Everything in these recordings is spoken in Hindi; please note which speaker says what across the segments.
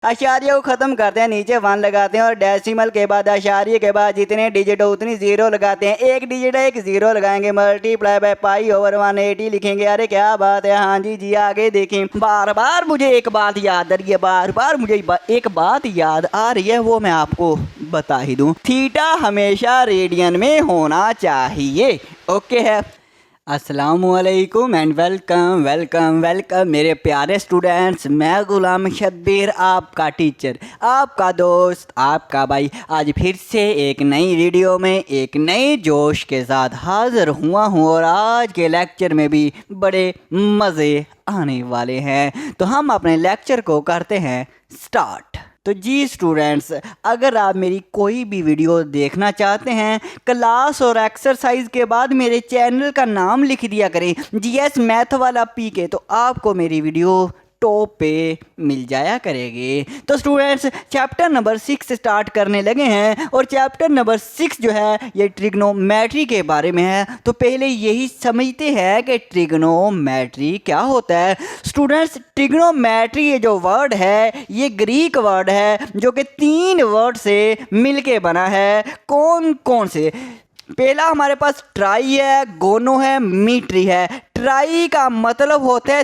Speaker 1: आशार्य को खत्म करते हैं, नीचे 1 लगाते हैं और डेसिमल के बाद आशार्य के बाद जितने डिजिट हो उतनी 0 लगाते हैं। एक डिजिट है, एक 0 लगाएंगे, मल्टीप्लाई बाय पाई ओवर 180 लिखेंगे। अरे क्या बात है। हाँ जी आगे देखें। बार बार मुझे एक बात याद आ रही है, बार बार मुझे एक बात याद आ रही है, वो मैं आपको बता ही दूं। थीटा हमेशा रेडियन में होना चाहिए। ओके है। अस्सलामुअलैकुम एंड वेलकम वेलकम वेलकम मेरे प्यारे स्टूडेंट्स। मैं गुलाम शब्बीर, आपका टीचर, आपका दोस्त, आपका भाई, आज फिर से एक नई वीडियो में एक नए जोश के साथ हाज़िर हुआ हूँ। और आज के लेक्चर में भी बड़े मज़े आने वाले हैं, तो हम अपने लेक्चर को करते हैं स्टार्ट। तो जी स्टूडेंट्स, अगर आप मेरी कोई भी वीडियो देखना चाहते हैं, क्लास और एक्सरसाइज के बाद मेरे चैनल का नाम लिख दिया करें जीएस मैथ वाला पीके, तो आपको मेरी वीडियो टॉप पे मिल जाया करेगी। तो स्टूडेंट्स, चैप्टर नंबर 6 स्टार्ट करने लगे हैं और चैप्टर नंबर 6 जो है ये ट्रिग्नोमेट्री के बारे में है। तो पहले यही समझते हैं कि ट्रिग्नोमेट्री क्या होता है। स्टूडेंट्स, ट्रिग्नोमेट्री ये जो वर्ड है ये ग्रीक वर्ड है जो कि 3 वर्ड से मिलके बना है। कौन कौन से? पहला हमारे पास ट्राई है, गोनो है, मीट्री है। ट्राई का मतलब होता है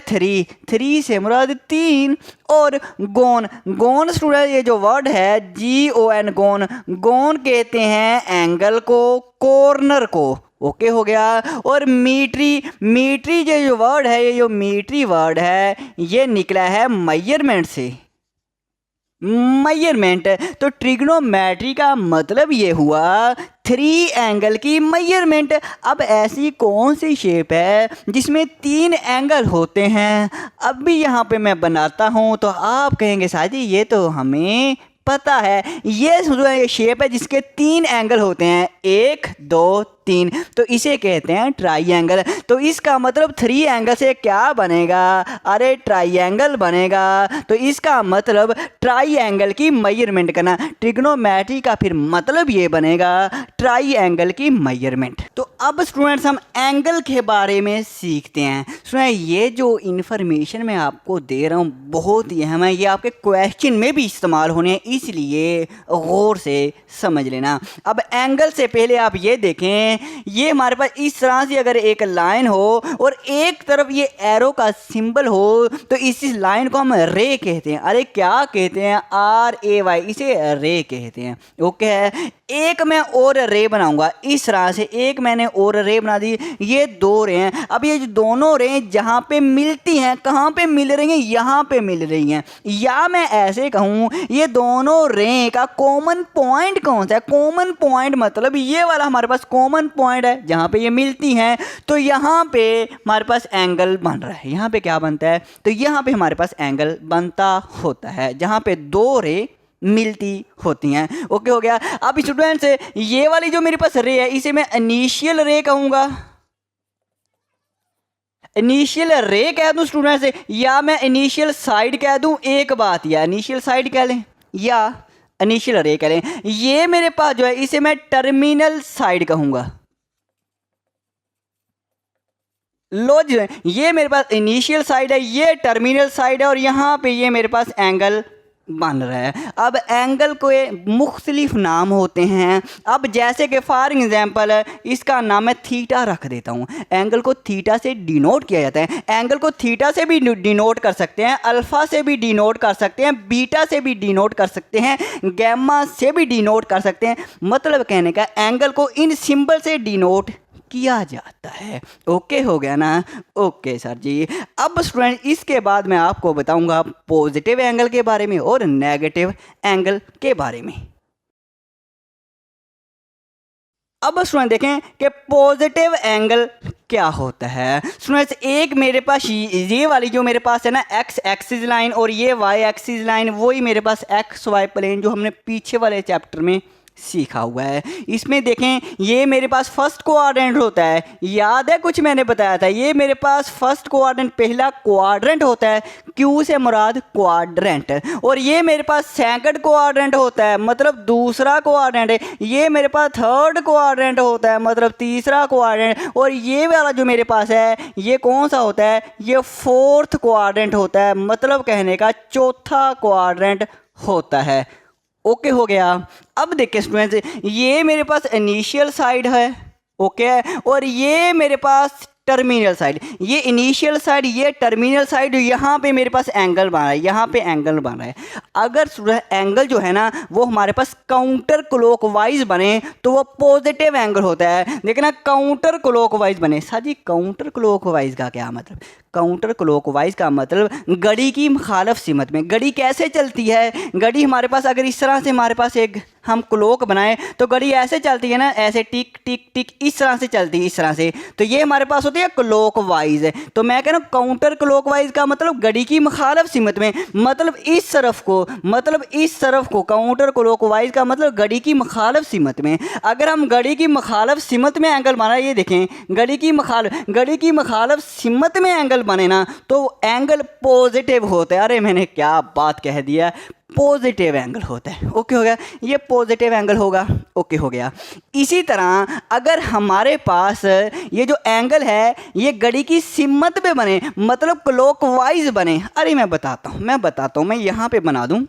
Speaker 1: 3 से मुराद 3, और गोन स्टूडेंट ये जो वर्ड है GON, गोन कहते हैं एंगल को, कॉर्नर को। ओके हो गया। और मीट्री जो वर्ड है, ये जो मीट्री वर्ड है ये निकला है मेजरमेंट से, मेजरमेंट। तो ट्रिग्नोमेट्री का मतलब ये हुआ 3 एंगल की मेजरमेंट। अब ऐसी कौन सी शेप है जिसमें 3 एंगल होते हैं? अब भी यहाँ पे मैं बनाता हूँ तो आप कहेंगे साथी ये तो हमें पता है। ये शेप है जिसके 3 एंगल होते हैं, 1 2 3, तो इसे कहते हैं ट्राइएंगल। तो इसका मतलब 3 एंगल से क्या बनेगा? अरे ट्राइएंगल बनेगा। तो इसका मतलब ट्राइएंगल की मेजरमेंट करना। ट्रिग्नोमेट्री का फिर मतलब ये बनेगा ट्राइएंगल की मेजरमेंट। तो अब स्टूडेंट्स हम एंगल के बारे में सीखते हैं। स्टूडेंट, ये जो इन्फॉर्मेशन मैं आपको दे रहा हूँ बहुत ही अहम है, ये आपके क्वेश्चन में भी इस्तेमाल होने हैं, इसलिए गौर से समझ लेना। अब एंगल से पहले आप ये देखें, ये हमारे पास इस तरह से अगर एक लाइन हो और एक तरफ ये एरो का सिंबल हो तो इस लाइन को हम रे कहते हैं। अरे क्या कहते हैं? RAY, इसे रे कहते हैं। ओके है। एक मैं और रे बनाऊंगा इस तरह से, एक मैंने और रे बना दी, ये 2 रे हैं। अब ये जो दोनों रे जहाँ पे मिलती हैं, कहाँ पे मिल रही हैं? यहाँ पे मिल रही हैं। या मैं ऐसे कहूँ ये दोनों रे का कॉमन पॉइंट कौन सा है? कॉमन पॉइंट मतलब ये वाला हमारे पास कॉमन पॉइंट है जहाँ पे ये मिलती हैं। तो यहाँ पे हमारे पास एंगल बन रहा है। यहाँ पे क्या बनता है? तो यहाँ पे हमारे पास एंगल बनता होता है जहाँ पे 2 रे मिलती होती हैं। ओके हो गया। अब स्टूडेंट्स, ये वाली जो मेरे पास रे है इसे मैं इनिशियल रे कहूँगा, इनिशियल रे कह दूँ स्टूडेंट्स, या मैं इनिशियल साइड कह दूँ। एक बात, या इनिशियल साइड कह लें या इनिशियल रे कह लें। ये मेरे पास जो है इसे मैं टर्मिनल साइड कहूँगा। लो जी, ये मेरे पास इनिशियल साइड है, ये टर्मिनल साइड है, और यहाँ पे ये मेरे पास एंगल बन रहा है। अब एंगल के मुख्तलिफ नाम होते हैं। अब जैसे कि फॉर एग्जांपल इसका नाम मैं थीटा रख देता हूँ। एंगल को थीटा से डिनोट किया जाता है। एंगल को थीटा से भी डिनोट कर सकते हैं, अल्फ़ा से भी डिनोट कर सकते हैं, बीटा से भी डिनोट कर सकते हैं, गैमा से भी डिनोट कर सकते हैं। मतलब कहने का एंगल को इन सिंबल से डिनोट किया जाता है। ओके हो गया ना? ओके सर जी। अब स्टूडेंट, इसके बाद मैं आपको बताऊंगा पॉजिटिव एंगल के बारे में और नेगेटिव एंगल के बारे में। अब स्टूडेंट देखें कि पॉजिटिव एंगल क्या होता है। स्टूडेंट्स, एक मेरे पास ये वाली जो मेरे पास है ना एक्स एक्सिस लाइन, और ये वाई एक्सिस लाइन, वही मेरे पास एक्स वाई प्लेन जो हमने पीछे वाले चैप्टर में सीखा हुआ है। इसमें देखें ये मेरे पास फर्स्ट क्वाड्रेंट होता है। याद है कुछ मैंने बताया था? ये मेरे पास फर्स्ट क्वाड्रेंट, पहला क्वाड्रेंट होता है, क्यू से मुराद क्वाड्रेंट। और ये मेरे पास सेकंड क्वाड्रेंट होता है, मतलब दूसरा क्वाड्रेंट है। ये मेरे पास थर्ड क्वाड्रेंट होता है, मतलब तीसरा क्वाड्रेंट। और ये वाला जो मेरे पास है ये कौन सा होता है? ये फोर्थ क्वाड्रेंट होता है, मतलब कहने का चौथा क्वाड्रेंट होता है। ओके हो गया। अब देखिए स्टूडेंट्स, ये मेरे पास इनिशियल साइड है, ओके, और ये मेरे पास टर्मिनल साइड। ये इनिशियल साइड, ये टर्मिनल साइड, यहाँ पे मेरे पास एंगल बना है, यहाँ पे एंगल बना है। अगर एंगल जो है ना वो हमारे पास काउंटर क्लॉकवाइज बने तो वो पॉजिटिव एंगल होता है। देखना, काउंटर क्लॉकवाइज बने। सर जी काउंटर क्लॉकवाइज का क्या मतलब? काउंटर क्लॉकवाइज का मतलब घड़ी की मुखालफ सिमत में। घड़ी कैसे चलती है? घड़ी हमारे पास अगर इस तरह से हमारे पास एक हम क्लॉक बनाएं तो घड़ी ऐसे चलती है ना, ऐसे टिक टिक टिक इस तरह से चलती है, इस तरह से। तो ये हमारे पास होती है क्लॉकवाइज है। तो मैं कह रहा हूँ काउंटर क्लॉकवाइज का मतलब घड़ी की मुखालफ सिमत में, मतलब इस तरफ को, मतलब इस तरफ को। काउंटर क्लॉकवाइज का मतलब घड़ी की मुखालफ सिमत में। अगर हम घड़ी की मुखालफ सिमत में एंगल बना, ये देखें घड़ी की मुखालफ सिमत में एंगल बने ना तो एंगल पॉजिटिव होता है। अरे मैंने क्या बात कह दिया, पॉजिटिव एंगल होता है। ओके हो गया, ये पॉजिटिव एंगल होगा। ओके हो गया। इसी तरह अगर हमारे पास ये जो एंगल है ये घड़ी की सिमत पे बने, मतलब क्लॉकवाइज बने। अरे मैं बताता हूँ, मैं यहाँ पे बना दूँ।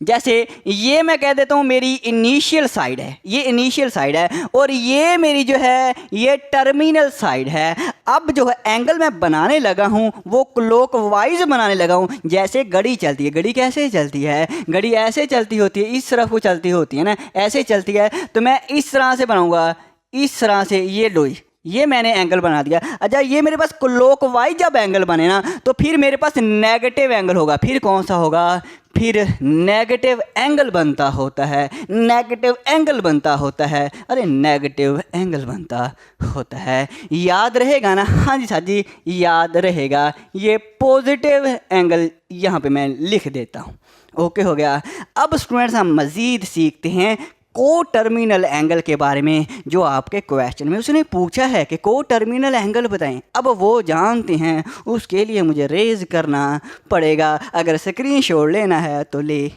Speaker 1: जैसे ये मैं कह देता हूँ मेरी इनिशियल साइड है, ये इनिशियल साइड है, और ये मेरी जो है ये टर्मिनल साइड है। अब जो है एंगल मैं बनाने लगा हूँ वो क्लॉकवाइज बनाने लगा हूँ। जैसे घड़ी चलती है, घड़ी कैसे चलती है? घड़ी ऐसे चलती होती है, इस तरफ को चलती होती है ना, ऐसे चलती है। तो मैं इस तरह से बनाऊँगा, इस तरह से। ये लो, ये मैंने एंगल बना दिया। अच्छा, ये मेरे पास क्लॉकवाइज जब एंगल बने ना तो फिर मेरे पास नेगेटिव एंगल होगा। फिर कौन सा होगा? फिर नेगेटिव एंगल बनता होता है, नेगेटिव एंगल बनता होता है। अरे नेगेटिव एंगल बनता होता है, याद रहेगा ना? हाँ जी साहब जी, याद रहेगा। ये पॉजिटिव एंगल यहाँ पे मैं लिख देता हूँ। ओके हो गया। अब स्टूडेंट्स हम मज़ीद सीखते हैं को टर्मिनल एंगल के बारे में। जो आपके क्वेश्चन में उसने पूछा है कि को टर्मिनल एंगल बताएं, अब वो जानते हैं, उसके लिए मुझे रेज करना पड़ेगा। अगर स्क्रीनशॉट लेना है तो ले।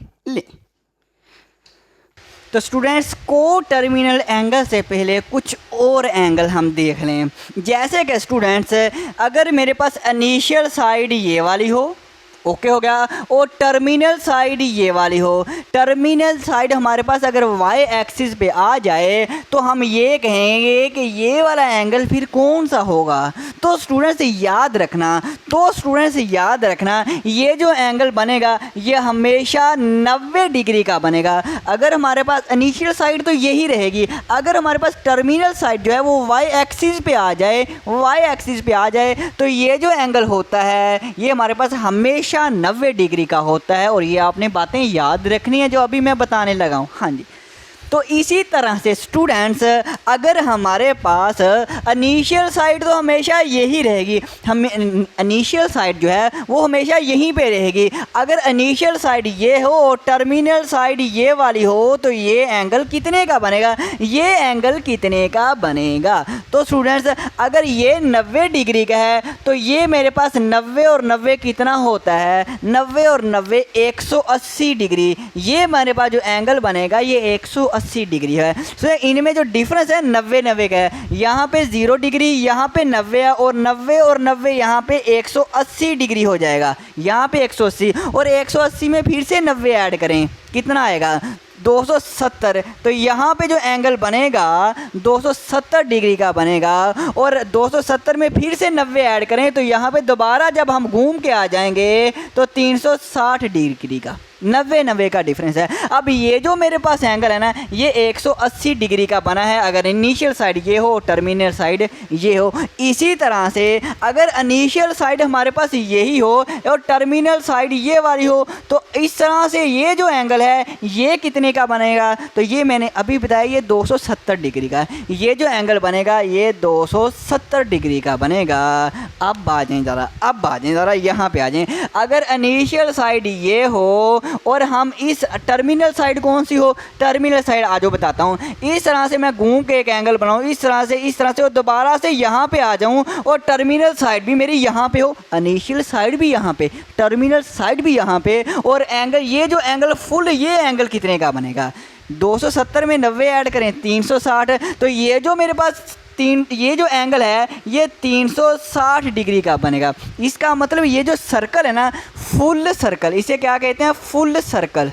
Speaker 1: तो स्टूडेंट्स, को टर्मिनल एंगल से पहले कुछ और एंगल हम देख लें। जैसे कि स्टूडेंट्स, अगर मेरे पास इनिशियल साइड ये वाली हो, ओके हो गया, और टर्मिनल साइड ये वाली हो। टर्मिनल साइड हमारे पास अगर वाई एक्सिस पे आ जाए तो हम ये कहेंगे कि ये वाला एंगल फिर कौन सा होगा? तो स्टूडेंट्स याद रखना, ये जो एंगल बनेगा ये हमेशा 90 डिग्री का बनेगा। अगर हमारे पास इनिशियल साइड तो यही रहेगी, अगर हमारे पास टर्मिनल साइड जो है वो वाई एक्सिस पे आ जाए, तो ये जो एंगल होता है ये हमारे पास हमेशा 90 डिग्री का होता है। और ये आपने बातें याद रखनी है जो अभी मैं बताने लगा हूँ। हाँ जी, तो इसी तरह से स्टूडेंट्स, अगर हमारे पास इनिशियल साइड तो हमेशा यही रहेगी, हम इनिशियल साइड जो है वो हमेशा यहीं पे रहेगी। अगर इनिशियल साइड ये हो और टर्मिनल साइड ये वाली हो तो ये एंगल कितने का बनेगा? ये एंगल कितने का बनेगा? तो स्टूडेंट्स, अगर ये 90 डिग्री का है तो ये मेरे पास 90 और 90 कितना होता है? 90 और 90 180 डिग्री। ये मेरे पास जो एंगल बनेगा ये 180 डिग्री है। तो इनमें जो डिफरेंस है 90-90 का है। यहाँ पे 0 डिग्री, यहाँ पे 90 है, और 90 और 90 यहाँ पे 180 डिग्री हो जाएगा। यहाँ पे 180 और 180 में फिर से 90 ऐड करें, कितना आएगा? 270। तो यहाँ पे जो एंगल बनेगा 270 डिग्री का बनेगा, और 270 में फिर से 90 ऐड करें तो यहाँ पे दोबारा जब हम घूम के आ जाएंगे तो 360 डिग्री का, 90-90 का डिफरेंस है। अब ये जो मेरे पास एंगल है ना ये 180 डिग्री का बना है, अगर इनिशियल साइड ये हो, टर्मिनल साइड ये हो। इसी तरह से अगर इनिशियल साइड हमारे पास यही हो और टर्मिनल साइड ये वाली हो तो इस तरह से ये जो एंगल है ये कितने का बनेगा? तो ये मैंने अभी बताया ये 270 डिग्री का। ये जो एंगल बनेगा ये 270 डिग्री का बनेगा। अब आ जाएं ज़रा यहाँ पे आ जाएं। अगर इनिशियल साइड ये हो और हम इस टर्मिनल साइड कौन सी हो? टर्मिनल साइड आ जाओ बताता हूँ। इस तरह से मैं घूम के एक एंगल बनाऊँ, इस तरह से और दोबारा से यहाँ पे आ जाऊँ और टर्मिनल साइड भी मेरी यहाँ पे हो, इनिशियल साइड भी यहाँ पे, टर्मिनल साइड भी यहाँ पे, और एंगल ये जो एंगल फुल ये एंगल कितने का बनेगा? 270 में 90 ऐड करें 360। तो ये जो मेरे पास ये जो एंगल है ये 360 डिग्री का बनेगा। इसका मतलब ये जो सर्कल है ना, फुल सर्कल, इसे क्या कहते हैं, फुल सर्कल।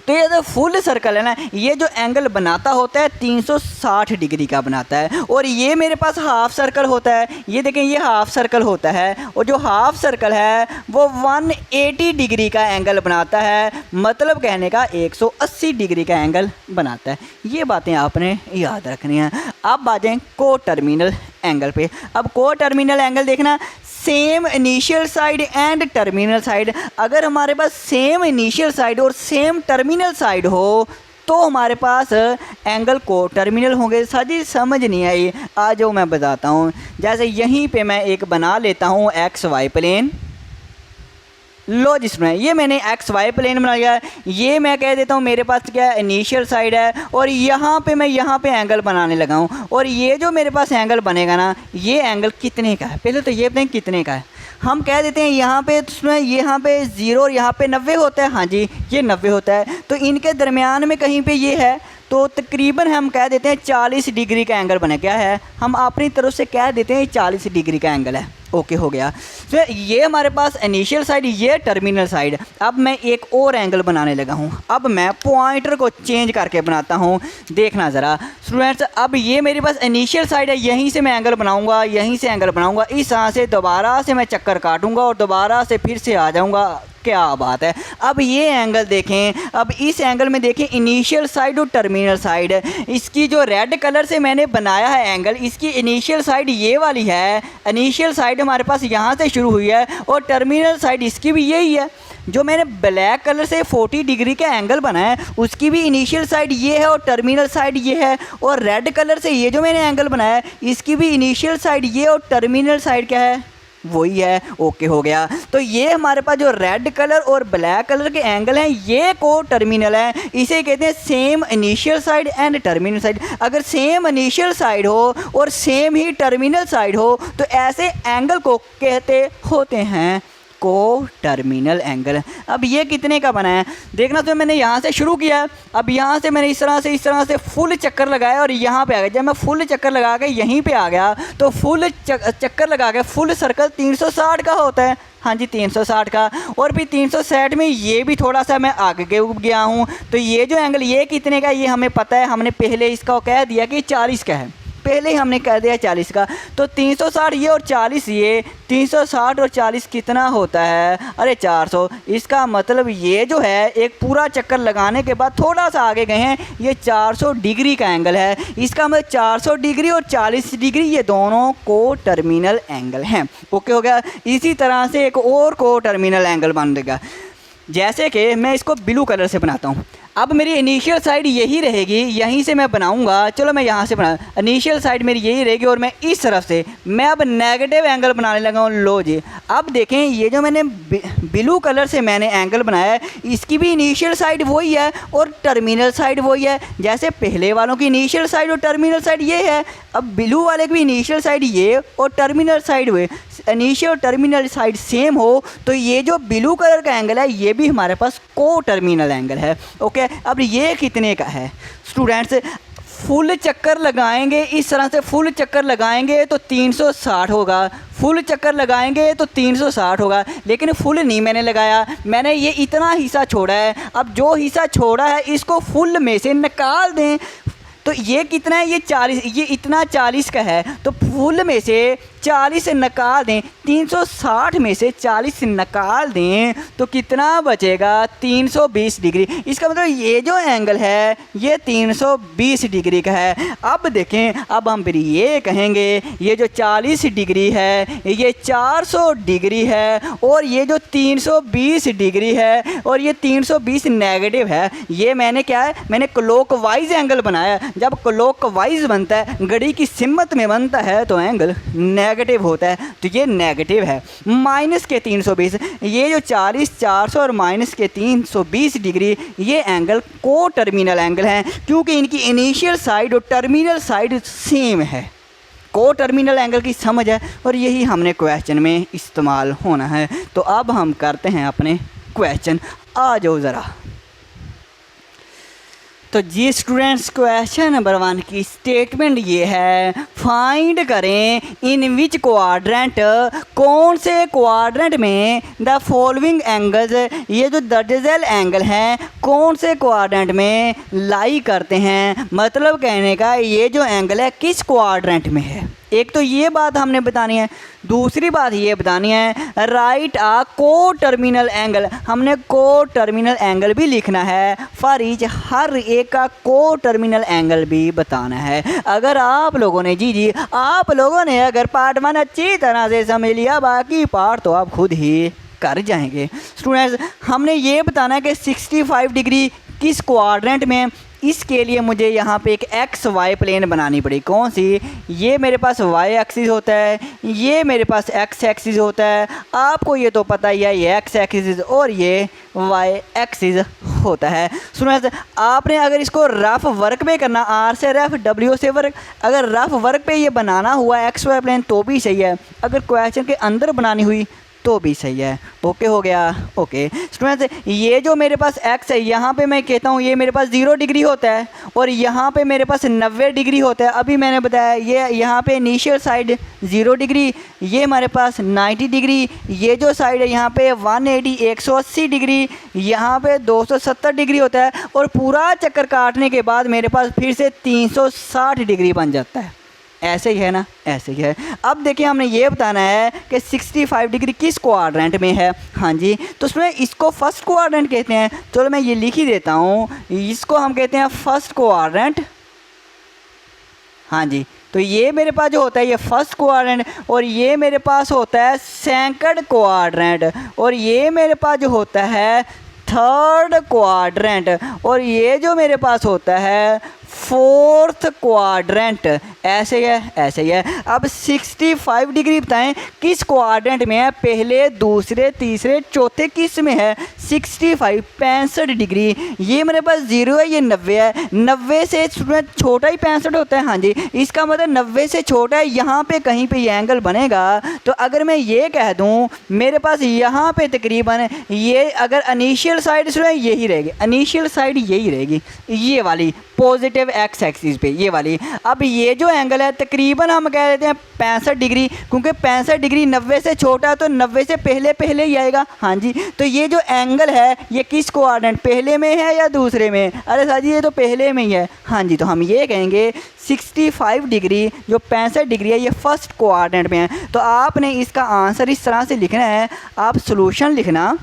Speaker 1: तो ये जो फुल सर्कल है ना, ये जो एंगल बनाता होता है 360 डिग्री का बनाता है। और ये मेरे पास हाफ सर्कल होता है, ये देखें ये हाफ सर्कल होता है, और जो हाफ सर्कल है वो 180 डिग्री का एंगल बनाता है, मतलब कहने का 180 डिग्री का एंगल बनाता है। ये बातें आपने याद रखनी है। अब आ जाएं को टर्मिनल एंगल पे। अब को टर्मिनल एंगल देखना, same initial side and terminal side. अगर हमारे पास सेम इनिशियल साइड और सेम टर्मिनल साइड हो तो हमारे पास एंगल को टर्मिनल होंगे। साजी समझ नहीं आई, आ जाओ मैं बताता हूँ। जैसे यहीं पे मैं एक बना लेता हूँ एक्स वाई प्लेन, लो जिसमें ये मैंने एक्स वाई प्लेन बना लिया। ये मैं कह देता हूँ मेरे पास क्या इनिशियल साइड है, और यहाँ पे एंगल बनाने लगा हूँ। और ये जो मेरे पास एंगल बनेगा ना, ये एंगल कितने का है, पहले तो ये बताएं कितने का है। हम कह देते हैं यहाँ पे उसमें यहाँ पे 0 और यहाँ पे 90 होता है। हाँ जी, ये 90 होता है। तो इनके दरमियान में कहीं पे ये है, तो तकरीबन हम कह देते हैं 40 डिग्री का एंगल बने। क्या है, हम अपनी तरफ से कह देते हैं 40 डिग्री का एंगल है। ओके हो गया। तो ये हमारे पास इनिशियल साइड, ये टर्मिनल साइड। अब मैं एक और एंगल बनाने लगा हूँ। अब मैं पॉइंटर को चेंज करके बनाता हूँ, देखना ज़रा स्टूडेंट्स। अब ये मेरे पास इनिशियल साइड है, यहीं से मैं एंगल बनाऊँगा, यहीं से एंगल बनाऊँगा, इस तरह से दोबारा से मैं चक्कर काटूँगा और दोबारा से फिर से आ जाऊँगा। क्या बात है। अब ये एंगल देखें, अब इस एंगल में देखें इनिशियल साइड और टर्मिनल साइड। इसकी जो रेड कलर से मैंने बनाया है एंगल, इसकी इनिशियल साइड ये वाली है। इनिशियल साइड हमारे पास यहाँ से शुरू हुई है और टर्मिनल साइड इसकी भी यही है। जो मैंने ब्लैक कलर से 40 डिग्री का एंगल बनाया है, उसकी भी इनिशियल साइड ये है और टर्मिनल साइड ये है। और रेड कलर से ये जो मैंने एंगल बनाया है, इसकी भी इनिशियल साइड ये और टर्मिनल साइड क्या है, वही है। ओके हो गया। तो ये हमारे पास जो रेड कलर और ब्लैक कलर के एंगल हैं, ये को टर्मिनल है। इसे कहते हैं same initial side and terminal side. अगर सेम इनिशियल साइड हो और सेम ही टर्मिनल साइड हो तो ऐसे एंगल को कहते होते हैं को टर्मिनल एंगल। अब ये कितने का बना है देखना। तो मैंने यहाँ से शुरू किया, अब यहाँ से मैंने इस तरह से फुल चक्कर लगाया और यहाँ पे आ गया। जब मैं फुल चक्कर लगा के यहीं पे आ गया तो फुल चक्कर लगा के फुल सर्कल 360 का होता है। हाँ जी 360 का। और फिर 360 में ये भी थोड़ा सा मैं आगे गया हूँ। तो ये जो एंगल ये कितने का, ये हमें पता है, हमने पहले इसका कह दिया कि 40 का है, पहले ही हमने कह दिया 40 का। तो 360 ये और 40 ये, 360 और 40 कितना होता है, अरे 400। इसका मतलब ये जो है एक पूरा चक्कर लगाने के बाद थोड़ा सा आगे गए हैं, ये 400 डिग्री का एंगल है। इसका मतलब 400 डिग्री और 40 डिग्री ये दोनों को टर्मिनल एंगल हैं। ओके हो गया। इसी तरह से एक और को टर्मिनल एंगल बन देगा। जैसे कि मैं इसको ब्लू कलर से बनाता हूँ। अब मेरी इनिशियल साइड यही रहेगी, यहीं से मैं बनाऊंगा। चलो मैं यहाँ से बना, इनिशियल साइड मेरी यही रहेगी और मैं इस तरफ से मैं अब नेगेटिव एंगल बनाने लगा हूँ। लो जी, अब देखें ये जो मैंने ब्लू कलर से मैंने एंगल बनाया है, इसकी भी इनिशियल साइड वही है और टर्मिनल साइड वही है। जैसे पहले वालों की इनिशियल साइड और टर्मिनल साइड ये है, अब ब्लू वाले की भी इनिशियल साइड ये और टर्मिनल साइड वे, इनिशियल और टर्मिनल साइड सेम हो तो ये जो ब्लू कलर का एंगल है ये भी हमारे पास को टर्मिनल एंगल है। ओके, अब ये कितने का है स्टूडेंट्स, फुल चक्कर लगाएंगे, इस तरह से फुल चक्कर लगाएंगे तो 360 होगा, फुल चक्कर लगाएंगे तो 360 होगा। लेकिन फुल नहीं मैंने लगाया, मैंने ये इतना हिस्सा छोड़ा है। अब जो हिस्सा छोड़ा है इसको फुल में से निकाल दें तो ये कितना है, ये 40, ये इतना 40 का है। तो फुल में से 40 निकाल दें, 360 में से 40 निकाल दें तो कितना बचेगा, 320 डिग्री। इसका मतलब ये जो एंगल है ये 320 डिग्री का है। अब देखें, अब हम फिर ये कहेंगे ये जो 40 डिग्री है ये 400 डिग्री है और ये जो 320 डिग्री है और ये 320 नेगेटिव है। ये मैंने क्या है, मैंने क्लॉकवाइज एंगल बनाया। जब क्लॉकवाइज बनता है, घड़ी की सिमत में बनता है तो एंगल नेगेटिव होता है, तो ये नेगेटिव है। माइनस के 320, ये जो 40, 400 और माइनस के 320 डिग्री ये एंगल को टर्मिनल एंगल हैं, क्योंकि इनकी इनिशियल साइड और टर्मिनल साइड सेम है। को टर्मिनल एंगल की समझ है और यही हमने क्वेश्चन में इस्तेमाल होना है। तो अब हम करते हैं अपने क्वेश्चन, आ जाओ ज़रा। तो जी स्टूडेंट्स, क्वेश्चन नंबर 1 की स्टेटमेंट ये है, फाइंड करें इन विच क्वाड्रेंट, कौन से क्वाड्रेंट में द फॉलोइंग एंगल्स, ये जो दर्जेल एंगल हैं कौन से क्वाड्रेंट में लाई करते हैं। मतलब कहने का ये जो एंगल है किस क्वाड्रेंट में है। एक तो ये बात हमने बतानी है, दूसरी बात ये बतानी है राइट आ को टर्मिनल एंगल, हमने को टर्मिनल एंगल भी लिखना है फॉर ईच, हर एक का को टर्मिनल एंगल भी बताना है। अगर आप लोगों ने आप लोगों ने अगर पार्ट 1 अच्छी तरह से समझ लिया, बाकी पार्ट तो आप खुद ही कर जाएंगे। स्टूडेंट्स, हमने ये बताना है कि 65 डिग्री किस क्वाड्रेंट में। इसके लिए मुझे यहाँ पे एक एक्स वाई प्लेन बनानी पड़ी। कौन सी? ये मेरे पास वाई एक्सिस होता है, ये मेरे पास एक्स एक्सिस होता है। आपको ये तो पता ही है, ये एक्स एक्सिस और ये वाई एक्सिस होता है। सुनो, आपने अगर इसको रफ वर्क पे करना, आर से रफ, डब्ल्यू से वर्क, अगर रफ वर्क पे ये बनाना हुआ एक्स वाई प्लेन तो भी सही है, अगर क्वेश्चन के अंदर बनानी हुई तो भी सही है। ओके हो गया। ओके स्टूडेंट्स, ये जो मेरे पास एक्स है यहाँ पे मैं कहता हूँ ये मेरे पास 0 डिग्री होता है और यहाँ पे मेरे पास 90 डिग्री होता है। अभी मैंने बताया ये यहाँ पे इनिशियल साइड 0 डिग्री, ये हमारे पास 90 डिग्री, ये जो साइड है यहाँ पे 180 180 डिग्री, यहाँ पे 270 डिग्री होता है और पूरा चक्कर काटने के बाद मेरे पास फिर से 360 डिग्री बन जाता है। ऐसे ही है ना, ऐसे ही है। अब देखिए हमने ये बताना है कि 65 डिग्री किस क्वाड्रेंट में है। हाँ जी, तो उसमें इसको फर्स्ट क्वाड्रेंट कहते हैं। चलो मैं ये लिख ही देता हूँ, इसको हम कहते हैं फर्स्ट क्वाड्रेंट। हाँ जी, तो ये मेरे पास जो होता है ये फर्स्ट क्वाड्रेंट और ये मेरे पास होता है सेकंड क्वाड्रेंट और ये मेरे पास जो होता है थर्ड क्वाड्रेंट और ये जो मेरे पास होता है फोर्थ क्वाड्रेंट। ऐसे ही है, ऐसे ही है। अब 65 डिग्री बताएं किस क्वाड्रेंट में है, पहले, दूसरे, तीसरे, चौथे किस में है। 65 65 डिग्री, ये मेरे पास 0 है, ये 90 है। 90 से छोटा ही 65 होता है। हाँ जी, इसका मतलब 90 से छोटा है, यहाँ पे कहीं पे ये एंगल बनेगा। तो अगर मैं ये कह दूँ मेरे पास यहाँ पे तकरीबन ये अगर इनिशियल साइड यही रहेगी, इनिशियल साइड यही रहेगी, ये वाली पॉजिटिव एक्स एक्सिस पे, ये वाली। अब ये जो एंगल है तकरीबन हम कह देते हैं 65 डिग्री, क्योंकि 65 डिग्री 90 से छोटा तो 90 से पहले ही आएगा। हाँ जी, तो ये जो एंगल है ये किस क्वाड्रेंट, पहले में है या दूसरे में? अरे सर जी ये तो पहले में ही है। हाँ जी, तो हम ये कहेंगे 65 डिग्री जो 65 डिग्री है ये फर्स्ट क्वाड्रेंट में है। तो आपने इसका आंसर इस तरह से लिखना है, आप सोल्यूशन लिखना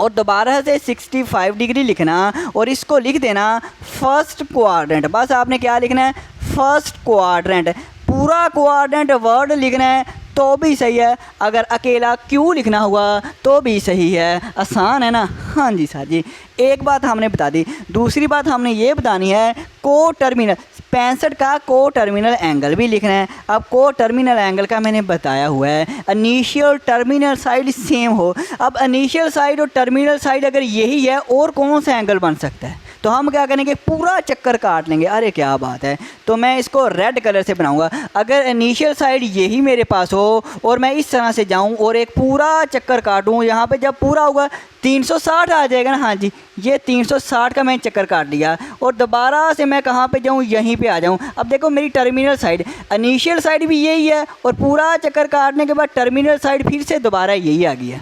Speaker 1: और दोबारा से 65 डिग्री लिखना और इसको लिख देना फर्स्ट क्वाड्रेंट। बस आपने क्या लिखना है, फर्स्ट क्वाड्रेंट। पूरा क्वाड्रेंट वर्ड लिखना है तो भी सही है, अगर अकेला क्यू लिखना हुआ तो भी सही है। आसान है ना? हाँ जी सर जी। एक बात हमने बता दी, दूसरी बात हमने ये बतानी है को टर्मिनल 65 का को टर्मिनल एंगल भी लिखना है। अब को टर्मिनल एंगल का मैंने बताया हुआ है, इनिशियल टर्मिनल साइड सेम हो। अब इनिशियल साइड और टर्मिनल साइड अगर यही है और कौन सा एंगल बन सकता है, तो हम क्या करेंगे पूरा चक्कर काट लेंगे। अरे क्या बात है, तो मैं इसको रेड कलर से बनाऊंगा। अगर इनिशियल साइड यही मेरे पास हो और मैं इस तरह से जाऊं और एक पूरा चक्कर काटूं, यहाँ पे जब पूरा होगा 360 आ जाएगा ना। हाँ जी, ये 360 का मैंने चक्कर काट लिया और दोबारा से मैं कहाँ पे जाऊँ, यहीं पे आ जाऊँ। अब देखो मेरी टर्मिनल साइड, इनिशियल साइड भी यही है और पूरा चक्कर काटने के बाद टर्मिनल साइड फिर से दोबारा यही आ गई है।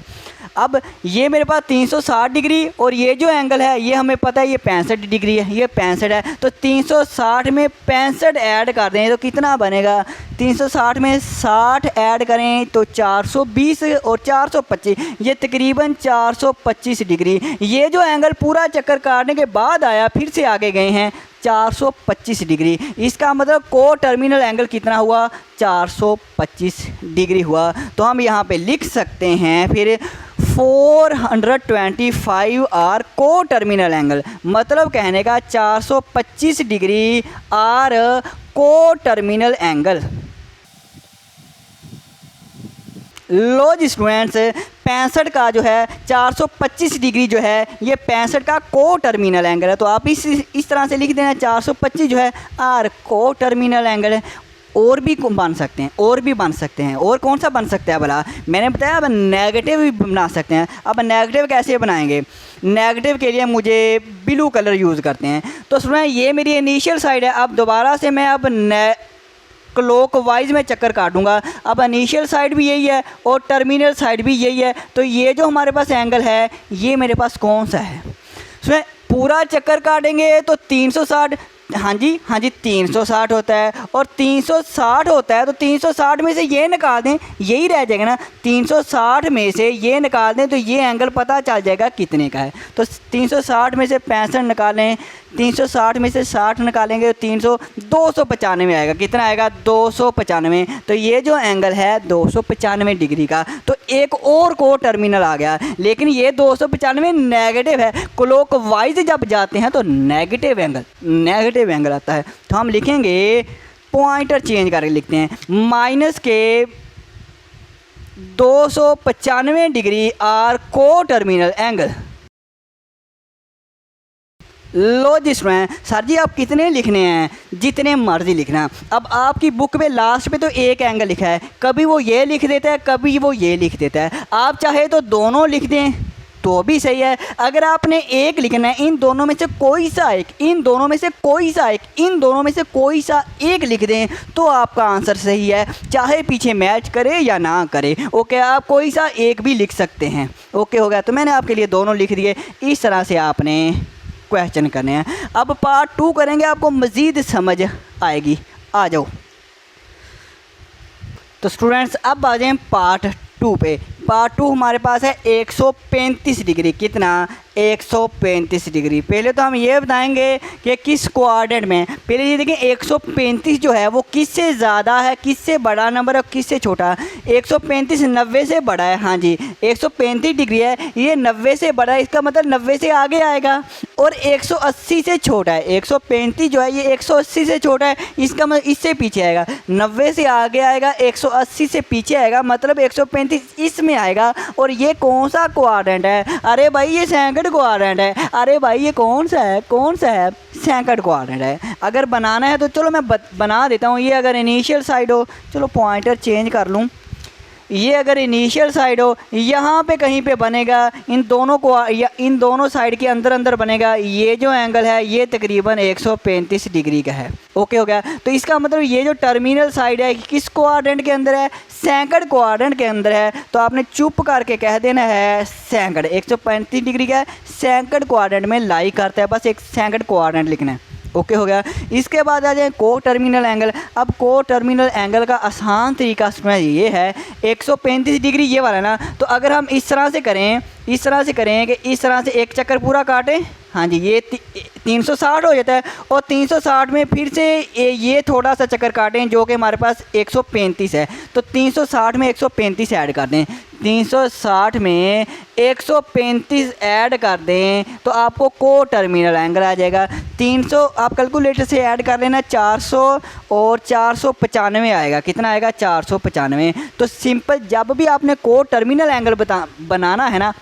Speaker 1: अब ये मेरे पास 360 डिग्री और ये जो एंगल है ये हमें पता है ये 65 डिग्री है, ये 65 है। तो 360 में 65 ऐड कर दें तो कितना बनेगा, 360 में 60 ऐड करें तो 420 और 425, ये तकरीबन 425 डिग्री। ये जो एंगल पूरा चक्कर काटने के बाद आया फिर से आगे गए हैं 425 डिग्री। इसका मतलब को टर्मिनल एंगल कितना हुआ, 425 डिग्री हुआ। तो हम यहाँ पे लिख सकते हैं फिर 425 आर को टर्मिनल एंगल, मतलब कहने का 425 डिग्री आर को टर्मिनल एंगल। लो जी स्टूडेंट्स, 65 का जो है 425 डिग्री जो है ये 65 का को टर्मिनल एंगल है। तो आप इस तरह से लिख देना 425 जो है आर को टर्मिनल एंगल है। और भी बन सकते हैं, और भी बन सकते हैं। और कौन सा बन सकता है भला? मैंने बताया अब नेगेटिव भी बना सकते हैं। अब नेगेटिव कैसे बनाएंगे? नेगेटिव के लिए मुझे ब्लू कलर यूज़ करते हैं। तो सुना, ये मेरी इनिशियल साइड है। अब दोबारा से मैं अब क्लॉक वाइज में चक्कर काटूंगा। अब इनिशियल साइड भी यही है और टर्मिनल साइड भी यही है। तो ये जो हमारे पास एंगल है, ये मेरे पास कौन सा है? उसमें पूरा चक्कर काटेंगे तो 360, हाँ जी 360 होता है। और 360 होता है तो 360 में से ये निकाल दें, यही रह जाएगा ना। 360 में से ये निकाल दें तो ये एंगल पता चल जाएगा कितने का है। तो 360 में से 65 निकालें, 360 में से 60 निकालेंगे तो 295 आएगा। कितना आएगा? 295। तो ये जो एंगल है 295 डिग्री का। तो एक और को टर्मिनल आ गया, लेकिन ये 295 नेगेटिव है। क्लॉक वाइज जब जाते हैं तो नेगेटिव एंगल आता है। तो हम लिखेंगे, पॉइंटर चेंज करके लिखते हैं, माइनस के 295 डिग्री आर को टर्मिनल एंगल। लो जी स्टूडेंट, सर जी आप कितने लिखने हैं? जितने मर्जी लिखना। अब आपकी बुक में लास्ट पे तो एक एंगल लिखा है, कभी वो ये लिख देता है, कभी वो ये लिख देता है। आप चाहे तो दोनों लिख दें तो भी सही है। अगर आपने एक लिखना है, इन दोनों में से कोई सा एक, इन दोनों में से कोई सा एक, इन दोनों में से कोई सा एक लिख दें तो आपका आंसर सही है, चाहे पीछे मैच करे या ना करे। ओके, आप कोई सा एक भी लिख सकते हैं। ओके हो गया। तो मैंने आपके लिए दोनों लिख दिए। इस तरह से आपने क्वेश्चन करने हैं। अब पार्ट 2 करेंगे, आपको मज़ीद समझ आएगी। आ जाओ। तो स्टूडेंट्स अब आ जाएं पार्ट 2 पे। पार्ट 2 हमारे पास है 135 डिग्री। कितना? 135 डिग्री। पहले तो हम ये बताएंगे कि किस कोऑर्डिनेट में। पहले ये देखें, 135 जो है वो किससे ज़्यादा है, किससे बड़ा नंबर है, किससे छोटा है? 135 90 से बड़ा है। हाँ जी, 135 डिग्री है, ये 90 से बड़ा है, इसका मतलब 90 से आगे आएगा। और 180 से छोटा है। 135 जो है ये 180 से छोटा है, इसका मतलब इससे पीछे आएगा। 90 से आगे आएगा, 180 से पीछे आएगा, मतलब 135 इसमें आएगा। और ये कौन सा कोऑर्डिनेट है? अरे भाई ये सेकंड कोऑर्डिनेट है। अरे भाई ये कौन सा है? सेकंड कोऑर्डिनेट है। अगर बनाना है तो चलो मैं बना देता हूँ। ये अगर इनिशियल साइड हो, चलो पॉइंटर चेंज कर लूँ, ये अगर इनिशियल साइड हो, यहाँ पे कहीं पे बनेगा, इन दोनों को या इन दोनों साइड के अंदर बनेगा। ये जो एंगल है ये तकरीबन 135 डिग्री का है। ओके हो गया। तो इसका मतलब ये जो टर्मिनल साइड है किस कोऑर्डिनेट के अंदर है? सेकंड कोऑर्डिनेट के अंदर है। तो आपने चुप करके कह देना है सेकंड। 135 डिग्री का सेकंड कोऑर्डिनेट में लाई करता है, बस एक सेकंड कोऑर्डिनेट लिखना है। ओके हो गया। इसके बाद आ जाए को टर्मिनल एंगल। अब को टर्मिनल एंगल का आसान तरीका ये है, 135 डिग्री ये वाला ना। तो अगर हम इस तरह से करें कि इस तरह से एक चक्कर पूरा काटें, हाँ जी ये 360 हो जाता है। और 360 में फिर से ये थोड़ा सा चक्कर काटें जो कि हमारे पास 135 है। तो 360 में 135 ऐड कर दें, 360 में 135 ऐड कर दें तो आपको को टर्मिनल एंगल आ जाएगा। 300 आप कैलकुलेटर से ऐड कर लेना, 400 और 495 आएगा। कितना आएगा? 495। तो सिंपल, जब भी आपने को टर्मिनल एंगल बताना है ना,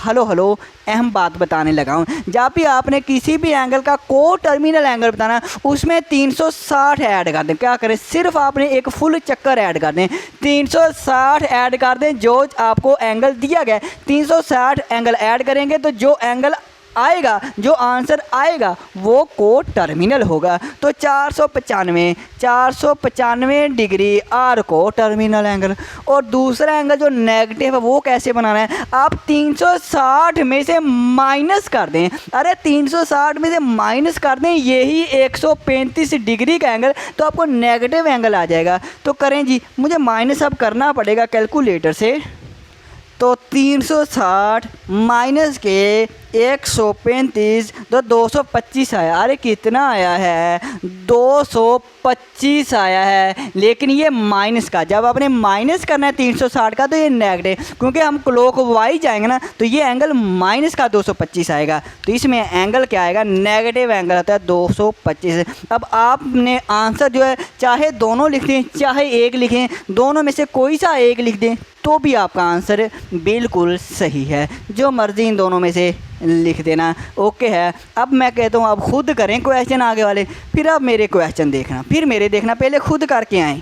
Speaker 1: हेलो अहम बात बताने लगा हूँ। जब भी आपने किसी भी एंगल का को टर्मिनल एंगल बताना, उसमें 360 ऐड कर दें। क्या करें? सिर्फ आपने एक फुल चक्कर ऐड कर दें, 360 ऐड कर दें जो आपको एंगल दिया गया। 360 एंगल ऐड करेंगे तो जो एंगल आएगा, जो आंसर आएगा वो को टर्मिनल होगा। तो 495 डिग्री आर को टर्मिनल एंगल। और दूसरा एंगल जो नेगेटिव है वो कैसे बनाना है? आप 360 में से माइनस कर दें। अरे 360 में से माइनस कर दें, यही 135 डिग्री का एंगल, तो आपको नेगेटिव एंगल आ जाएगा। तो करें जी, मुझे माइनस अब करना पड़ेगा कैलकुलेटर से। तो 360 माइनस के 135 तो 225 आया। अरे कितना आया है? 225 आया है। लेकिन ये माइनस का, जब आपने माइनस करना है 360 का तो ये नेगेटिव, क्योंकि हम क्लॉक वाइज जाएंगे ना तो ये एंगल माइनस का 225 आएगा। तो इसमें एंगल क्या आएगा? नेगेटिव एंगल आता है 225। अब आपने आंसर जो है चाहे दोनों लिख दें चाहे एक लिखें, दोनों में से कोई सा एक लिख दें तो भी आपका आंसर बिल्कुल सही है। जो मर्ज़ी इन दोनों में से लिख देना। ओके है, अब मैं कहता हूँ आप खुद करें क्वेश्चन आगे वाले, फिर आप मेरे क्वेश्चन देखना, फिर मेरे देखना, पहले खुद करके आएँ।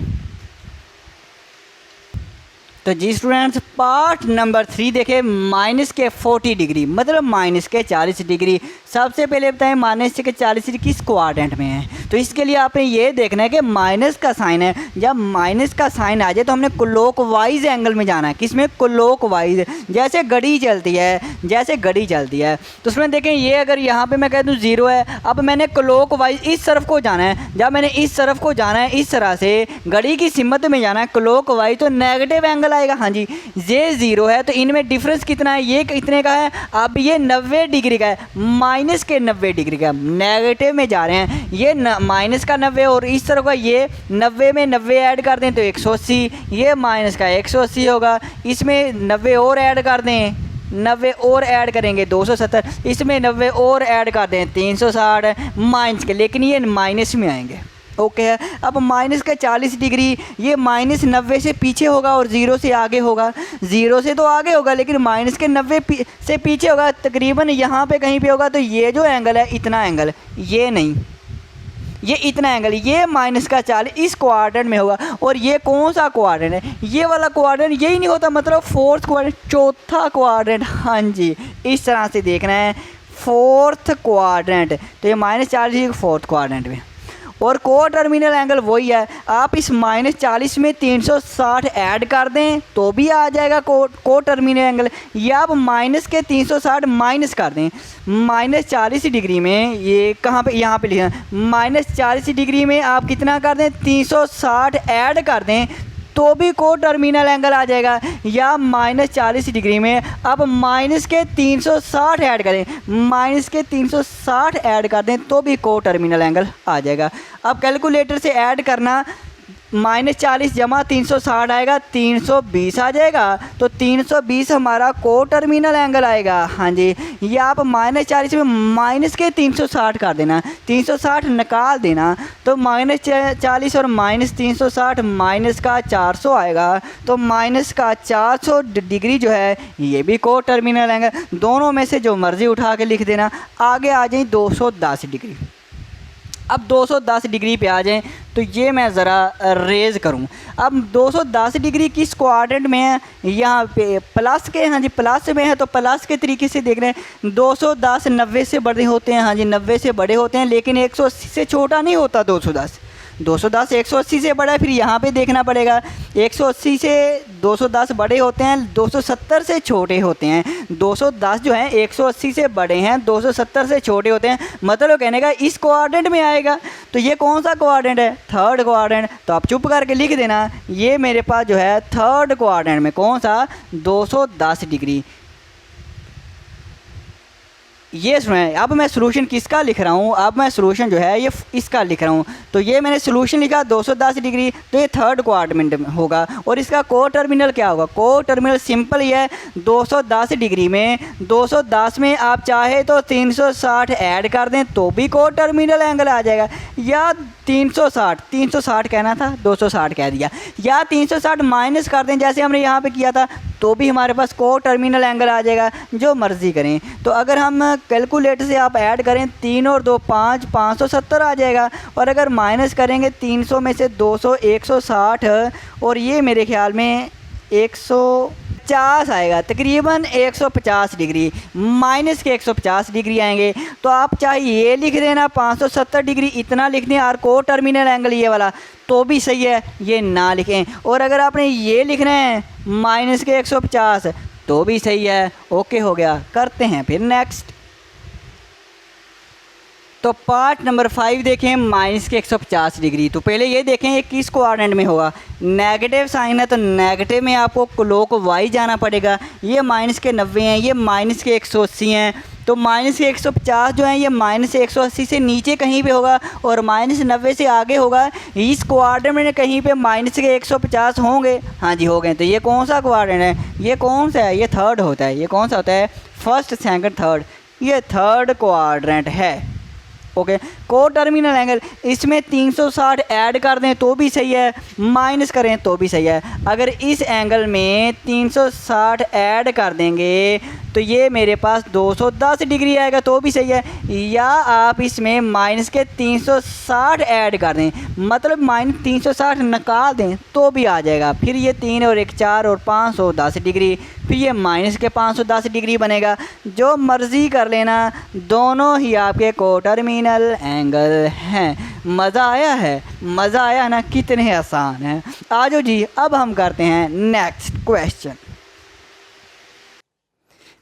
Speaker 1: तो जी स्टूडेंट्स, पार्ट नंबर 3 देखें, माइनस के 40 डिग्री मतलब माइनस के 40 डिग्री। सबसे पहले बताएं माइनस के 40 डिग्री किस क्वाड्रेंट में है। तो इसके लिए आपने ये देखना है कि माइनस का साइन है, जब माइनस का साइन आ जाए तो हमने क्लॉकवाइज एंगल में जाना है। किसमें? क्लॉकवाइज, जैसे घड़ी चलती है, जैसे घड़ी चलती है। तो उसमें देखें, ये अगर यहाँ पे मैं कह दूँ 0 है, अब मैंने क्लॉकवाइज इस तरफ को जाना है। जब मैंने इस तरफ को जाना है, इस तरह से घड़ी की सिमत में जाना है क्लॉकवाइज, तो नेगेटिव एंगल आएगा। हाँ जी, ये 0 है तो इनमें डिफरेंस कितना है? ये कितने का है? अब ये 90 डिग्री का है, माइनस के 90 डिग्री का। नेगेटिव में जा रहे हैं, ये माइनस का 90 और इस तरफ का ये 90 में 90 ऐड कर दें तो 180, ये माइनस का 180 होगा। इसमें 90 और ऐड कर दें, 90 और ऐड करेंगे 270, इसमें 90 और ऐड कर दें 360 माइनस के, लेकिन ये माइनस में आएंगे। ओके है, अब माइनस का 40 डिग्री ये माइनस 90 से पीछे होगा और 0 से आगे होगा। 0 से तो आगे होगा लेकिन माइनस के 90 से पीछे होगा, तकरीबन यहाँ पे कहीं पे होगा। तो ये जो एंगल है, इतना एंगल, ये नहीं, ये इतना एंगल, ये माइनस का 40 इस क्वाड्रेंट में होगा। और ये कौन सा क्वाड्रेंट है? ये वाला क्वाड्रेंट, यही नहीं होता, मतलब फोर्थ क्वाड्रेंट, चौथा क्वाड्रेंट। हाँ जी, इस तरह से देखना है, फोर्थ क्वाड्रेंट। तो ये -40 फोर्थ क्वाड्रेंट में। और को टर्मिनल एंगल वही है, आप इस -40 में 360 ऐड कर दें तो भी आ जाएगा को टर्मिनल एंगल, या आप माइनस के 360 माइनस कर दें। -40 डिग्री में ये कहाँ पे, यहाँ पे लिखा, -40 डिग्री में आप कितना कर दें? 360 ऐड कर दें तो भी को टर्मिनल एंगल आ जाएगा। या -40 डिग्री में अब माइनस के 360 ऐड करें, माइनस के 360 ऐड कर दें तो भी को टर्मिनल एंगल आ जाएगा। अब कैलकुलेटर से ऐड करना, -40 जमा 360 आएगा, 320 आ जाएगा। तो 320 हमारा को टर्मिनल एंगल आएगा। हाँ जी, ये आप -40 में माइनस के 360 कर देना, 360 निकाल देना, तो -40 और -360 माइनस का 400 आएगा। तो माइनस का 400 डिग्री जो है ये भी को टर्मिनल एंगल। दोनों में से जो मर्ज़ी उठा के लिख देना। आगे आ जाए 210 डिग्री। अब 210 डिग्री पे आ जाएं तो ये मैं ज़रा रेज़ करूं। अब 210 डिग्री किस क्वाड्रेंट में है? यहाँ पे प्लस के, हाँ जी प्लस में है, तो प्लस के तरीके से देख रहे हैं। 210 90 से बड़े होते हैं, हाँ जी 90 से बड़े होते हैं, लेकिन 180 से छोटा नहीं होता। 210 180 से बड़ा है। फिर यहाँ पे देखना पड़ेगा, 180 से 210 बड़े होते हैं, 270 से छोटे होते हैं। 210 जो है 180 से बड़े हैं, 270 से छोटे होते हैं, मतलब कहने का इस क्वाड्रेंट में आएगा। तो ये कौन सा क्वाड्रेंट है? Third quadrant. तो आप चुप करके लिख देना, ये मेरे पास जो है थर्ड क्वाड्रेंट में कौन सा? 210 डिग्री। ये सुने, अब मैं सोल्यूशन किसका लिख रहा हूँ? अब मैं सोल्यूशन जो है ये इसका लिख रहा हूँ। तो ये मैंने सोल्यूशन लिखा 210 डिग्री, तो ये थर्ड क्वाड्रेंट में होगा। और इसका को टर्मिनल क्या होगा? को टर्मिनल सिंपल ही है, 210 डिग्री में 210 में आप चाहे तो 360 ऐड कर दें तो भी को टर्मिनल एंगल आ जाएगा। या 360 कहना था, 260 कह दिया। या 360 माइनस कर दें जैसे हमने यहाँ पे किया था, तो भी हमारे पास को टर्मिनल एंगल आ जाएगा। जो मर्ज़ी करें। तो अगर हम कैलकुलेटर से आप ऐड करें 3 और 2 5, 570 आ जाएगा। और अगर माइनस करेंगे 300 में से 200, 160, और ये मेरे ख्याल में 150 आएगा, तकरीबन 150 डिग्री, माइनस के 150 डिग्री आएंगे। तो आप चाहे ये लिख देना 570 डिग्री, इतना लिख दें, और को टर्मिनल एंगल ये वाला, तो भी सही है, ये ना लिखें। और अगर आपने ये लिखना है माइनस के 150, तो भी सही है। ओके हो गया। करते हैं फिर नेक्स्ट। तो पार्ट नंबर 5 देखें, माइनस के 150 डिग्री। तो पहले ये देखें ये किस क्वाड्रेंट में होगा? नेगेटिव साइन है तो नेगेटिव में आपको क्लॉकवाइज जाना पड़ेगा। ये माइनस के 90 हैं, ये माइनस के 180 हैं। तो माइनस के 150 जो है ये माइनस 180 से नीचे कहीं पे होगा, और माइनस 90 से आगे होगा। इस क्वाड्रेंट में कहीं पे माइनस के 150 होंगे। हाँ जी हो गए। तो ये कौन सा क्वाड्रेंट है? ये कौन सा है? ये थर्ड होता है। ये कौन सा होता है? First, second, third. ये थर्ड क्वाड्रेंट है। ओके, को टर्मिनल एंगल, इसमें 360 ऐड कर दें तो भी सही है, माइनस करें तो भी सही है। अगर इस एंगल में 360 ऐड कर देंगे तो ये मेरे पास 210 डिग्री आएगा तो भी सही है, या आप इसमें माइनस के 360 ऐड कर दें, मतलब माइनस 360 निकाल दें तो भी आ जाएगा। फिर ये 3 और 1 4 और 510 डिग्री, फिर ये माइनस के 510 डिग्री बनेगा। जो मर्ज़ी कर लेना, दोनों ही आपके को टर्मिनल एंगल हैं। मज़ा आया है, मज़ा आया ना, कितने आसान हैं। आ जाओ जी, अब हम करते हैं नेक्स्ट क्वेश्चन।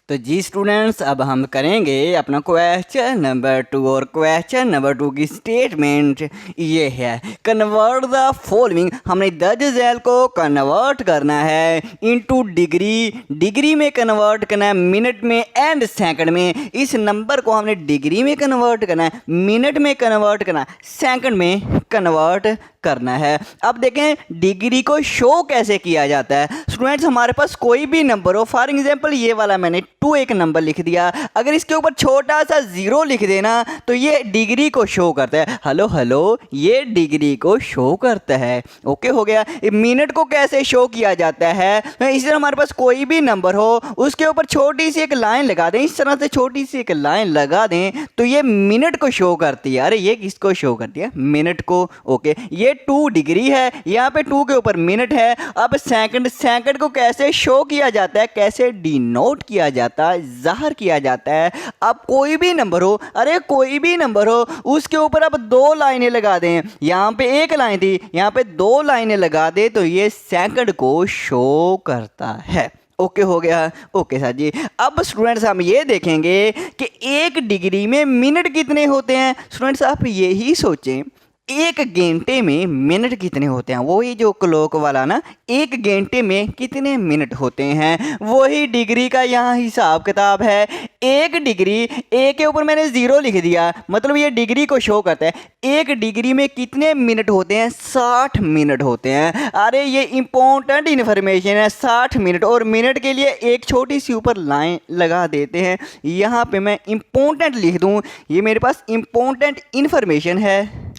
Speaker 1: तो जी स्टूडेंट्स, अब हम करेंगे अपना क्वेश्चन नंबर 2, और क्वेश्चन नंबर 2 की स्टेटमेंट ये है, कन्वर्ट द फॉलोइंग। हमने 10 झेल को कन्वर्ट करना है इनटू डिग्री, डिग्री में कन्वर्ट करना है, मिनट में एंड सेकंड में। इस नंबर को हमने डिग्री में कन्वर्ट करना है, मिनट में कन्वर्ट करना है, सेकंड में कन्वर्ट करना है। अब देखें डिग्री को शो कैसे किया जाता है। स्टूडेंट्स, हमारे पास कोई भी नंबर हो, फॉर एग्जांपल ये वाला मैंने 2 एक नंबर लिख दिया, अगर इसके ऊपर छोटा सा 0 लिख देना तो ये डिग्री को शो करता है। हेलो हेलो, ये डिग्री को शो करता है। ओके हो गया। मिनट को कैसे शो किया जाता है, इस तरह हमारे पास कोई भी नंबर हो, उसके ऊपर छोटी सी एक लाइन लगा दें, इस तरह से छोटी सी एक लाइन लगा दें तो ये मिनट को शो करती है। अरे ये किसको शो करती है, मिनट को। ओके, ये 2 डिग्री है, यहाँ पे 2 के ऊपर मिनट है। अब सेकंड, सेकंड को कैसे शो किया जाता है, कैसे डिनोट किया जाता है, जाहिर किया जाता है। अब कोई भी नंबर हो, अरे कोई भी नंबर हो, उसके ऊपर अब 2 लाइनें लगा दें, यहाँ पे 1 लाइन थी, यहाँ पे 2 लाइनें लगा दे तो ये सेकंड को शो करता है। ओके हो गया। ओके सर जी। अब स्टूडेंट्स हम ये देखेंगे कि 1 डिग्री में मिनट कितने होते हैं। स्टूडेंट्स आप यही सोचें, 1 घंटे में मिनट कितने होते हैं, वही जो क्लॉक वाला ना, 1 घंटे में कितने मिनट होते हैं, वही डिग्री का यहाँ हिसाब किताब है। 1 डिग्री, 1 के ऊपर मैंने 0 लिख दिया, मतलब ये डिग्री को शो करता है। 1 डिग्री में कितने मिनट होते हैं, 60 मिनट होते हैं। अरे ये इंपॉर्टेंट इन्फॉर्मेशन है, 60 मिनट। और मिनट के लिए एक छोटी सी ऊपर लाइन लगा देते हैं, यहाँ पे मैं इंपॉर्टेंट लिख दूँ, ये मेरे पास इंपॉर्टेंट इन्फॉर्मेशन है।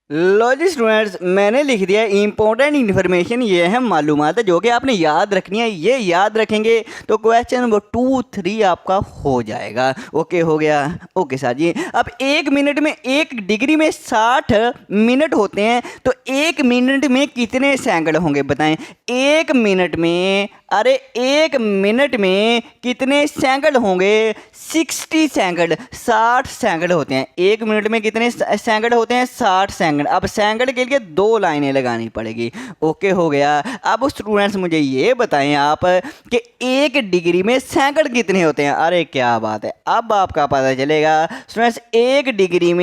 Speaker 1: लो जी स्टूडेंट्स, मैंने लिख दिया इंपॉर्टेंट इन्फॉर्मेशन, ये है मालूमात है जो कि आपने याद रखनी है। ये याद रखेंगे तो क्वेश्चन नंबर 2, 3 आपका हो जाएगा। ओके हो गया। ओके सर जी। अब 1 मिनट में, 1 डिग्री में 60 मिनट होते हैं, तो 1 मिनट में कितने सेकंड होंगे बताएं। 1 मिनट में, अरे 1 मिनट में कितने सेकंड होंगे, 60 सेकंड, 60 सेकंड होते हैं। 1 मिनट में कितने सेकंड होते हैं, 60 सेकंड। अब सेकंड के लिए 2 लाइनें लगानी पड़ेगी। ओके हो गया। अब स्टूडेंट्स मुझे ये बताएं आप कि 1 डिग्री में सेकंड कितने होते हैं। अरे क्या बात है, अब आपका पता चलेगा। स्टूडेंट्स 1 डिग्री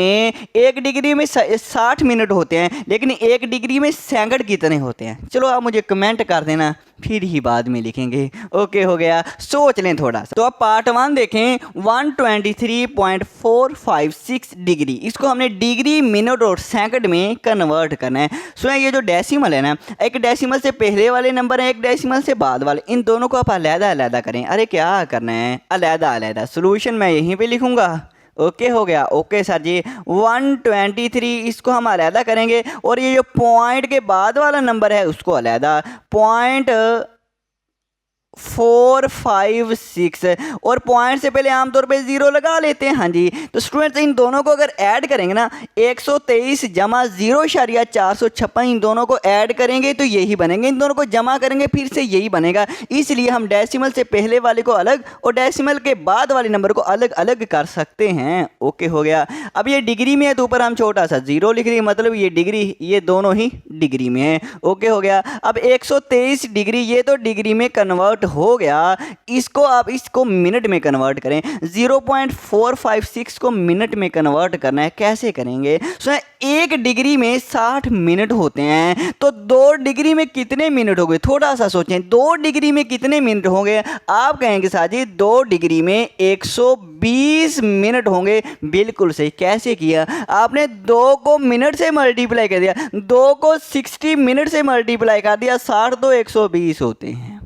Speaker 1: में 60 मिनट होते हैं, लेकिन 1 डिग्री में सेकंड कितने होते हैं, चलो आप मुझे कमेंट कर देना, फिर ही बाद में लिखेंगे। ओके हो गया। सोच लें थोड़ा सा। तो अब पार्ट 1 देखें, 123.456 डिग्री, इसको हमने डिग्री, मिनट और सेकंड में कन्वर्ट करना है। सो ये जो डेसिमल है ना, एक डेसिमल से पहले वाले नंबर है, एक डेसिमल से बाद वाले, इन दोनों को आप अलहदा अलहदा करें। अरे क्या करना है, अलहदा अलहदा। सोल्यूशन मैं यहीं पे लिखूंगा। ओके हो गया। ओके सर जी। 123 इसको हम अलहदा करेंगे, और ये जो पॉइंट के बाद वाला नंबर है उसको अलहदा, 0.456, और पॉइंट से पहले आमतौर पे 0 लगा लेते हैं। हाँ जी। तो स्टूडेंट्स इन दोनों को अगर ऐड करेंगे ना, 123 जमा 0.456, इन दोनों को ऐड करेंगे तो यही बनेंगे, इन दोनों को जमा करेंगे फिर से यही बनेगा। इसलिए हम डेसिमल से पहले वाले को अलग और डेसिमल के बाद वाले नंबर को अलग अलग कर सकते हैं। ओके हो गया। अब ये डिग्री में है तो ऊपर हम छोटा सा 0 लिख देंगे, मतलब ये डिग्री, ये दोनों ही डिग्री में है। ओके हो गया। अब 123 डिग्री, ये तो डिग्री में कन्वर्ट हो गया, इसको आप इसको मिनट में कन्वर्ट करें। 0.456 को मिनट में कन्वर्ट करना है, कैसे करेंगे। सो 1 डिग्री में 60 मिनट होते हैं, तो 2 डिग्री में कितने मिनट हो गए, थोड़ा सा सोचें। 2 डिग्री में कितने मिनट होंगे, आप कहेंगे साजी 2 डिग्री में 120 मिनट होंगे। बिल्कुल सही। कैसे किया आपने, 2 को मिनट से मल्टीप्लाई कर दिया, 2 को 60 मिनट से मल्टीप्लाई कर दिया, 60 तो 120 होते हैं।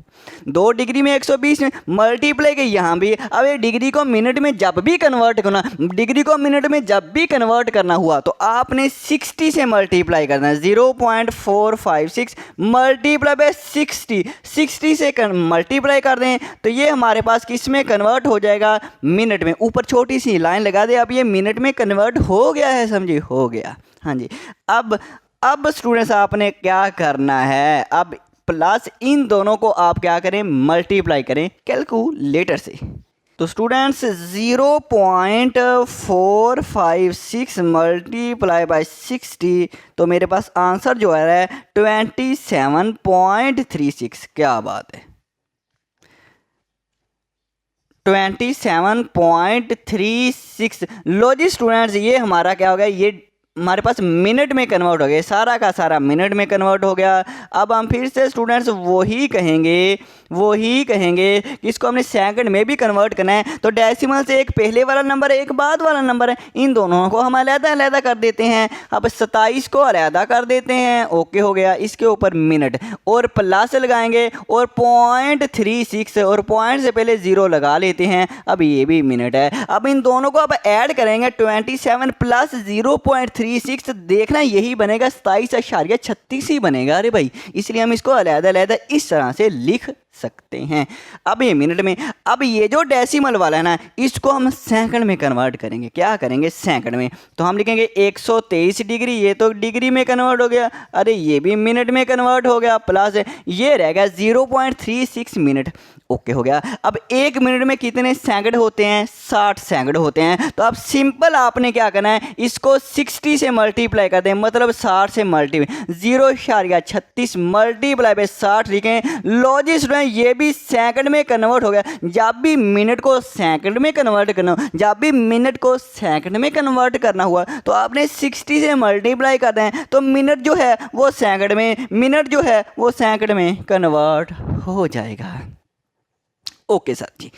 Speaker 1: 2 डिग्री में 120 में मल्टीप्लाई के यहाँ भी। अब ये डिग्री को मिनट में जब भी कन्वर्ट करना, डिग्री को मिनट में जब भी कन्वर्ट करना हुआ तो आपने 60 से मल्टीप्लाई करना है। 0.456 मल्टीप्लाई बाय 60 से मल्टीप्लाई कर दें तो ये हमारे पास किस में कन्वर्ट हो जाएगा, मिनट में। ऊपर छोटी सी लाइन लगा दे, अब ये मिनट में कन्वर्ट हो गया है, समझिए, हो गया। हाँ जी, अब स्टूडेंट्स आपने क्या करना है, अब प्लस इन दोनों को आप क्या करें, मल्टीप्लाई करें कैलकुलेटर से। तो स्टूडेंट्स 0.456 मल्टीप्लाई बाय 60 तो मेरे पास आंसर जो है 27.36। क्या बात है, 27.36। लो जी स्टूडेंट्स, ये हमारा क्या हो गया, ये हमारे पास मिनट में कन्वर्ट हो गया, सारा का सारा मिनट में कन्वर्ट हो गया। अब हम फिर से स्टूडेंट्स वही कहेंगे कि इसको हमने सेकंड में भी कन्वर्ट करना है। तो डेसिमल से एक पहले वाला नंबर है, एक बाद वाला नंबर है, इन दोनों को हम अलग-अलग कर देते हैं। अब 27 को अलग कर देते हैं, ओके हो गया। इसके ऊपर मिनट और प्लस लगाएंगे और 0.36 और पॉइंट से पहले 0 लगा लेते हैं। अब ये भी मिनट है। अब इन दोनों को अब ऐड करेंगे, 27 प्लस 0.36 देखना यही बनेगा 27.36 ही बनेगा। अरे भाई, इसलिए हम इसको अलग-अलग इस तरह से लिख सकते हैं। अब ये मिनट में, अब ये जो डेसिमल वाला है ना, इसको हम सेकंड में कन्वर्ट करेंगे। क्या करेंगे, सेकंड में। तो हम लिखेंगे 123 डिग्री, ये तो डिग्री में कन्वर्ट हो गया, अरे ये भी मिनट में कन्वर्ट हो गया, प्लस ये रह गया 0.36 मिनट, ओके हो गया। अब एक मिनट में कितने सेकंड होते हैं, 60 सेकंड होते हैं। तो अब सिंपल आपने क्या करना है, इसको 60 से मल्टीप्लाई कर दें, मतलब 60 से मल्टीप्लाई 0.36 मल्टीप्लाई बाय 60 लिखें। लॉजिक में ये भी सेकंड में कन्वर्ट हो गया। जब भी मिनट को सेकंड में कन्वर्ट करना, जब भी मिनट को सेकंड में कन्वर्ट करना हुआ तो आपने 60 से मल्टीप्लाई कर दें, तो मिनट जो है वो सेकंड में, मिनट जो है वो सेकंड में कन्वर्ट हो जाएगा। ओके सर जी,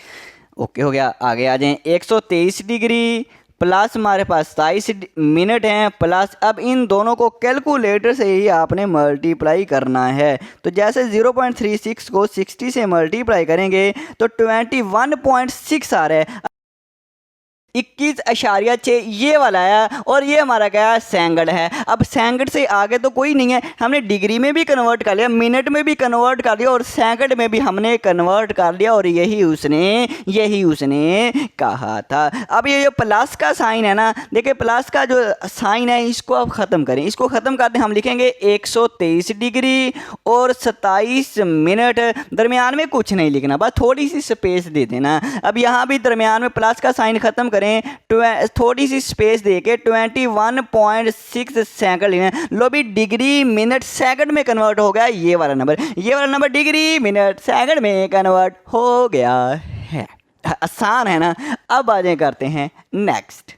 Speaker 1: ओके हो गया। आगे आ जाएं, 123 डिग्री प्लस हमारे पास 27 मिनट हैं, प्लस अब इन दोनों को कैलकुलेटर से ही आपने मल्टीप्लाई करना है। तो जैसे 0.36 को 60 से मल्टीप्लाई करेंगे तो 21.6 आ रहा है। 21.6 ये वाला है और ये हमारा क्या है, सेकंड है। अब सेकंड से आगे तो कोई नहीं है, हमने डिग्री में भी कन्वर्ट कर लिया, मिनट में भी कन्वर्ट कर दिया और सेकंड में भी हमने कन्वर्ट कर लिया, और यही उसने कहा था। अब ये जो प्लस का साइन है ना, देखिए प्लस का जो साइन है इसको आप ख़त्म करें, इसको ख़त्म करते हम लिखेंगे 123 डिग्री और 27 मिनट। दरमियान में कुछ नहीं लिखना, बस थोड़ी सी स्पेस दे देना। अब यहाँ भी दरमियान में प्लस का साइन ख़त्म करें, थोड़ी सी स्पेस देके 21.6 सेकंड लेना। लो भी डिग्री मिनट सेकंड में कन्वर्ट हो गया, ये वाला नंबर डिग्री मिनट सेकंड में कन्वर्ट हो गया है। आसान है ना। अब आगे करते हैं नेक्स्ट।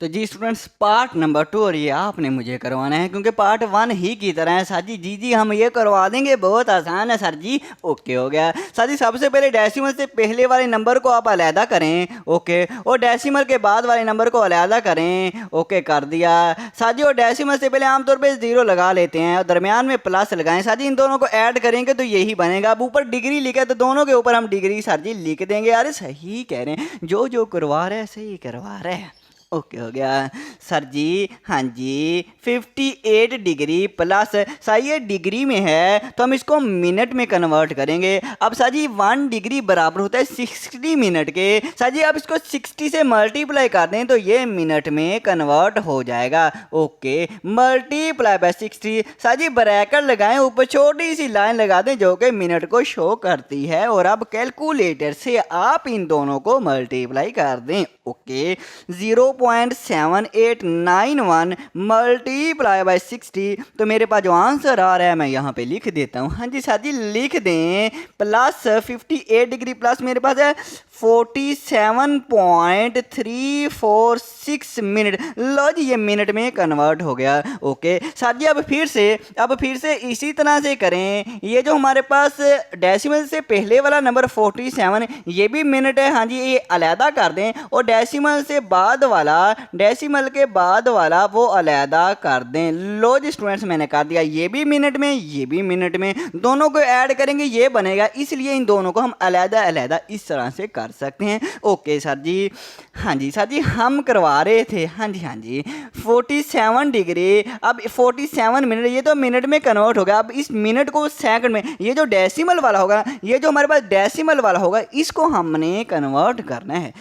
Speaker 1: तो जी स्टूडेंट्स, पार्ट नंबर 2 और ये आपने मुझे करवाना है क्योंकि पार्ट 1 ही की तरह है सर जी। जी हम ये करवा देंगे, बहुत आसान है सर जी। ओके हो गया सर जी। सबसे पहले डेसिमल से पहले वाले नंबर को आप अलहदा करें, ओके, और डेसिमल के बाद वाले नंबर को अलहदा करें, ओके कर दिया सर जी। और डेसिमल से पहले आमतौर पर 0 लगा लेते हैं और दरमियान में प्लस लगाएं सर जी। इन दोनों को ऐड करेंगे तो यही बनेगा। अब ऊपर डिग्री लिखा तो दोनों के ऊपर हम डिग्री सर जी लिख देंगे। अरे सही कह रहे हैं, जो करवा रहे हैं सही करवा रहे हैं। ओके हो गया सर जी। हाँ जी, 58 डिग्री प्लस, सर ये डिग्री में है तो हम इसको मिनट में कन्वर्ट करेंगे। अब सर जी 1 डिग्री बराबर होता है 60 मिनट के। सर जी अब इसको 60 से मल्टीप्लाई कर दें तो ये मिनट में कन्वर्ट हो जाएगा। Okay, multiply by 60। Sir ji bracket लगाएं, ऊपर छोटी सी लाइन लगा दें जो कि मिनट को शो करती है, और अब कैलकुलेटर से आप इन दोनों को मल्टीप्लाई कर दें। Okay, 0.7891 multiply by 60। तो मेरे पास जो आंसर आ रहा है मैं यहाँ पे लिख देता हूँ। हाँ जी सर जी लिख दें, प्लस 58 डिग्री प्लस मेरे पास है 47.346 मिनट। लो जी ये मिनट में कन्वर्ट हो गया। ओके सर जी अब फिर से इसी तरह से करें। ये जो हमारे पास डेसिमल से पहले वाला नंबर 47 ये भी मिनट है, हाँ जी ये अलहदा कर दें, और डेसिमल से बाद वाला, डेसिमल के बाद वाला वो अलहदा कर दें। लो जी स्टूडेंट्स मैंने कर दिया, ये भी मिनट में ये भी मिनट में, दोनों को ऐड करेंगे ये बनेगा, इसलिए इन दोनों को हम अलहदा अलहदा इस तरह से कर सकते हैं। ओके सर जी, हाँ जी सर जी हम करवा रहे थे, हाँ जी 47 डिग्री, अब 47 मिनट, ये तो मिनट में कन्वर्ट होगा। अब इस मिनट को सेकंड में, ये जो डेसिमल वाला होगा, ये जो हमारे पास डेसिमल वाला होगा, इसको हमने कन्वर्ट करना है।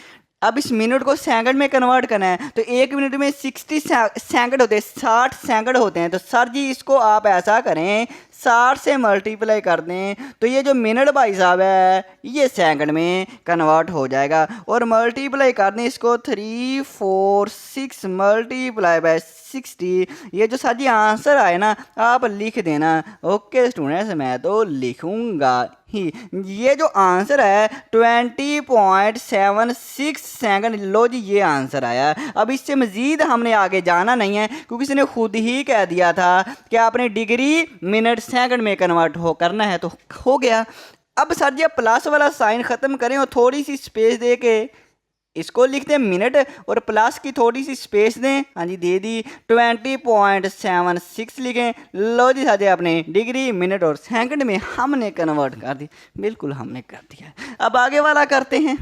Speaker 1: अब इस मिनट को सेकंड में कन्वर्ट करना है, तो एक मिनट में 60 सेकंड होते हैं, 60 सेकंड होते हैं। तो सर जी इसको आप ऐसा करें 60 से मल्टीप्लाई कर दें, तो ये जो मिनट भाई साहब है ये सेकंड में कन्वर्ट हो जाएगा, और मल्टीप्लाई कर दें इसको 346 मल्टीप्लाई बाय 60। ये जो सर जी आंसर आए ना आप लिख देना। ओके स्टूडेंट्स मैं तो लिखूँगा ही, ये जो आंसर है 20.76 सेकंड। लो जी ये आंसर आया। अब इससे मज़ीद हमने आगे जाना नहीं है, क्योंकि इसने खुद ही कह दिया था कि आपने डिग्री मिनट सेकंड में कन्वर्ट करना है, तो हो गया। अब सर जी प्लस वाला साइन ख़त्म करें और थोड़ी सी स्पेस दे के इसको लिखते हैं मिनट, और प्लस की थोड़ी सी स्पेस दें, हाँ जी दे दी, 20.76 लिखें। लो जी साथी आपने डिग्री मिनट और सेकंड में हमने कन्वर्ट कर दी, बिल्कुल हमने कर दिया। अब आगे वाला करते हैं।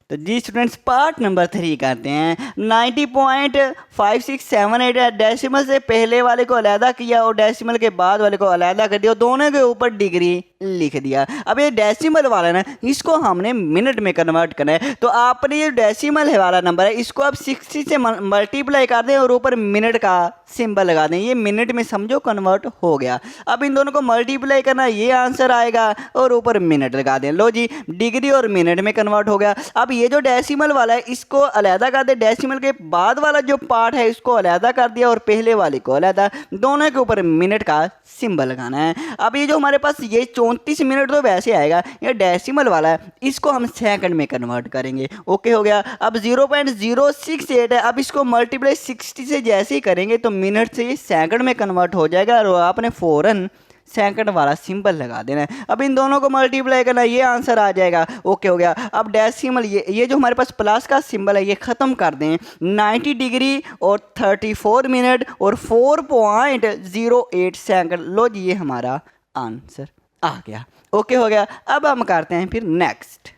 Speaker 1: तो जी स्टूडेंट्स पार्ट नंबर 3 करते हैं। 90.5678 डेसिमल से पहले वाले को अलहदा किया और डेसिमल के बाद वाले को अलहदा कर दिया, दोनों के ऊपर डिग्री लिख दिया। अब ये डेसिमल वाला ना इसको हमने मिनट में कन्वर्ट करना है, तो आपने ये डेसिमल है वाला नंबर है इसको आप 60 से मल्टीप्लाई कर दें और ऊपर मिनट का सिंबल लगा दें, ये मिनट में समझो कन्वर्ट हो गया। अब इन दोनों को मल्टीप्लाई करना, ये आंसर आएगा और ऊपर मिनट लगा दें। लो जी डिग्री और मिनट में कन्वर्ट हो गया। अब ये जो डेसिमल वाला है इसको अलहदा कर दे, डेसिमल के बाद वाला जो पार्ट है इसको अलहदा कर दिया और पहले वाले को अलहदा, दोनों के ऊपर मिनट का सिंबल लगाना है। अब ये जो हमारे पास ये 34 मिनट तो वैसे आएगा, ये डेसिमल वाला है इसको हम सेकंड में कन्वर्ट करेंगे। ओके हो गया। अब 0.068 है, अब इसको मल्टीप्लाई 60 से जैसे ही करेंगे तो मिनट से ये सेकंड में कन्वर्ट हो जाएगा, और आपने फ़ौरन सेकंड वाला सिंबल लगा देना है। अब इन दोनों को मल्टीप्लाई करना, ये आंसर आ जाएगा। ओके हो गया। अब डेसिमल ये जो हमारे पास प्लस का सिंबल है ये ख़त्म कर दें, 90 डिग्री और 34 मिनट और 4.08 सेकंड। लो जी ये हमारा आंसर आ गया। ओके हो गया। अब हम करते हैं फिर नेक्स्ट।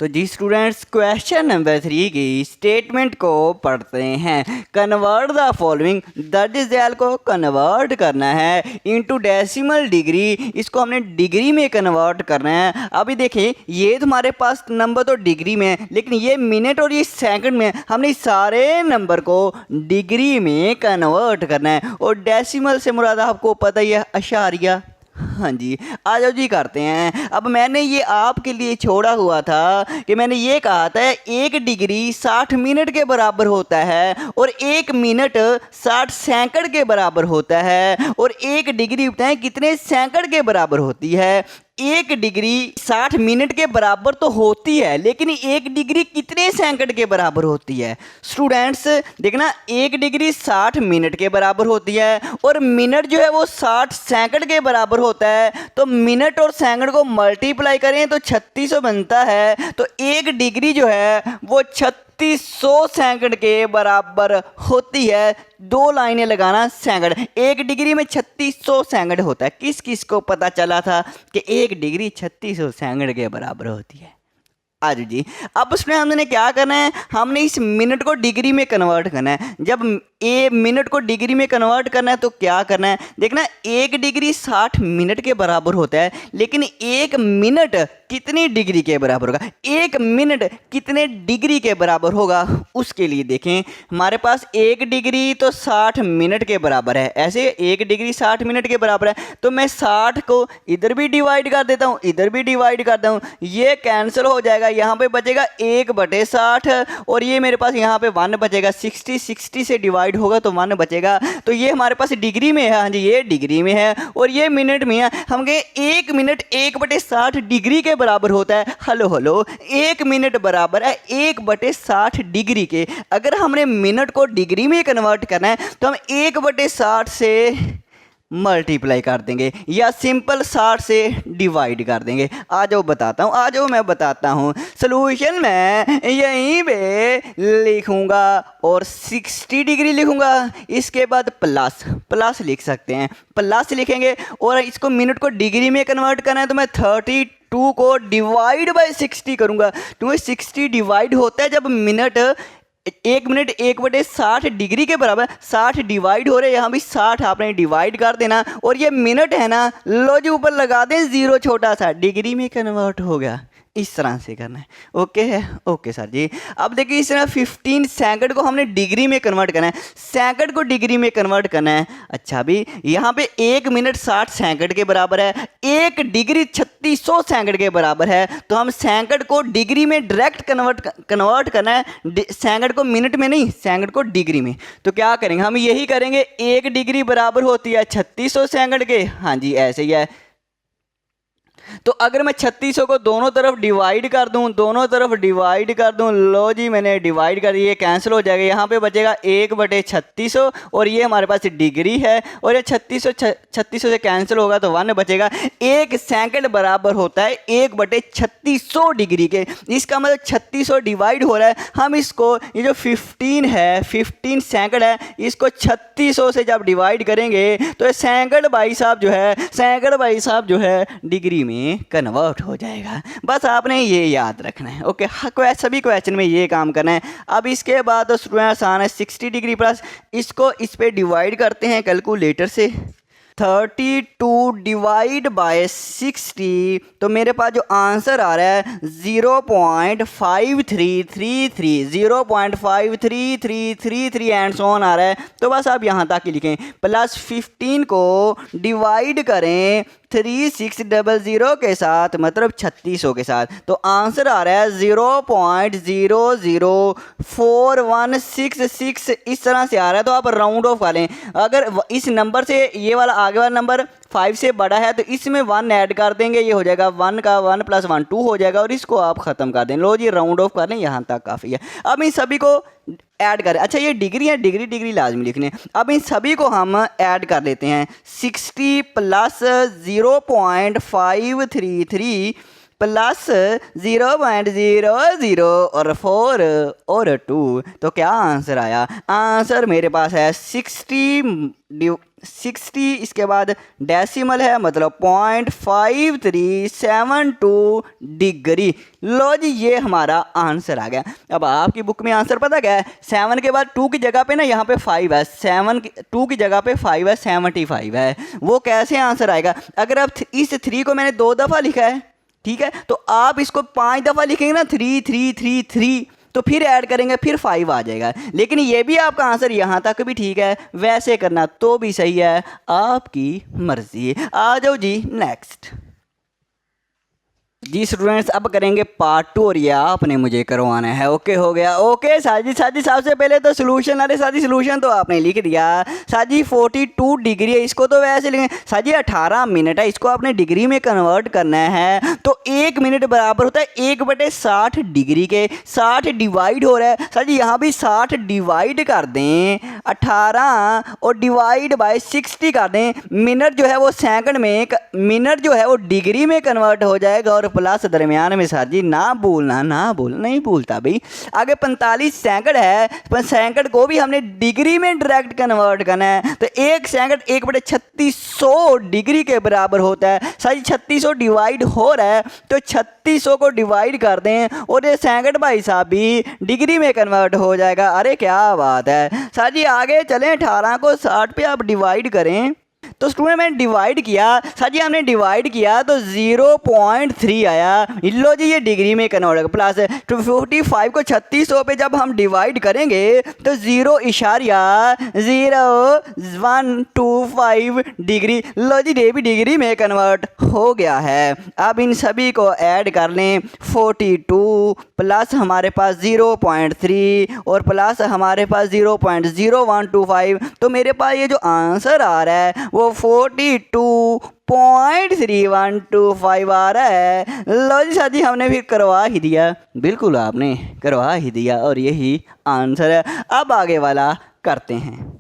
Speaker 1: तो जी स्टूडेंट्स क्वेश्चन नंबर 3 की स्टेटमेंट को पढ़ते हैं। Convert the following, that is दैल को कन्वर्ट करना है इनटू डेसिमल डिग्री, इसको हमने डिग्री में कन्वर्ट करना है। अभी देखिए ये तुम्हारे पास नंबर तो डिग्री में है, लेकिन ये मिनट और ये सेकंड में है, हमने सारे नंबर को डिग्री में कन्वर्ट करना है। और डेसिमल से मुराद आपको पता ही है अशारिया। हाँ जी आ जाओ जी करते हैं। अब मैंने ये आपके लिए छोड़ा हुआ था कि मैंने ये कहा था 1 डिग्री 60 मिनट के बराबर होता है और 1 मिनट 60 सेकंड के बराबर होता है, और 1 डिग्री बताएं कितने सेकंड के बराबर होती है। 1 डिग्री 60 मिनट के बराबर तो होती है, लेकिन 1 डिग्री कितने सेकंड के बराबर होती है स्टूडेंट्स? देखना 1 डिग्री 60 मिनट के बराबर होती है और मिनट जो है वो 60 सेकंड के बराबर होता है। तो मिनट और सेकंड को मल्टीप्लाई करें तो 3600 बनता है। तो 1 डिग्री जो है वो 3600 सेकंड के बराबर होती है। 2 लाइनें लगाना सेकंड, 1 डिग्री में 3600 सेकंड होता है। किस किस को पता चला था कि 1 डिग्री 3600 सेकंड के बराबर होती है? आज जी अब उसमें हमने क्या करना है, हमने इस मिनट को डिग्री में कन्वर्ट करना है। जब ए मिनट को डिग्री में कन्वर्ट करना है तो क्या करना है, देखना 1 डिग्री 60 मिनट के बराबर होता है, लेकिन 1 मिनट कितनी डिग्री के बराबर होगा, 1 मिनट कितने डिग्री के बराबर होगा, उसके लिए देखें हमारे पास 1 डिग्री तो 60 मिनट के बराबर है। ऐसे 1 डिग्री 60 मिनट के बराबर है, तो मैं 60 को इधर भी डिवाइड कर देता हूँ, इधर भी डिवाइड करता हूँ, ये कैंसिल हो जाएगा, यहाँ पे बचेगा 1/60 और ये मेरे पास यहाँ पे 1 बचेगा। 60 से डिवाइड होगा तो 1 बचेगा। तो ये हमारे पास डिग्री में है, हाँ जी ये डिग्री में है और ये मिनट में है। हम कहें 1 मिनट 1/60 डिग्री के बराबर होता है। हेलो 1 मिनट बराबर है 1/60 डिग्री के। अगर हमने मिनट को डिग्री में कन्वर्ट करना है तो हम 1/60 से मल्टीप्लाई कर देंगे या सिंपल 60 से डिवाइड कर देंगे। आ जाओ बताता हूँ, आ जाओ मैं बताता हूँ। सोल्यूशन मैं यहीं पे लिखूँगा और 60 डिग्री लिखूँगा, इसके बाद प्लस लिख सकते हैं, प्लस लिखेंगे और इसको मिनट को डिग्री में कन्वर्ट करना है तो मैं 32 को डिवाइड बाय 60 करूँगा, क्योंकि 60 डिवाइड होता है जब मिनट 1 मिनट 1/60 डिग्री के बराबर। 60 डिवाइड हो रहे हैं, यहाँ भी 60 आपने डिवाइड कर देना और ये मिनट है ना, लो जी ऊपर लगा दें 0 छोटा सा, डिग्री में कन्वर्ट हो गया। इस तरह से करना है। ओके है, ओके सर जी। अब देखिए इस तरह 15 सेकंड को हमने डिग्री में कन्वर्ट करना है, सेकंड को डिग्री में कन्वर्ट करना है। अच्छा भी यहाँ पे 1 मिनट 60 सेकंड के बराबर है, 1 डिग्री 3600 सेकंड के बराबर है। तो हम सेकंड को डिग्री में डायरेक्ट कन्वर्ट करना है, सेकंड को मिनट में नहीं, सेकंड को डिग्री में। तो क्या करेंगे, हम यही करेंगे। 1 डिग्री बराबर होती है 3600 सेकंड के, हाँ जी ऐसे ही है। तो अगर मैं 3600 को दोनों तरफ डिवाइड कर दूं, लो जी मैंने डिवाइड कर दिया, कैंसिल हो जाएगा। यहाँ पे बचेगा 1/3600 और ये हमारे पास डिग्री है और ये 3600 से कैंसिल होगा तो 1 बचेगा। 1 सेकंड बराबर होता है 1/3600 डिग्री के। इसका मतलब 3600 डिवाइड हो रहा है। हम इसको ये जो 15 सेकंड है, इसको 3600 से जब डिवाइड करेंगे तो सेकंड भाई साहब जो है डिग्री में कन्वर्ट हो जाएगा। बस आपने ये याद रखना है। ओके सभी क्वेश्चन में ये काम करना है। अब इसके बाद तो स्टूडेंट आसान है। 60 डिग्री प्लस इसको इस पे डिवाइड करते हैं कैलकुलेटर से। 32 डिवाइड बाय 60 तो मेरे पास जो आंसर आ रहा है 0.5333 एंड सो ऑन आ रहा है। तो बस आप यहाँ तक ही लिखें। प्लस 15 को डिवाइड करें 3600 के साथ, मतलब 3600 के साथ, तो आंसर आ रहा है 0.00416 इस तरह से आ रहा है। तो आप राउंड ऑफ कर लें। अगर इस नंबर से ये वाला आगे वाला नंबर 5 से बड़ा है तो इसमें 1 ऐड कर देंगे, ये हो जाएगा 1 का 1 + 1 2 हो जाएगा और इसको आप ख़त्म कर दें। लो जी राउंड ऑफ कर लें, यहाँ तक काफ़ी है। अब इन सभी को ऐड करें। अच्छा ये डिग्री है, डिग्री लाजमी लिखने। अब इन सभी को हम ऐड कर लेते हैं। 60 प्लस 0.533 प्लस 0.00 और 4 और 2, तो क्या आंसर आया? आंसर मेरे पास है 60 इसके बाद डेसिमल है, मतलब 0.5372 डिग्री। लो जी ये हमारा आंसर आ गया। अब आपकी बुक में आंसर पता क्या है? 7 के बाद 2 की जगह पे ना यहाँ पे 5 है, 2 की जगह पे 5 है, 75 है। वो कैसे आंसर आएगा? अगर आप इस 3 को मैंने 2 दफ़ा लिखा है, ठीक है, तो आप इसको 5 दफ़ा लिखेंगे ना, 3 तो फिर ऐड करेंगे, फिर 5 आ जाएगा। लेकिन ये भी आपका आंसर यहाँ तक भी ठीक है, वैसे करना तो भी सही है, आपकी मर्जी। आ जाओ जी नेक्स्ट। जी स्टूडेंट्स अब करेंगे पार्ट 2 और ये आपने मुझे करवाना है। ओके हो गया। ओके साजी सबसे पहले तो सोल्यूशन, अरे साजी सोल्यूशन तो आपने लिख दिया। साजी 42 डिग्री है, इसको तो वैसे लिखें। साजी 18 मिनट है, इसको आपने डिग्री में कन्वर्ट करना है। तो 1 मिनट बराबर होता है 1/60 डिग्री के। 60 डिवाइड हो रहा है, साजी यहाँ भी 60 डिवाइड कर दें 18 और डिवाइड बाय 60 कर दें। मिनट जो है वो सेकंड में, मिनट जो है वो डिग्री में कन्वर्ट हो जाएगा और प्लस दरमियान में सर जी ना भूलना, नहीं भूलता भाई। आगे 45 सेकंड है, पर सेकंड को भी हमने डिग्री में डायरेक्ट कन्वर्ट करना है। तो 1 सेकंड 1/3600 डिग्री के बराबर होता है। सर जी 3600 डिवाइड हो रहा है तो 3600 को डिवाइड कर दें और ये सेकंड भाई साहब भी डिग्री में कन्वर्ट हो जाएगा। अरे क्या बात है। सर जी आगे चलें, 18 को 60 पे आप डिवाइड करें तो स्टूडेंट मैंने डिवाइड किया, सर जी हमने डिवाइड किया तो 0.3 आया। लो जी ये डिग्री में कन्वर्ट होगा। प्लस 45 को 3600 पे जब हम डिवाइड करेंगे तो 0.0125 डिग्री। लो जी ये भी डिग्री में कन्वर्ट हो गया है। अब इन सभी को ऐड कर लें, 42 प्लस हमारे पास 0.3 और प्लस हमारे पास 0.0125, तो मेरे पास ये जो आंसर आ रहा है वो 42.3125 आ रहा है। लो जी शादी हमने फिर करवा ही दिया, बिल्कुल आपने करवा ही दिया और यही आंसर है। अब आगे वाला करते हैं।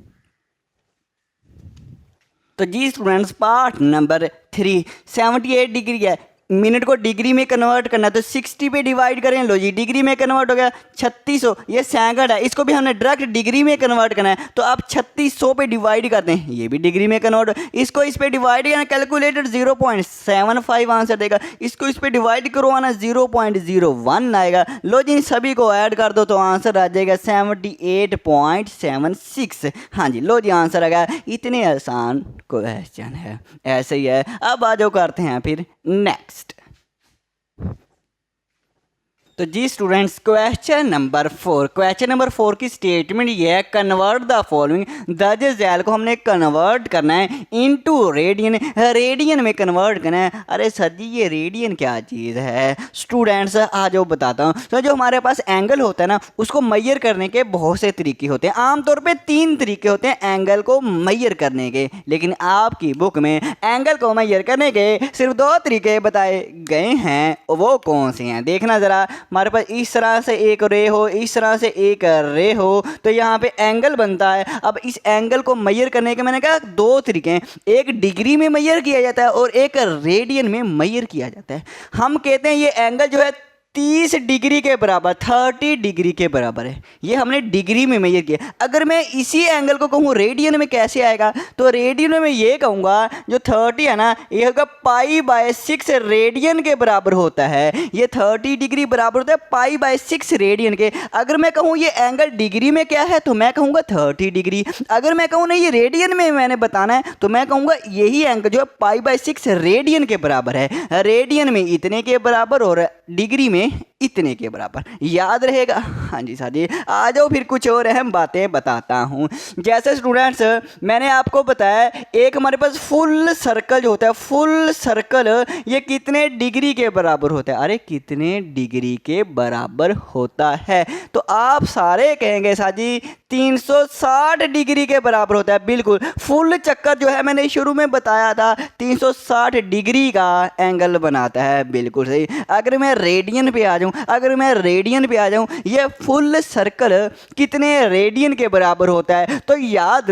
Speaker 1: तो जी स्टूडेंट्स पार्ट नंबर 3, 78 डिग्री है, मिनट को डिग्री में कन्वर्ट करना है तो 60 पे डिवाइड करें। लो जी डिग्री में कन्वर्ट हो गया 3600, ये सेकंड है, इसको भी हमने डायरेक्ट डिग्री में कन्वर्ट करना है तो आप 3600 पे डिवाइड करते हैं, ये भी डिग्री में कन्वर्ट, इसको इस पे डिवाइड करना, कैलकुलेटर 0.75 आंसर देगा, इसको इस पे डिवाइड करवाना 0.01 आएगा। लो जी इन सभी को ऐड कर दो तो आंसर आ जाएगा 78.76। हाँ जी लो जी आंसर आ गया। इतने आसान क्वेश्चन है, ऐसे ही है। अब आ जाओ करते हैं फिर नेक्स्ट। तो जी students question number 4, question number 4 की स्टेटमेंट ये है, कन्वर्ट द फॉलोइंग। दर्ज झैल को हमने कन्वर्ट करना है इनटू रेडियन, रेडियन में कन्वर्ट करना है। अरे सर जी ये रेडियन क्या चीज़ है स्टूडेंट्स, आ जाओ बताता हूँ। तो जो हमारे पास एंगल होता है ना उसको मैयर करने के बहुत से तरीके होते हैं, आमतौर पे 3 तरीके होते हैं एंगल को मैयर करने के, लेकिन आपकी बुक में एंगल को मैयर करने के सिर्फ 2 तरीके बताए गए हैं। वो कौन से हैं देखना ज़रा। हमारे पास इस तरह से एक रे हो, इस तरह से एक रे हो, तो यहाँ पे एंगल बनता है। अब इस एंगल को मैयर करने के मैंने कहा 2 तरीके हैं, एक डिग्री में मैयर किया जाता है और एक रेडियन में मैयर किया जाता है। हम कहते हैं ये एंगल जो है 30 डिग्री के बराबर, 30 डिग्री के बराबर है, ये हमने डिग्री में मेजर किया। अगर मैं इसी एंगल को कहूँ रेडियन में कैसे आएगा, तो रेडियन में मैं ये कहूँगा जो 30 है ना ये होगा π/6 रेडियन के बराबर होता है। ये 30 डिग्री बराबर होता है π/6 रेडियन के। अगर मैं कहूँ ये एंगल डिग्री में क्या है तो मैं कहूँगा 30 डिग्री। अगर मैं कहूँ नहीं ये रेडियन में मैंने बताना है तो मैं कहूँगा यही एंगल जो है π/6 रेडियन के बराबर है। रेडियन में इतने के बराबर और डिग्री में इतने के बराबर, याद रहेगा। हाँ जी साथी आ जाओ फिर कुछ और अहम बातें बताता हूँ। जैसे स्टूडेंट्स मैंने आपको बताया एक हमारे पास फुल सर्कल जो होता है, फुल सर्कल ये कितने डिग्री के बराबर होता है। अरे कितने डिग्री के बराबर होता है, तो आप सारे कहेंगे साथी 360 डिग्री के बराबर होता है। बिल्कुल फुल चक्कर जो है मैंने शुरू में बताया था 360 डिग्री का एंगल बनाता है, बिल्कुल सही। अगर मैं रेडियन पे आ जाऊं, अगर मैं रेडियन पे आ जाऊं ये फुल सर्कल कितने रेडियन के बराबर होता है, तो याद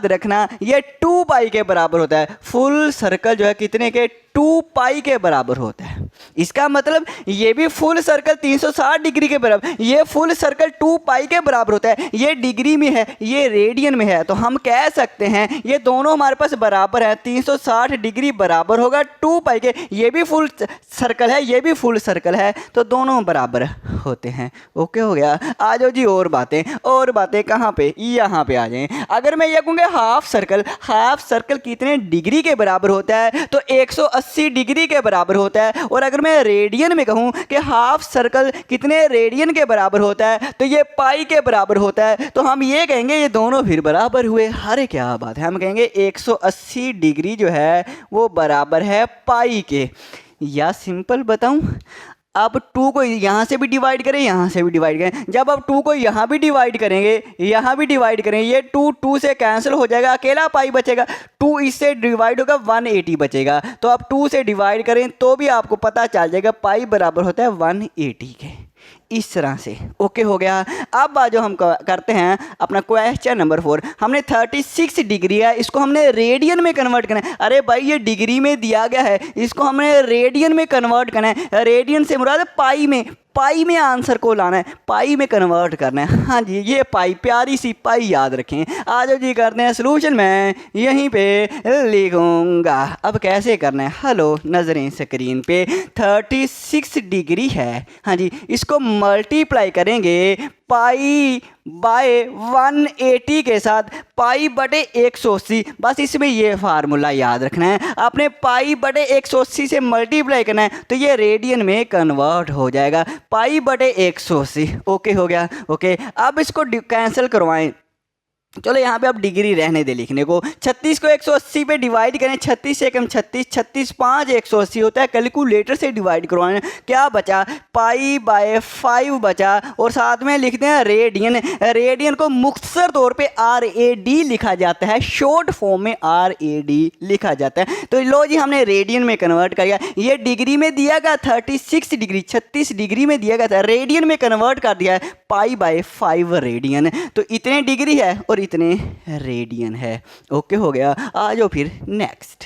Speaker 1: रखना ये 2π के बराबर होता है। फुल सर्कल जो है कितने के 2π के बराबर होता है। इसका मतलब ये भी फुल सर्कल 360 डिग्री के बराबर, ये फुल सर्कल 2π के बराबर होता है। ये डिग्री में है, ये रेडियन में है, तो हम कह सकते हैं ये दोनों हमारे पास बराबर है। 360 डिग्री बराबर होगा 2π के। ये भी फुल सर्कल है, ये भी फुल सर्कल है, तो दोनों बराबर होते हैं। ओके हो गया। आ जाओ जी और बातें कहाँ पे, यहाँ पे आ जाएं। अगर मैं ये कहूँगा हाफ सर्कल कितने डिग्री के बराबर होता है, तो 180 डिग्री के बराबर होता है। और अगर मैं रेडियन में कहूँ कि हाफ सर्कल कितने रेडियन के बराबर होता है, तो ये पाई के बराबर होता है। तो हम ये कहेंगे ये दोनों फिर बराबर हुए। अरे क्या बात है, हम कहेंगे 180 डिग्री जो है वो बराबर है पाई के। या सिंपल बताऊं, आप 2 को यहाँ से भी डिवाइड करें, यहाँ से भी डिवाइड करें। जब आप 2 को यहाँ भी डिवाइड करेंगे, यहाँ भी डिवाइड करेंगे, ये 2 से कैंसिल हो जाएगा, अकेला पाई बचेगा। 2 इससे डिवाइड होगा 180 बचेगा। तो आप 2 से डिवाइड करें तो भी आपको पता चल जाएगा पाई बराबर होता है 180 के। इस तरह से ओके हो गया। अब जो हम करते हैं अपना क्वेश्चन नंबर 4। हमने 36 डिग्री है, इसको हमने रेडियन में कन्वर्ट करना है। अरे भाई ये डिग्री में दिया गया है, इसको हमने रेडियन में कन्वर्ट करना है। रेडियन से मुराद पाई में आंसर को लाना है, पाई में कन्वर्ट करना है। हाँ जी ये पाई, प्यारी सी पाई याद रखें। आ जाओ जी करते हैं सलूशन, मैं यहीं पे लिखूंगा। अब कैसे करना है, हेलो नजरें स्क्रीन पे। 36 डिग्री है, हाँ जी इसको मल्टीप्लाई करेंगे पाई बाय 180 के साथ पाई बटे 180। बस इसमें ये फार्मूला याद रखना है, आपने पाई बटे 180 से मल्टीप्लाई करना है तो ये रेडियन में कन्वर्ट हो जाएगा, पाई बटे 180। ओके हो गया। ओके अब इसको कैंसिल करवाएं। चलो यहाँ पे अब डिग्री रहने दे लिखने को। 36 को 180 पे डिवाइड करें, 36 से कम 36, 36 5 180 होता है। कैलकुलेटर से डिवाइड करवाएं, क्या बचा पाई बाय 5 बचा, और साथ में लिखते हैं रेडियन। रेडियन को मुख्तसर तौर पे RAD लिखा जाता है, शॉर्ट फॉर्म में RAD लिखा जाता है। तो लो जी हमने रेडियन में कन्वर्ट कर दिया। ये डिग्री में दिया गया 36 डिग्री, 36 डिग्री में दिया गया था, रेडियन में कन्वर्ट कर दिया है पाई बाय 5 रेडियन। तो इतने डिग्री है और इतने रेडियन है। ओके हो गया। आ जाओ फिर नेक्स्ट।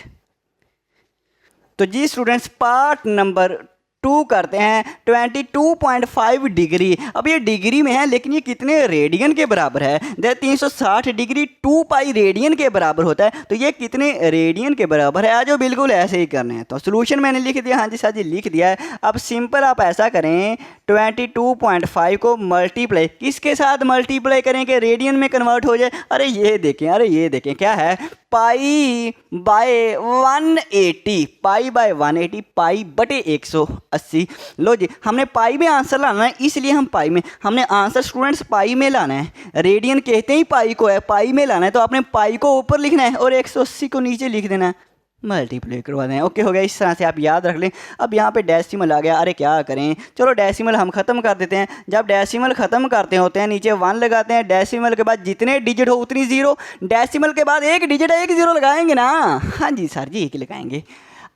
Speaker 1: तो जी स्टूडेंट्स पार्ट नंबर 2 करते हैं। 22.5 डिग्री, अब ये डिग्री में है लेकिन ये कितने रेडियन के बराबर है? 360 डिग्री 2 पाई रेडियन के बराबर होता है, तो ये कितने रेडियन के बराबर है? आज जो बिल्कुल ऐसे ही करने हैं। तो सोल्यूशन मैंने लिख दिया, हाँ जी सर जी लिख दिया है। अब सिंपल आप ऐसा करें, 22.5 को मल्टीप्लाई किसके साथ मल्टीप्लाई करें कि रेडियन में कन्वर्ट हो जाए? अरे ये देखें क्या है, पाई बाय 180, पाई बाय 180 पाई बटे 180। लो जी हमने पाई में आंसर लाना है, इसलिए हम पाई में, हमने आंसर स्टूडेंट्स पाई में लाना है। रेडियन कहते ही पाई को है, पाई में लाना है, तो आपने पाई को ऊपर लिखना है और 180 को नीचे लिख देना है, मल्टीप्लाई करवा दें। ओके हो गया। इस तरह से आप याद रख लें। अब यहाँ पे डेसिमल आ गया, अरे क्या करें, चलो डेसिमल हम ख़त्म कर देते हैं। जब डेसिमल ख़त्म करते होते हैं नीचे 1 लगाते हैं, डेसिमल के बाद जितने डिजिट हो उतनी ज़ीरो, डेसिमल के बाद एक डिजिट है, एक ज़ीरो लगाएंगे ना? हाँ जी सर जी एक लगाएंगे।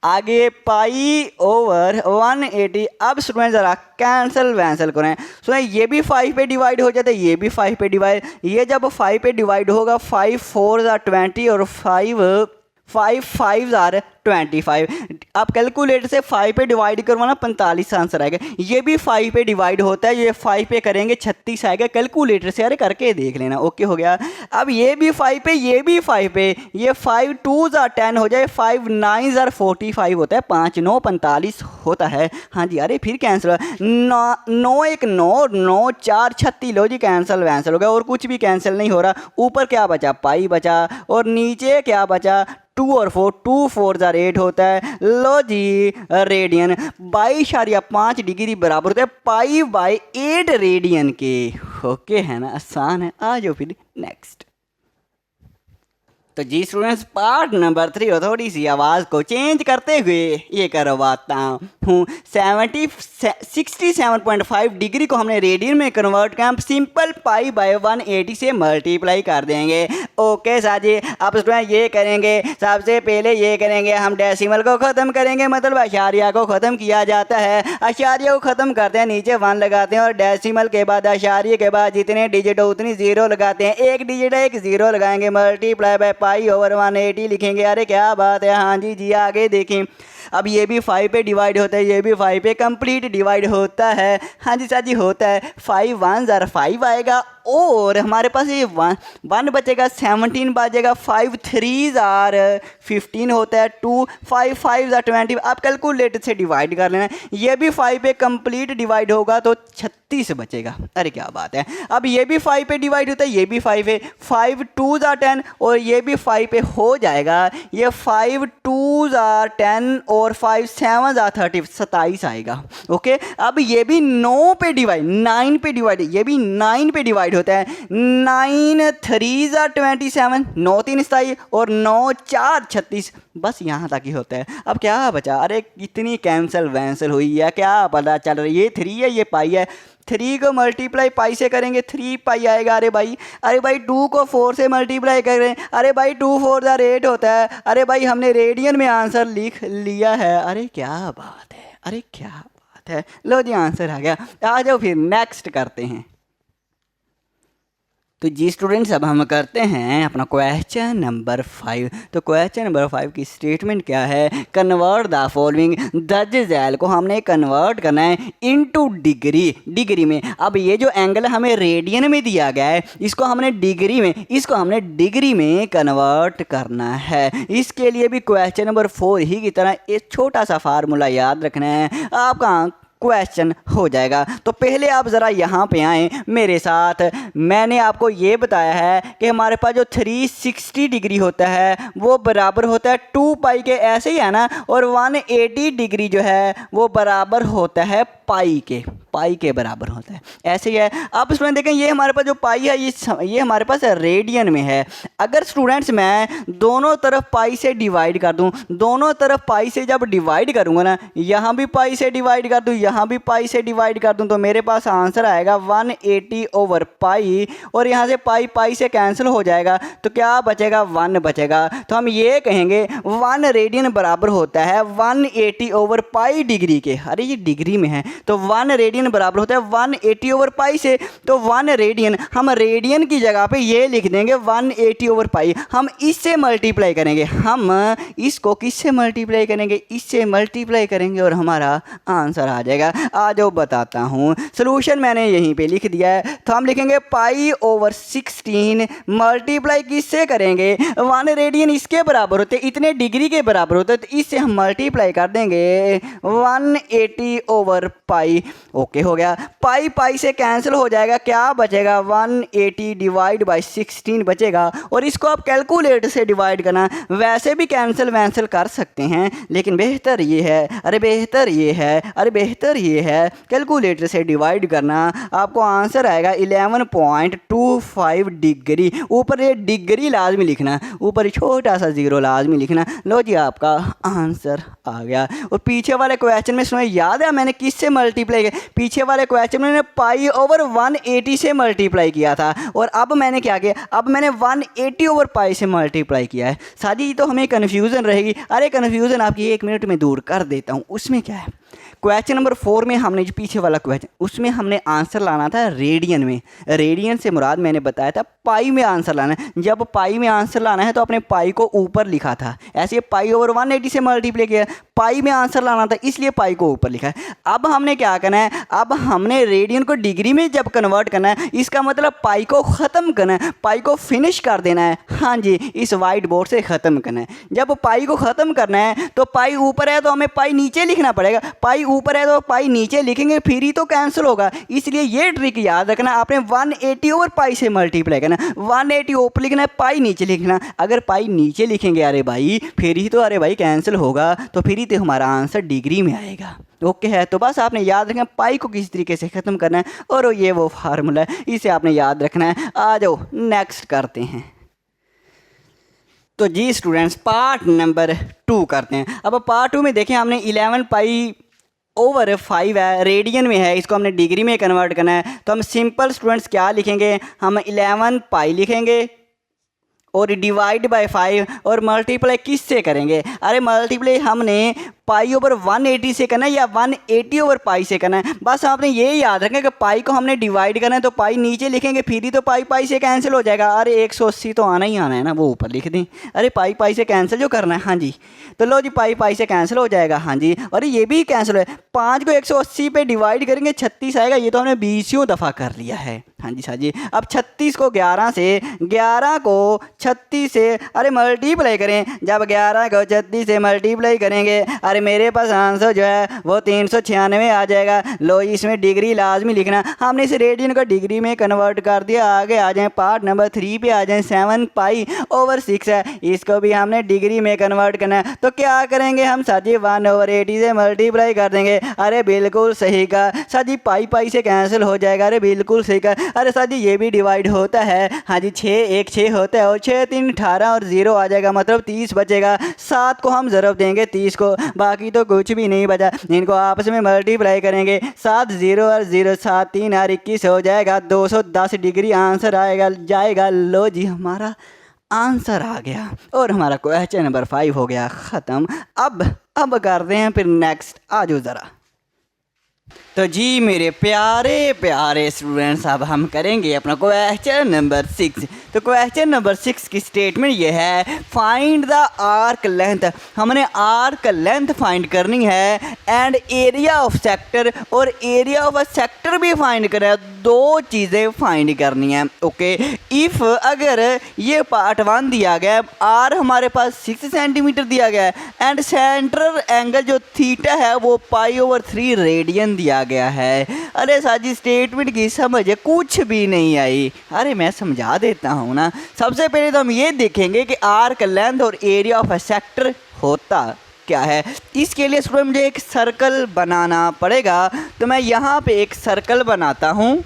Speaker 1: आगे पाई ओवर 180। अब स्टूडेंट ज़रा कैंसिल वैंसल करें। सुना ये भी 5 पे डिवाइड हो जाता है, ये भी 5 पे डिवाइड, ये जब 5 पे डिवाइड होगा 5 4 20 और 5 5 आर 25। आप कैलकुलेटर से 5 पे डिवाइड करवाना 45 आंसर आएगा। ये भी 5 पे डिवाइड होता है, ये 5 पे करेंगे 36 आएगा, कैलकुलेटर से अरे करके देख लेना। ओके हो गया। अब ये भी 5 पे, ये भी 5 पे, ये 5 2 10 हो जाए, 5 9 45 होता है, 5 9 45 होता है। हाँ जी अरे फिर कैंसिल, 9 1 9 9 4 36। लो जी कैंसिल वैंसिल हो गया और कुछ भी कैंसिल नहीं हो रहा। ऊपर क्या बचा? पाई बचा, और नीचे क्या बचा? 2 और 4, 2 4 8 होता है। लो जी रेडियन 22.5 डिग्री बराबर होता है पाई बाय 8 रेडियन के। ओके है ना, आसान है। आ जाओ फिर नेक्स्ट। तो जी स्टूडेंट्स पार्ट नंबर 3 और थोड़ी सी आवाज़ को चेंज करते हुए ये करवाता हूँ। 67.5 डिग्री को हमने रेडियन में कन्वर्ट किया, हम सिंपल पाई बाय 180 से मल्टीप्लाई कर देंगे। ओके साजी, अब स्टूडेंट ये करेंगे, सबसे पहले ये करेंगे हम डेसिमल को ख़त्म करेंगे, मतलब अशारिया को ख़त्म किया जाता है। अशारिया को ख़त्म करते हैं, नीचे 1 लगाते हैं और डेसिमल के बाद अशारिये के बाद जितने डिजिट हो उतनी ज़ीरो लगाते हैं। एक डिजिट है, एक ज़ीरो लगाएंगे, मल्टीप्लाई बाय पाई ओवर 180 लिखेंगे। अरे क्या बात है। हाँ जी जी आगे देखें। अब ये भी 5 पे डिवाइड होता है, ये भी 5 पे कंप्लीट डिवाइड होता है। हाँ जी सर जी होता है। 5 1 5 आएगा और हमारे पास ये 1 बचेगा, 17 बचेगा, 5 3 15 होता है, 2 5 5 20। आप कैलकुलेटर से डिवाइड कर लेना। ये भी 5 पे कंप्लीट डिवाइड होगा तो 36 बचेगा। अरे क्या बात है। अब ये भी 5 पे डिवाइड होता है, ये भी 5 है, 5 2 10 और ये भी 5 पे हो जाएगा। ये 5 2 10 और 5 7 30, 27 आएगा। ओके अब ये भी 9 पे डिवाइड, 9 पे डिवाइड, ये भी 9 पे डिवाइड होता है। 9 3 27, 9 3 27 और 9 4 36। बस यहाँ तक ही होता है। अब क्या बचा? अरे कितनी कैंसिल वैंसिल हुई है, क्या पता चल रही है। ये 3 है, ये पाई है। 3 को मल्टीप्लाई पाई से करेंगे 3 पाई आएगा। अरे भाई 2 को 4 से मल्टीप्लाई करें, अरे भाई 2 4 8 होता है। अरे भाई हमने रेडियन में आंसर लिख लिया है। अरे क्या बात है, अरे क्या बात है। लो जी आंसर आ गया। आ जाओ फिर नेक्स्ट करते हैं। तो जी स्टूडेंट्स अब हम करते हैं अपना क्वेश्चन नंबर 5। तो क्वेश्चन नंबर 5 की स्टेटमेंट क्या है? Convert the following. दर्ज झैल को हमने कन्वर्ट करना है इनटू डिग्री में। अब ये जो एंगल हमें रेडियन में दिया गया है, इसको हमने डिग्री में कन्वर्ट करना है। इसके लिए भी क्वेश्चन नंबर 4 ही की तरह एक छोटा सा फार्मूला याद रखना है। आपका क्वेश्चन हो जाएगा। तो पहले आप ज़रा यहाँ पे आएँ मेरे साथ। मैंने आपको ये बताया है कि हमारे पास जो 360 डिग्री होता है वो बराबर होता है 2 पाई के, ऐसे ही है ना, और 180 डिग्री जो है वो बराबर होता है पाई के बराबर होता है, ऐसे ही है। आप इसमें देखें ये हमारे पास जो पाई है ये हमारे पास रेडियन में है। अगर स्टूडेंट्स मैं दोनों तरफ पाई से डिवाइड कर दूं, दोनों तरफ पाई से जब डिवाइड करूंगा ना, यहाँ भी पाई से डिवाइड कर दूं, यहाँ भी पाई से डिवाइड कर दूं, तो मेरे पास आंसर आएगा 180 ओवर पाई, और यहाँ से पाई पाई से कैंसिल हो जाएगा, तो क्या बचेगा, 1 बचेगा। तो हम ये कहेंगे 1 रेडियन बराबर होता है 180 ओवर पाई डिग्री के। अरे ये डिग्री में है, तो 1 रेडियन बराबर होता है 180 ओवर पाई से। तो 1 रेडियन हम रेडियन की जगह पे ये लिख देंगे 180 ओवर पाई। हम इससे मल्टीप्लाई करेंगे, हम इसको किससे मल्टीप्लाई करेंगे, इससे मल्टीप्लाई करेंगे, और हमारा आंसर आ जाएगा। आ जाओ बताता हूँ, सोल्यूशन मैंने यहीं पे लिख दिया है। तो हम लिखेंगे पाई ओवर 16 मल्टीप्लाई किससे करेंगे, 1 रेडियन इसके बराबर होते, इतने डिग्री के बराबर होते, तो इससे हम मल्टीप्लाई कर देंगे 180 ओवर पाई। ओके हो गया, पाई पाई से कैंसिल हो जाएगा, क्या बचेगा, 180 डिवाइड बाई 16 बचेगा। और इसको आप कैलकुलेटर से डिवाइड करना, वैसे भी कैंसिल वैंसिल कर सकते हैं, लेकिन बेहतर ये है, बेहतर ये है कैलकुलेटर से डिवाइड करना। आपको आंसर आएगा 11.25 डिग्री। ऊपर ये डिग्री लाजमी लिखना, ऊपर छोटा सा 0 लाजमी लिखना। लो जी आपका आंसर आ गया। और पीछे वाले क्वेश्चन में सुनो, याद है मैंने किससे मल्टीप्लाई किया, पीछे वाले क्वेश्चन में मैंने पाई ओवर 180 से मल्टीप्लाई किया था, और अब मैंने क्या किया, अब मैंने 180 ओवर पाई से मल्टीप्लाई किया है। सादी तो हमें कन्फ्यूज़न रहेगी। अरे कन्फ्यूज़न आपकी 1 मिनट में दूर कर देता हूँ। उसमें क्या है, क्वेश्चन नंबर 4 में हमने जो पीछे वाला क्वेश्चन, उसमें हमने आंसर लाना था रेडियन में। रेडियन से मुराद मैंने बताया था पाई में आंसर लाना है। जब पाई में आंसर लाना है तो अपने पाई को ऊपर लिखा था, ऐसे पाई ओवर 180 से मल्टीप्लाई किया। पाई में आंसर लाना था इसलिए पाई को ऊपर लिखा है। अब हमने क्या करना है, अब हमने रेडियन को डिग्री में जब कन्वर्ट करना है, इसका मतलब पाई को ख़त्म करना है, पाई को फिनिश कर देना है। हाँ जी, इस वाइट बोर्ड से ख़त्म करना है। जब पाई को ख़त्म करना है तो पाई ऊपर है तो हमें पाई नीचे लिखना पड़ेगा, पाई ऊपर है तो पाई नीचे लिखेंगे, फिर ही तो कैंसिल होगा। इसलिए ये ट्रिक याद रखना, आपने 180 ओवर पाई से मल्टीप्लाई करना, 180 ऊपर लिखना है, पाई नीचे लिखना। अगर पाई नीचे लिखेंगे अरे भाई फिर ही तो अरे भाई कैंसिल होगा, तो फिर ही तो हमारा आंसर डिग्री में आएगा। ओके है, तो बस आपने याद रखना पाई को किस तरीके से ख़त्म करना है, और ये वो फार्मूला है, इसे आपने याद रखना है। आ जाओ नेक्स्ट करते हैं। तो जी स्टूडेंट्स पार्ट नंबर 2 करते हैं। अब पार्ट 2 में देखें हमने 11 पाई ओवर 5 है, रेडियन में है, इसको हमने डिग्री में कन्वर्ट करना है। तो हम सिंपल स्टूडेंट्स क्या लिखेंगे, हम 11 पाई लिखेंगे और डिवाइड बाय 5 और मल्टीप्लाई किससे करेंगे। अरे मल्टीप्लाई हमने पाई ओवर 180 से करना है या 180 ओवर पाई से करना है। बस आपने ये याद रखें कि पाई को हमने डिवाइड करना है तो पाई नीचे लिखेंगे, फिर ही तो पाई पाई से कैंसिल हो जाएगा। अरे 180 तो आना ही आना है ना, वो ऊपर लिख दें। अरे पाई पाई से कैंसिल जो करना है, हाँ जी, तो लो जी पाई पाई से कैंसिल हो जाएगा। हाँ जी, और ये भी कैंसिल है। 5 को 180 पे डिवाइड करेंगे 36 आएगा, ये तो हमने 20 दफ़ा कर लिया है। हाँ जी, हाँ जी। अब 36 को 11 से, 11 को 36 से अरे मल्टीप्लाई करें। जब 11 को 36 से मल्टीप्लाई करेंगे अरे मेरे पास आंसर जो है वो 396 आ जाएगा। लो इसमें डिग्री लाजमी लिखना, हमने इस रेडियन को डिग्री में कन्वर्ट कर दिया। आगे आ जाएं पार्ट नंबर 3 पे आ जाएं। 7 पाई ओवर 6 है, इसको भी हमने डिग्री में कन्वर्ट करना है। तो क्या करेंगे हम साजी 1/80 से मल्टीप्लाई कर देंगे। अरे बिल्कुल सही का साजी, पाई पाई से कैंसिल हो जाएगा। अरे बिल्कुल सही का। अरे साजी ये भी डिवाइड होता है, हाँ जी 6 1 6 होता है, और 6 3 18 और 0 आ जाएगा, मतलब 30 बचेगा। 7 को हम ज़रूर देंगे 30 को, बाकी तो कुछ भी नहीं बचा। इनको आपस में मल्टीप्लाई करेंगे, 7 0 और 0 7 3 और 21 हो जाएगा। 210 डिग्री आंसर आएगा जाएगा। लो जी हमारा आंसर आ गया और हमारा क्वेश्चन नंबर 5 हो गया ख़त्म। अब करते हैं फिर नेक्स्ट। आ जाओ ज़रा। तो जी मेरे प्यारे प्यारे स्टूडेंट्स, अब हम करेंगे अपना क्वेश्चन नंबर 6। तो क्वेश्चन नंबर 6 की स्टेटमेंट ये है, फाइंड द आर्क लेंथ। हमने आर्क लेंथ फाइंड करनी है एंड एरिया ऑफ सेक्टर, और एरिया ऑफ अ सेक्टर भी फाइंड करना है। 2 चीज़ें फाइंड करनी है। ओके, इफ़ अगर ये पार्ट 1 दिया गया है, आर हमारे पास 6 सेंटीमीटर दिया गया है, एंड सेंट्रल एंगल जो थीटा है वो पाई ओवर 3 रेडियन दिया गया है। अरे सर जी स्टेटमेंट की समझ कुछ भी नहीं आई। अरे मैं समझा देता हूँ ना। सबसे पहले तो हम ये देखेंगे कि आर्क लेंथ और एरिया ऑफ अ सेक्टर होता क्या है। इसके लिए स्टूडेंट मुझे एक सर्कल बनाना पड़ेगा, तो मैं यहाँ पे एक सर्कल बनाता हूँ।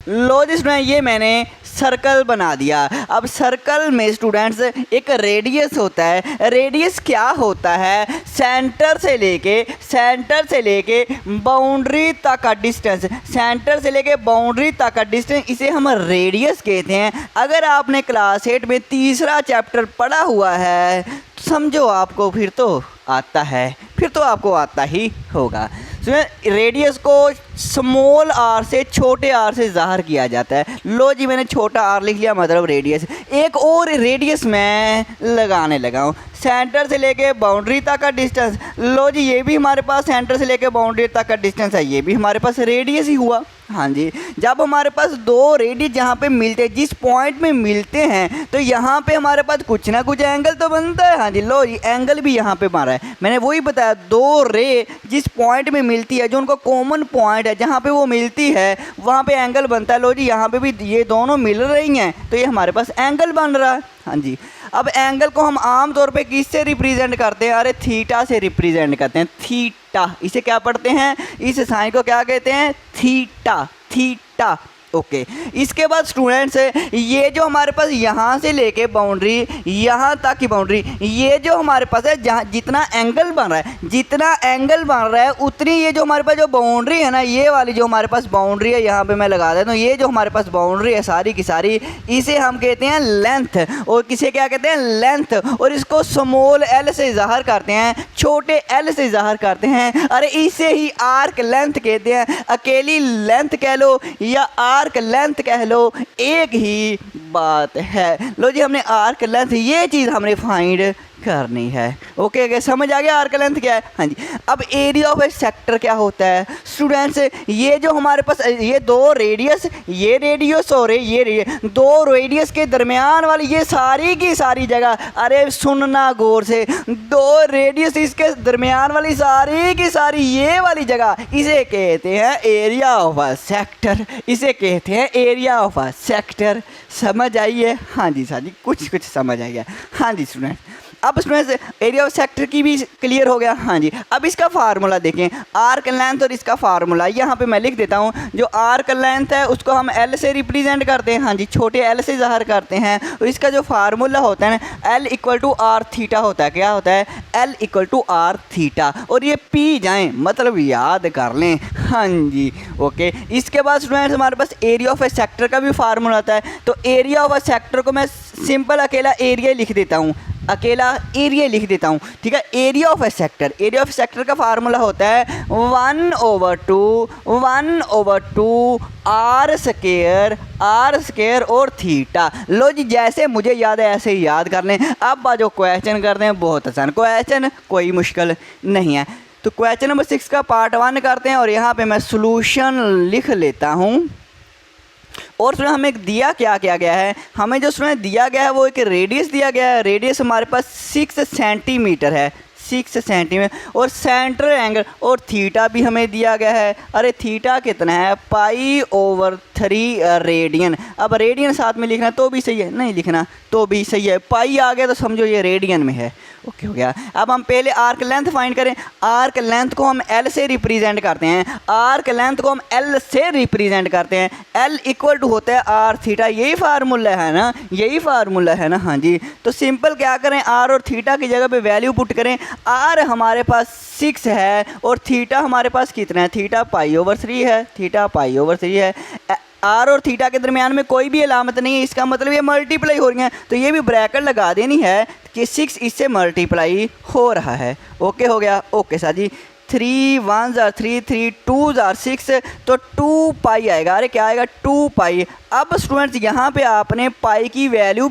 Speaker 1: लो जी स्टूडेंट ये मैंने सर्कल बना दिया। अब सर्कल में स्टूडेंट्स एक रेडियस होता है। रेडियस क्या होता है, सेंटर से लेके बाउंड्री तक का डिस्टेंस, सेंटर से लेके बाउंड्री तक का डिस्टेंस, इसे हम रेडियस कहते हैं। अगर आपने क्लास 8 में तीसरा चैप्टर पढ़ा हुआ है तो समझो आपको फिर तो आपको आता ही होगा। रेडियस को स्मॉल आर से छोटे आर से ज़ाहिर किया जाता है। लो जी मैंने छोटा आर लिख लिया, मतलब रेडियस। एक और रेडियस मैं लगाने लगा हूँ, सेंटर से लेके बाउंड्री तक का डिस्टेंस। लो जी ये भी हमारे पास सेंटर से लेके बाउंड्री तक का डिस्टेंस है, ये भी हमारे पास रेडियस ही हुआ। हाँ जी, जब हमारे पास दो रेडियस जहाँ पे मिलते हैं, जिस पॉइंट में मिलते हैं, तो यहाँ पे हमारे पास कुछ ना कुछ एंगल तो बनता है। हाँ जी लो जी एंगल भी यहाँ पे बन रहा है। मैंने वही बताया, दो रे जिस पॉइंट में मिलती है, जो उनका कॉमन पॉइंट है जहाँ पे वो मिलती है, वहाँ पे एंगल बनता है। लो जी यहाँ पे भी ये दोनों मिल रही हैं, तो ये हमारे पास एंगल बन रहा है। हाँ जी, अब एंगल को हम आम तौर पे किससे रिप्रेजेंट करते हैं, अरे थीटा से रिप्रेजेंट करते हैं। थीटा, इसे क्या पढ़ते हैं, इस साइन को क्या कहते हैं, थीटा। Theta okay. इसके बाद स्टूडेंट्स ये जो हमारे पास यहाँ से लेके बाउंड्री यहाँ तक की बाउंड्री, ये जो हमारे पास है, जहाँ जितना एंगल बन रहा है उतनी ये जो हमारे पास जो बाउंड्री है ना, ये वाली जो हमारे पास बाउंड्री है, यहाँ पे मैं लगा देता हूँ। ये जो हमारे पास बाउंड्री है सारी की सारी, इसे हम कहते हैं लेंथ। और किसे क्या कहते हैं, लेंथ। और इसको स्मॉल एल से ज़ाहिर करते हैं, छोटे एल से ज़ाहिर करते हैं। अरे इसे ही आर्क लेंथ कहते हैं। अकेली लेंथ कह लो या आर्क लेंथ कह लो, एक ही बात है। लो जी हमने आर्क लेंथ, ये चीज़ हमने फाइंड करनी है। ओके समझ आ गया आर्क लेंथ क्या है। हाँ जी, अब एरिया ऑफ ए सेक्टर क्या होता है स्टूडेंट्स, ये जो हमारे पास ये दो रेडियस, ये रेडियस और ये दो रेडियस के दरमियान वाली ये सारी की सारी जगह, अरे सुनना गौर से, दो रेडियस इसके दरमियान वाली सारी की सारी ये वाली जगह, इसे कहते हैं एरिया ऑफ अ सेक्टर। इसे कहते हैं एरिया ऑफ अ सेक्टर। समझ आई है। हाँ जी सर जी, कुछ समझ आ गया। हाँ जी स्टूडेंट, अब स्टूडेंट्स एरिया ऑफ सेक्टर की भी क्लियर हो गया। हाँ जी, अब इसका फार्मूला देखें, आर्क लेंथ और इसका फार्मूला यहाँ पे मैं लिख देता हूँ। जो आर्क लेंथ है उसको हम एल से रिप्रेजेंट करते हैं। हाँ जी, छोटे एल से ज़ाहिर करते हैं। और इसका जो फार्मूला होता है ना, L equal to R theta होता है। क्या होता है, L equal to R theta. और ये पी जाएँ, मतलब याद कर लें। हाँ जी ओके। इसके बाद स्टूडेंट्स हमारे पास एरिया ऑफ ए सेक्टर का भी फार्मूला होता है। तो एरिया ऑफ ए सेक्टर को मैं सिंपल अकेला एरिया लिख देता हूँ, ठीक है। एरिया ऑफ ए सेक्टर का फार्मूला होता है 1/2 आर स्केयर और थीटा। लो जी जैसे मुझे याद है ऐसे ही याद कर लें। अब जो क्वेश्चन करते हैं, बहुत आसान क्वेश्चन, कोई मुश्किल नहीं है। तो क्वेश्चन नंबर 6 का पार्ट 1 करते हैं और यहाँ पे मैं सॉल्यूशन लिख लेता हूँ। और उसमें हमें दिया क्या गया है, हमें जो उसमें दिया गया है वो एक रेडियस दिया गया है। रेडियस हमारे पास 6 सेंटीमीटर है, 6 सेंटीमीटर। और सेंटर एंगल और थीटा भी हमें दिया गया है। अरे थीटा कितना है, पाई/3 रेडियन। अब रेडियन साथ में लिखना तो भी सही है, नहीं लिखना तो भी सही है। पाई आ गया तो समझो ये रेडियन में है। ओके हो गया। अब हम पहले आर्क लेंथ फाइंड करें। आर्क लेंथ को हम एल से रिप्रेजेंट करते हैं। एल इक्वल टू होता है आर थीटा। यही फार्मूला है ना। हाँ जी, तो सिंपल क्या करें, आर और थीटा की जगह पे वैल्यू पुट करें। आर हमारे पास 6 है और थीटा हमारे पास कितना है, थीटा पाई/3 है। आर और थीटा के दरमियान में कोई भी अलामत नहीं है, इसका मतलब ये मल्टीप्लाई हो रही हैं, तो ये भी ब्रैकेट लगा देनी है कि 6 इससे मल्टीप्लाई हो रहा है। ओके हो गया। ओके सर जी, 3 1 3 3 2 6, तो 2 पाई आएगा। अरे क्या आएगा, 2 पाई। अब स्टूडेंट्स यहाँ पे आपने पाई की वैल्यू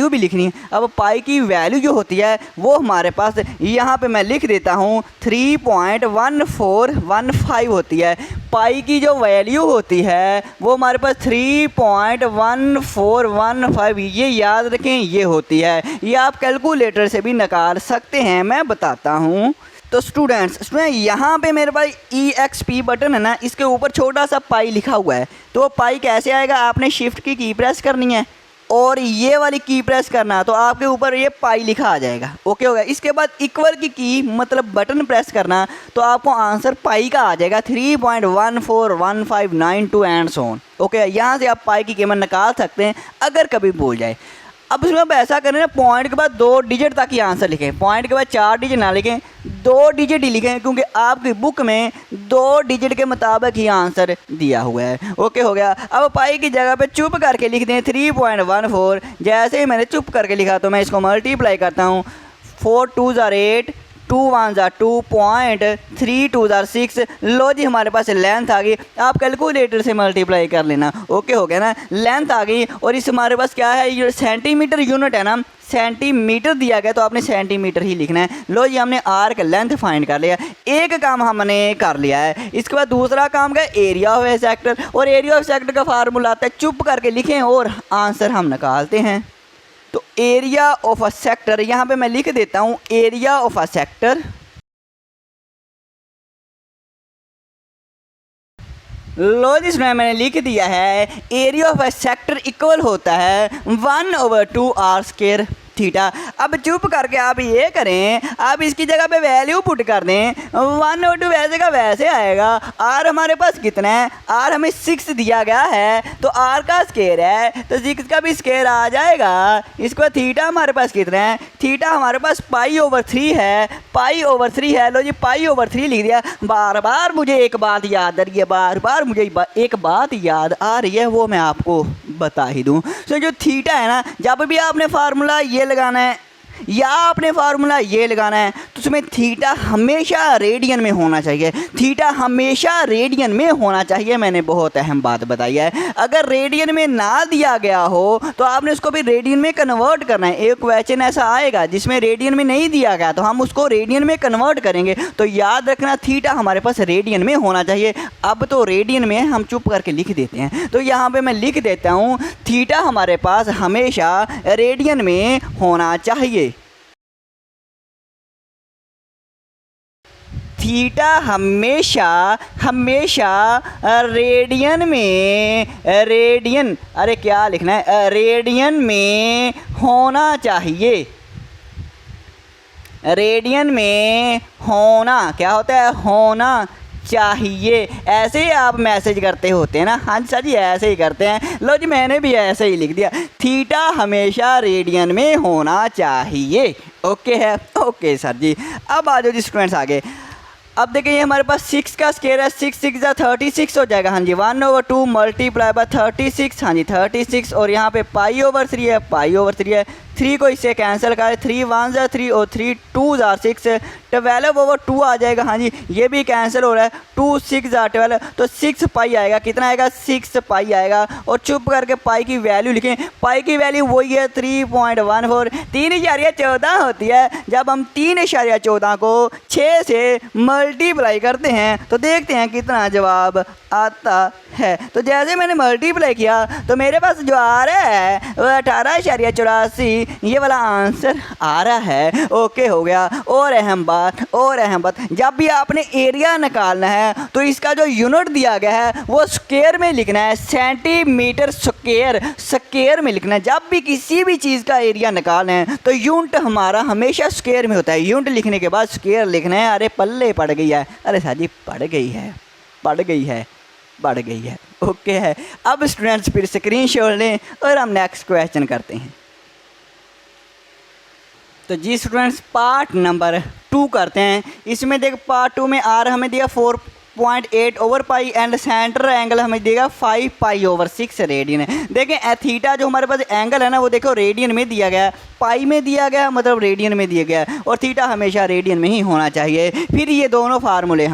Speaker 1: भी लिखनी है। अब पाई की वैल्यू जो होती है वो हमारे पास यहाँ पे मैं लिख देता हूँ 3.1415 होती है। पाई की जो वैल्यू होती है वो हमारे पास 3.1415, ये याद रखें, ये होती है। ये आप कैलकुलेटर से भी निकाल सकते हैं, मैं बताता हूँ। तो स्टूडेंट्स यहाँ पे मेरे पास EXP बटन है ना, इसके ऊपर छोटा सा पाई लिखा हुआ है। तो वो पाई कैसे आएगा, आपने शिफ्ट की प्रेस करनी है और ये वाली की प्रेस करना, तो आपके ऊपर ये पाई लिखा आ जाएगा। ओके हो गया। इसके बाद इक्वल की मतलब बटन प्रेस करना, तो आपको आंसर पाई का आ जाएगा 3.141592 एंड सो ऑन। ओके, यहाँ से आप पाई की कीमत निकाल सकते हैं अगर कभी भूल जाए। अब इसमें आप ऐसा करें ना, पॉइंट के बाद 2 डिजिट तक ही आंसर लिखें, पॉइंट के बाद 4 डिजिट ना लिखें, 2 डिजिट ही लिखें, क्योंकि आपकी बुक में 2 डिजिट के मुताबिक ही आंसर दिया हुआ है। ओके हो गया। अब पाई की जगह पे चुप करके लिख दें 3.14। जैसे ही मैंने चुप करके लिखा तो मैं इसको मल्टीप्लाई करता हूँ, 4 2 ज़ार 8, 2 1 ज़ार 2, 3 2 ज़ार 6। लो जी, हमारे पास लेंथ आ गई। आप कैलकुलेटर से मल्टीप्लाई कर लेना। ओके हो गया ना, लेंथ आ गई। और इस हमारे पास क्या है, ये सेंटीमीटर यूनिट है ना, सेंटीमीटर दिया गया तो आपने सेंटीमीटर ही लिखना है। लो जी, हमने आर्क लेंथ फाइंड कर लिया, एक काम हमने कर लिया है। इसके बाद दूसरा काम का एरिया ऑफ ए सेक्टर, और एरिया ऑफ सेक्टर का फार्मूला आता है, चुप करके लिखें और आंसर हम निकालते हैं। तो एरिया ऑफ अ सेक्टर यहाँ पे मैं लिख देता हूँ, एरिया ऑफ अ सेक्टर। लो जी, इसमें मैंने लिख दिया है, area of a sector equal होता है 1/2 आर स्क्वायर थीटा। अब चुप करके आप ये करें, आप इसकी जगह पे वैल्यू पुट कर दें, 1/2 वैसे का वैसे आएगा। आर हमारे पास कितना है, आर हमें 6 दिया गया है, तो आर का स्क्वायर है तो 6 का भी स्क्वायर आ जाएगा। इसको थीटा हमारे पास कितना है, थीटा हमारे पास π/3 है, π/3 है। लो जी, π/3 लिख दिया। बार बार मुझे एक बात याद आ रही है, बार बार मुझे एक बात याद आ रही है, वो मैं आपको बता ही दूँ। तो जो थीटा है ना, जब भी आपने फार्मूला ये लगाना है या आपने फार्मूला ये लगाना है, तो उसमें थीटा हमेशा रेडियन में होना चाहिए, थीटा हमेशा रेडियन में होना चाहिए। मैंने बहुत अहम बात बताई है। अगर रेडियन में ना दिया गया हो तो आपने उसको भी रेडियन में कन्वर्ट करना है। एक क्वेश्चन ऐसा आएगा जिसमें रेडियन में नहीं दिया गया, तो हम उसको रेडियन में कन्वर्ट करेंगे। तो याद रखना, थीटा हमारे पास रेडियन में होना चाहिए। अब तो रेडियन में हम चुप करके लिख देते हैं, तो यहाँ पे मैं लिख देता हूँ, थीटा हमारे पास हमेशा रेडियन में होना चाहिए। थीटा हमेशा रेडियन में, रेडियन, अरे क्या लिखना है, रेडियन में होना चाहिए। रेडियन में होना क्या होता है, होना चाहिए। ऐसे ही आप मैसेज करते होते हैं ना, हाँ जी सर जी ऐसे ही करते हैं। लो जी, मैंने भी ऐसे ही लिख दिया, थीटा हमेशा रेडियन में होना चाहिए। ओके है, ओके सर जी। अब आ जाओ जी स्टूडेंट्स आगे। अब देखिए, ये हमारे पास 6 का स्क्वायर है, 6 6 ज़ा 36 हो जाएगा। हाँ जी, 1/2 मल्टीप्लाई बाय 36। हाँ जी 36, और यहाँ पे π/3 है, π/3 है। 3 को इससे कैंसिल करें, 3 1 ज़ा 3 और 3 2 ज़ा 6, 12/2 आ जाएगा। हाँ जी, ये भी कैंसिल हो रहा है, 2 6 ज़ा 12, तो 6 पाई आएगा। कितना आएगा, 6 पाई आएगा। और चुप करके पाई की वैल्यू लिखें, पाई की वैल्यू वही है 3.14। 3.14 होती है। जब हम 3.14 को 6 से मल्टीप्लाई करते हैं तो देखते हैं कितना जवाब आता है। तो जैसे मैंने मल्टीप्लाई किया तो मेरे पास जो आ रहा है वो 18.84 ये वाला आंसर आ रहा है। ओके हो गया। और अहम बात, जब भी आपने एरिया निकालना है तो इसका जो यूनिट दिया गया है वो स्क्वायर में लिखना है, सेंटीमीटर स्क्वायर में लिखना है। जब भी किसी भी चीज़ का एरिया निकालना है तो यूनिट हमारा हमेशा स्क्वायर में होता है। यूनिट लिखने के बाद स्क्वायर लिखना है। अरे पल्ले पड़ गई है, अरे सर जी पड़ गई है। ओके है। अब स्टूडेंट्स फिर स्क्रीनशॉट लें और हम नेक्स्ट क्वेश्चन करते हैं। तो जी स्टूडेंट्स, पार्ट नंबर 2 करते हैं। इसमें देख, पार्ट 2 में आर हमें दिया 4.8/पाई एंड सेंटर एंगल हमें देगा 5π/6 रेडियन है। देखें थीटा जो हमारे पास एंगल है ना वो देखो रेडियन में दिया गया है, पाई में दिया गया मतलब रेडियन में दिया गया है, और थीटा हमेशा रेडियन में ही होना चाहिए। फिर ये दोनों फार्मूले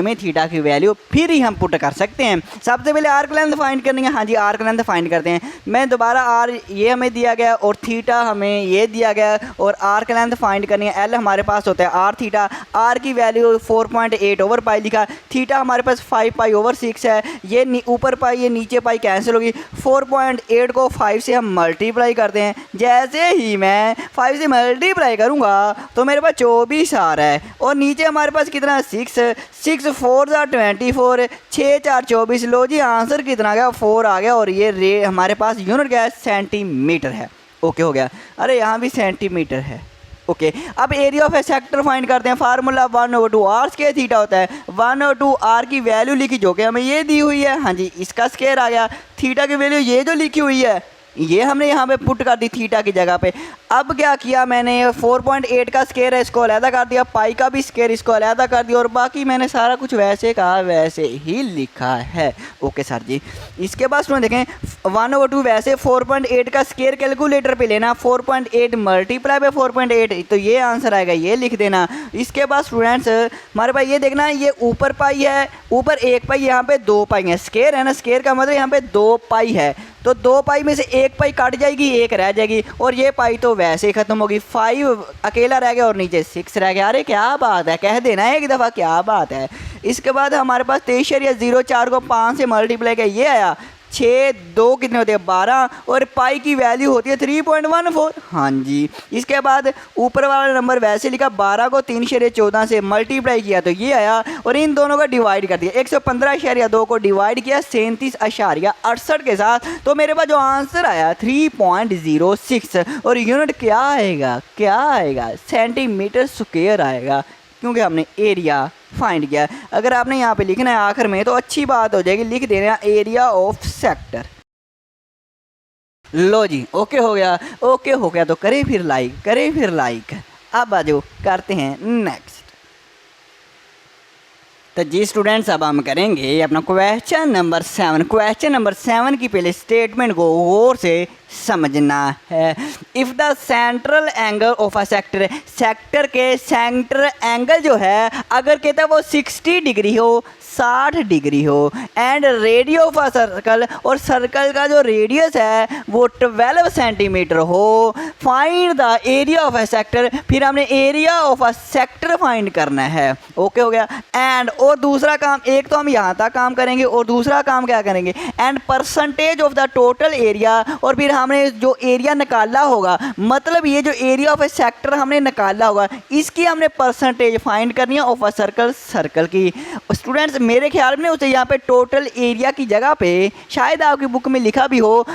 Speaker 1: में थीटा की वैल्यू फिर ही हम पुट कर सकते हैं। सबसे पहले आर्क लेंथ फाइंड करनी है। हाँ जी, आर्क लेंथ फाइंड करते हैं। मैं दोबारा आर ये हमें दिया गया और थीटा हमें ये दिया गया, और आर्क लेंथ फाइंड करनी है। एल हमारे पास होता है आर थीटा, आर की वैल्यू 4.8/पाई लिखा, थीटा हमारे पास 5π/6 है। ये ऊपर पाई ये नीचे पाई कैंसिल होगी। 4.8 को 5 से हम मल्टीप्लाई करते हैं। जैसे ही मैं 5 से मल्टीप्लाई करूँगा तो मेरे पास 24 आ रहा है और नीचे हमारे पास कितना 6 6 4 24 6 4 24। लो जी आंसर कितना आ गया 4 आ गया और ये हमारे पास यूनिट क्या है सेंटीमीटर है। ओके हो गया। अरे यहाँ भी सेंटीमीटर है। ओके अब area of a sector find करते हैं। फार्मूला 1/2 आर स्क्वायर थीटा होता है। 1/2 आर की वैल्यू लिखी जो कि हमें ये दी हुई है। हाँ जी इसका स्क्वायर आ गया। थीटा की वैल्यू ये जो लिखी हुई है ये हमने यहाँ पे पुट कर दी थीटा की जगह पे। अब क्या किया मैंने 4.8 का स्क्वायर है इसको अलहदा कर दिया, पाई का भी स्क्वायर इसको अलहदा कर दिया और बाकी मैंने सारा कुछ वैसे का वैसे ही लिखा है। ओके सर जी। इसके बाद स्टूडेंट देखें 1/2 वैसे 4.8 का स्क्वायर कैलकुलेटर पे लेना 4.8 मल्टीप्लाई बाय 4.8 तो ये आंसर आएगा, ये लिख देना। इसके बाद स्टूडेंट्स हमारे पास ये देखना ये ऊपर पाई है, ऊपर 1 पाई यहाँ पे 2 पाई है। स्क्वायर है ना, स्क्वायर का मतलब यहाँ पे 2 पाई है तो 2 पाई में से 1 पाई कट जाएगी 1 रह जाएगी और ये पाई तो वैसे ही ख़त्म होगी। 5 अकेला रह गया और नीचे 6 रह गया। अरे क्या बात है, कह देना एक दफ़ा क्या बात है। इसके बाद हमारे पास 23.04 को 5 से मल्टीप्लाई किया ये आया 6 2 कितने होते हैं 12 और पाई की वैल्यू होती है 3.14। हाँ जी। इसके बाद ऊपर वाला नंबर वैसे लिखा 12 को 3/14 से मल्टीप्लाई किया तो ये आया और इन दोनों को डिवाइड कर दिया 115.2 को डिवाइड किया 37.68 के साथ तो मेरे पास जो आंसर आया 3.06 और यूनिट क्या आएगा सेंटीमीटर स्क्वायर आएगा क्योंकि हमने एरिया फाइंड किया। अगर आपने यहाँ पे लिखना है आखिर में तो अच्छी बात हो जाएगी, लिख देना एरिया ऑफ सेक्टर। लो जी ओके हो गया तो करें फिर लाइक। अब आ जाओ करते हैं नेक्स्ट। तो जी स्टूडेंट्स अब हम करेंगे अपना क्वेश्चन नंबर 7 की पहले स्टेटमेंट को गौर से समझना है। If the central angle of a sector के सेंटर एंगल जो है अगर कहता है वो 60 डिग्री हो 60 डिग्री हो and radius of a circle और सर्कल का जो रेडियस है वो 12 सेंटीमीटर हो, find the area of a sector. फिर हमने area of a sector find करना है। ओके हो गया। एंड और दूसरा काम, एक तो हम यहाँ तक काम करेंगे और दूसरा काम क्या करेंगे and percentage of the total area और फिर हमने जो एरिया निकाला होगा मतलब ये जो एरिया ऑफ ए सेक्टर हमने निकाला होगा इसकी हमने परसेंटेज फाइंड करनी है ऑफ अ सर्कल की। स्टूडेंट्स मेरे ख्याल में उसे यहाँ पे टोटल एरिया की जगह पे शायद आपकी बुक में लिखा भी हो,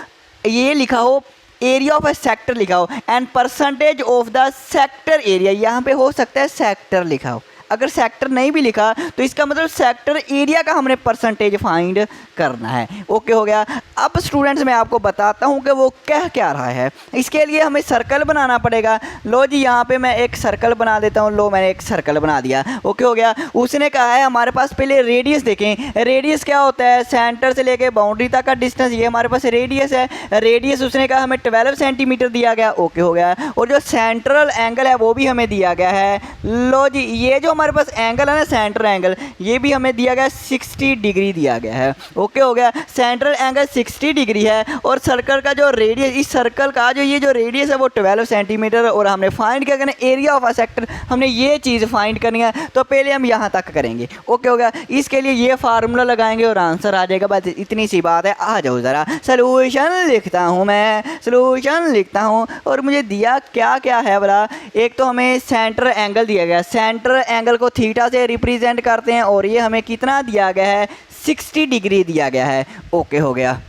Speaker 1: ये लिखा हो एरिया ऑफ ए सेक्टर लिखा हो and percentage of the sector area, यहाँ पे हो सकता है सेक्टर लिखा हो। अगर सेक्टर नहीं भी लिखा तो इसका मतलब सेक्टर एरिया का हमने परसेंटेज फाइंड करना है। ओके हो गया। अब स्टूडेंट्स मैं आपको बताता हूँ कि वो कह क्या रहा है। इसके लिए हमें सर्कल बनाना पड़ेगा। लो जी यहाँ पे मैं एक सर्कल बना देता हूँ। लो मैंने एक सर्कल बना दिया। ओके हो गया। उसने कहा है हमारे पास पहले रेडियस देखें। रेडियस क्या होता है, सेंटर से लेके बाउंड्री तक का डिस्टेंस, ये हमारे पास रेडियस है। रेडियस उसने कहा हमें 12 सेंटीमीटर दिया गया। ओके हो गया। और जो सेंट्रल एंगल है वो भी हमें दिया गया है। लो जी ये जो हमारे पास एंगल है ना सेंटर एंगल, ये भी हमें दिया गया 60 डिग्री दिया गया है। ओके हो गया। सेंट्रल एंगल 60 डिग्री है और सर्कल का जो रेडियस, इस सर्कल का जो ये जो रेडियस है वो 12 सेंटीमीटर और हमने फाइंड क्या करना है एरिया ऑफ अ सेक्टर, हमने ये चीज़ फाइंड करनी है। तो पहले हम यहाँ तक करेंगे। ओके हो गया। इसके लिए ये फार्मूला लगाएंगे और आंसर आ जाएगा। बस इतनी सी बात है। आ जाओ ज़रा सोल्यूशन लिखता हूँ मैं, सोल्यूशन लिखता हूँ और मुझे दिया क्या क्या है बोला। एक तो हमें सेंटर एंगल दिया गया, सेंटर एंगल को थीटा से रिप्रेजेंट करते हैं और ये हमें कितना दिया गया है 60 डिग्री दिया गया है। ओके हो गया।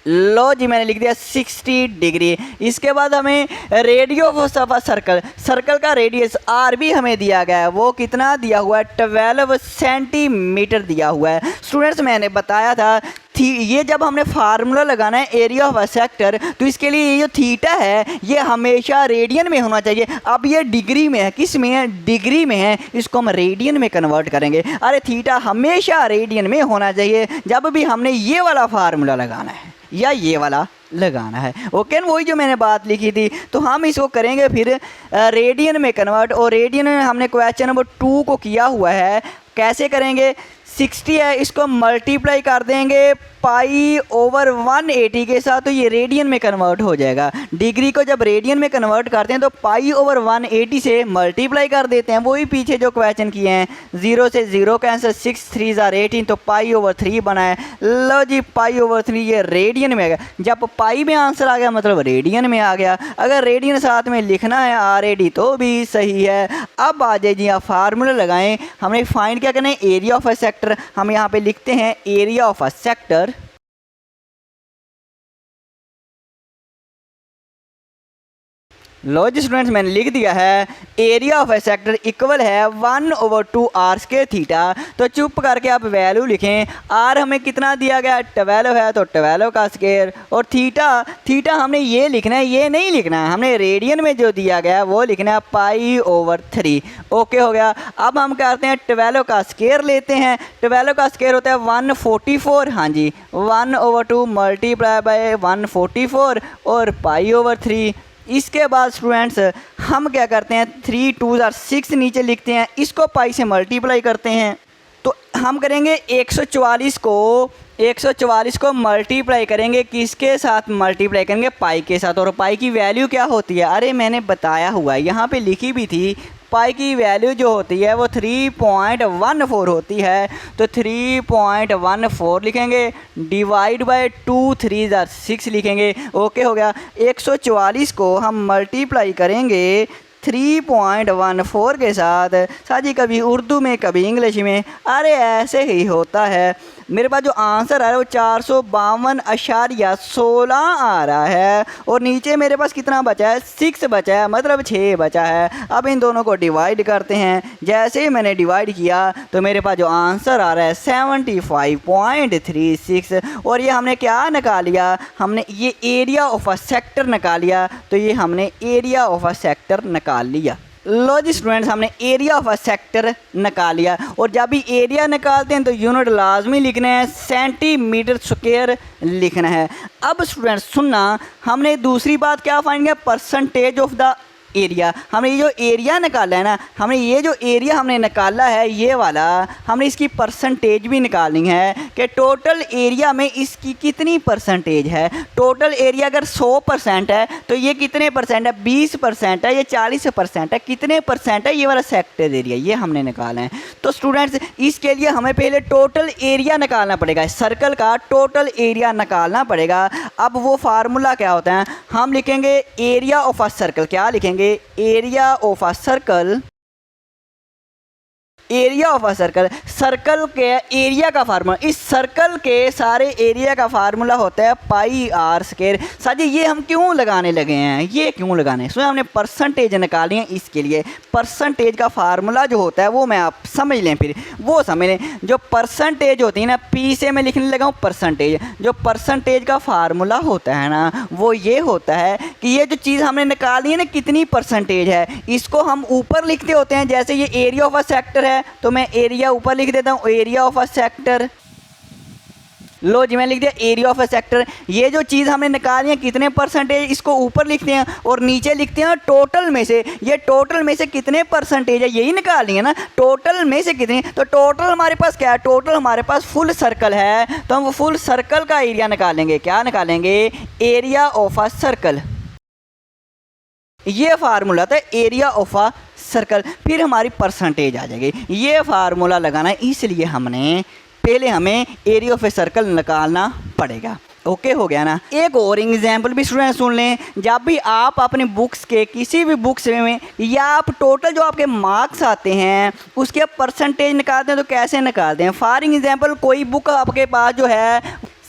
Speaker 1: लो जी मैंने लिख दिया 60 डिग्री। इसके बाद हमें रेडियस ऑफ सर्कल, सर्कल का रेडियस आर भी हमें दिया गया है। वो कितना दिया हुआ है 12 सेंटीमीटर दिया हुआ है। स्टूडेंट्स मैंने बताया था ये जब हमने फार्मूला लगाना है एरिया ऑफ अ सेक्टर तो इसके लिए ये जो थीटा है ये हमेशा रेडियन में होना चाहिए। अब ये डिग्री में है, किस में है, डिग्री में है, इसको हम रेडियन में कन्वर्ट करेंगे। अरे थीटा हमेशा रेडियन में होना चाहिए जब भी हमने ये वाला फार्मूला लगाना है या ये वाला लगाना है। ओके वही जो मैंने बात लिखी थी। तो हम इसको करेंगे फिर रेडियन में कन्वर्ट और रेडियन में हमने क्वेश्चन नंबर 2 को किया हुआ है। कैसे करेंगे 60 है, इसको मल्टीप्लाई कर देंगे पाई ओवर 180 के साथ, तो ये रेडियन में कन्वर्ट हो जाएगा। डिग्री को जब रेडियन में कन्वर्ट करते हैं तो पाई ओवर 180 से मल्टीप्लाई कर देते हैं। वही पीछे जो क्वेश्चन किए हैं, 0 से 0 कैंसिल, 6 3 आर 18, तो पाई ओवर 3 बना है। लो जी, पाई ओवर 3 ये रेडियन में आ गया। जब पाई में आंसर आ गया मतलब रेडियन में आ गया। अगर रेडियन साथ में लिखना है RAD तो भी सही है। अब आ जाए जी, आप फार्मूला लगाएं। हमने फाइंड क्या करना है, एरिया ऑफ अ सेक्टर। हम यहाँ पे लिखते हैं एरिया ऑफ अ सेक्टर। लो जी स्टूडेंट्स, मैंने लिख दिया है area of a sector equal है 1/2 आर स्क्वायर थीटा। तो चुप करके आप वैल्यू लिखें। आर हमें कितना दिया गया, 12 है, तो 12 का स्क्वायर। और थीटा हमने ये लिखना है, ये नहीं लिखना है, हमने रेडियन में जो दिया गया है वो लिखना है पाई ओवर 3। ओके हो गया। अब हम करते हैं 12 का स्क्वायर लेते हैं। 12 का स्क्वायर होता है 144। हाँ जी, 1/2 मल्टीप्लाई बाय 144 और पाई ओवर 3। इसके बाद स्टूडेंट्स हम क्या करते हैं, 3 2 आर 6 नीचे लिखते हैं, इसको पाई से मल्टीप्लाई करते हैं। तो हम करेंगे 144 को मल्टीप्लाई करेंगे, किसके साथ मल्टीप्लाई करेंगे, पाई के साथ। और पाई की वैल्यू क्या होती है, अरे मैंने बताया हुआ है, यहाँ पे लिखी भी थी। पाई की वैल्यू जो होती है वो 3.14 होती है। तो 3.14 लिखेंगे, डिवाइड बाय 2 3 आर 6 लिखेंगे। ओके हो गया। 144 को हम मल्टीप्लाई करेंगे 3.14 के साथ जी, कभी उर्दू में कभी इंग्लिश में, अरे ऐसे ही होता है। मेरे पास जो आंसर आ रहा है वो 452.16 आ रहा है। और नीचे मेरे पास कितना बचा है, 6 बचा है, मतलब 6 बचा है। अब इन दोनों को डिवाइड करते हैं। जैसे ही मैंने डिवाइड किया तो मेरे पास जो आंसर आ रहा है 75.36। और ये हमने क्या निकाल लिया, हमने ये एरिया ऑफ अ सेक्टर निकाल लिया। तो ये हमने एरिया ऑफ अ सेक्टर निकाल लिया। लो जी स्टूडेंट्स, हमने एरिया ऑफ अ सेक्टर निकाल लिया। और जब भी एरिया निकालते हैं तो यूनिट लाजमी लिखना है, सेंटीमीटर स्क्वायर लिखना है। अब स्टूडेंट्स सुनना, हमने दूसरी बात क्या फाइंड किया, परसेंटेज ऑफ द एरिया। हमने ये जो एरिया निकाला है ना, हमने ये जो एरिया हमने निकाला है ये वाला, हमने इसकी परसेंटेज भी निकालनी है कि टोटल एरिया में इसकी कितनी परसेंटेज है। टोटल एरिया अगर 100% है तो ये कितने परसेंट है, 20% है, ये 40% है, कितने परसेंट है ये वाला सेक्टर एरिया, ये हमने निकाला है। तो स्टूडेंट्स इसके लिए हमें पहले टोटल एरिया निकालना पड़ेगा, सर्कल का टोटल एरिया निकालना पड़ेगा। अब वो फार्मूला क्या होता है, हम लिखेंगे एरिया ऑफ अ सर्कल। क्या लिखेंगे, area of a circle. Area of a circle, circle के एरिया का फार्मूला, इस सर्कल के सारे एरिया का फार्मूला होता है पाई आर स्क्वायर। साजी ये हम क्यों लगाने लगे हैं, ये क्यों लगाने, सो हमने परसेंटेज निकाली है। इसके लिए परसेंटेज का फार्मूला जो होता है वो मैं आप समझ लें, फिर वो समझ लें। जो परसेंटेज होती है ना, पी से मैं लिखने लगा हूँ परसेंटेज। जो परसेंटेज का फार्मूला होता है ना वो ये होता है कि ये जो चीज़ हमने निकाली है ना कितनी परसेंटेज है, इसको हम ऊपर लिखते होते हैं। जैसे ये एरिया ऑफ अ सेक्टर है तो मैं एरिया ऊपर लिख देता हूँ, एरिया ऑफ अ सेक्टर। लो जी, मैं लिख दिया एरिया ऑफ अ सेक्टर। ये जो चीज़ हमने निकाली है कितने परसेंटेज, इसको ऊपर लिखते हैं और नीचे लिखते हैं टोटल में से। ये टोटल में से कितने परसेंटेज है यही निकालनी है ना, टोटल में से कितने। तो टोटल हमारे पास क्या है, टोटल हमारे पास फुल सर्कल है, तो हम वो फुल सर्कल का एरिया निकालेंगे। क्या निकालेंगे, एरिया ऑफ अ सर्कल। ये फार्मूला था एरिया ऑफ अ सर्कल। फिर हमारी परसेंटेज आ जाएगी। ये फार्मूला लगाना है, इसलिए हमने पहले हमें एरिया ऑफ ए सर्कल निकालना पड़ेगा। ओके हो गया ना। एक और एग्जाम्पल भी स्टूडेंट सुन लें। जब भी आप अपने बुक्स के किसी भी बुक्स में या आप टोटल जो आपके मार्क्स आते हैं उसके परसेंटेज निकालते हैं तो कैसे निकालते हैं। फॉर एग्जाम्पल कोई बुक आपके पास जो है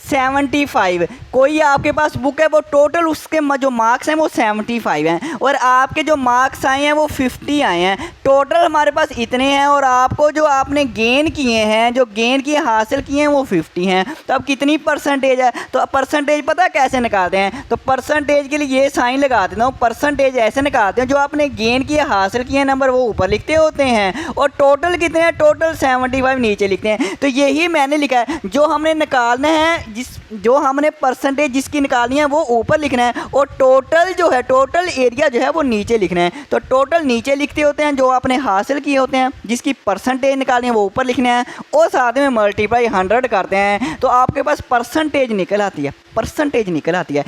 Speaker 1: 75, कोई आपके पास बुक है वो टोटल उसके जो मार्क्स हैं वो 75 हैं और आपके जो मार्क्स आए हैं वो 50 आए हैं। टोटल हमारे पास इतने हैं और आपको जो आपने गेन किए हैं, जो गेन किए हासिल किए हैं वो 50 हैं। तो अब कितनी परसेंटेज है, तो अब परसेंटेज पता है कैसे निकालते हैं। तो परसेंटेज के लिए ये साइन लगा देता हूँ। परसेंटेज ऐसे निकालते हैं, जो आपने गेन किए हासिल किए नंबर वो ऊपर लिखते होते हैं और टोटल कितने हैं, टोटल 75 नीचे लिखते हैं। तो यही मैंने लिखा है, जो हमने निकालना है जो हमने परसेंटेज जिसकी निकालनी है वो ऊपर लिखना है और टोटल जो है, टोटल एरिया जो है वो नीचे लिखना है। तो टोटल नीचे लिखते होते हैं जो आपने हासिल किए होते हैं, जिसकी परसेंटेज निकालनी है वो ऊपर लिखना है और साथ में मल्टीप्लाई 100 करते हैं तो आपके पास परसेंटेज निकल आती है, परसेंटेज निकल आती है।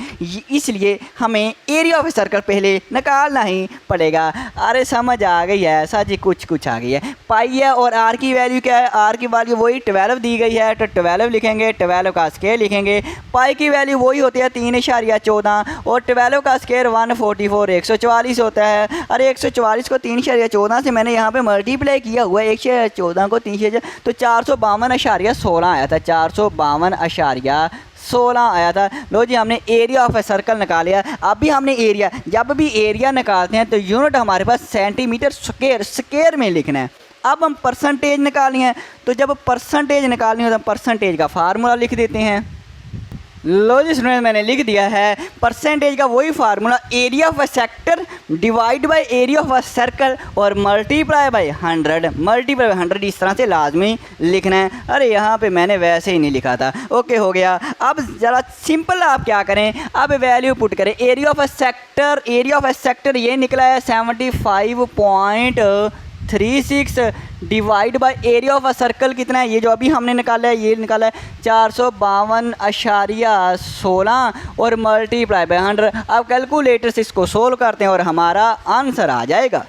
Speaker 1: इसलिए हमें एरिया ऑफ ए सर्कल पहले निकालना ही पड़ेगा। अरे समझ आ गई है ऐसा जी, कुछ आ गई है। पाई है और आर की वैल्यू क्या है, आर की वैल्यू वही 12 दी गई है तो 12 लिखेंगे, 12 का स्क्वायर लिखेंगे। पाई की वैल्यू वही होती है 3.14 और 12 का स्क्वायर 144 144 होता है। अरे 144 को 3.14 से मैंने यहाँ पे मल्टीप्लाई किया हुआ है, 114 को 3 तो 452.16 आया था, 452.16 आया था। लो जी हमने एरिया ऑफ ए सर्कल निकाल लिया। अब भी हमने एरिया, जब भी एरिया निकालते हैं तो यूनिट हमारे पास सेंटीमीटर स्क्वायर में लिखना है। अब हम परसेंटेज निकालनी है तो जब परसेंटेज निकालनी हो तो परसेंटेज का फार्मूला लिख देते हैं। लो जी स्टूडेंट मैंने लिख दिया है परसेंटेज का वही formula, area of a sector divide by area of a circle और मल्टीप्लाई बाय 100, मल्टीप्लाई बाय 100 इस तरह से लाजमी लिखना है। अरे यहाँ पे मैंने वैसे ही नहीं लिखा था। ओके हो गया। अब ज़रा सिंपल आप क्या करें, अब वैल्यू पुट करें। Area of a sector, area of a sector ये निकला है 75.36 divide by area of a circle कितना है, ये जो अभी हमने निकाला है ये निकाला है 452.16 और मल्टीप्लाई बाय 100। अब कैलकुलेटर से इसको सोल्व करते हैं और हमारा आंसर आ जाएगा।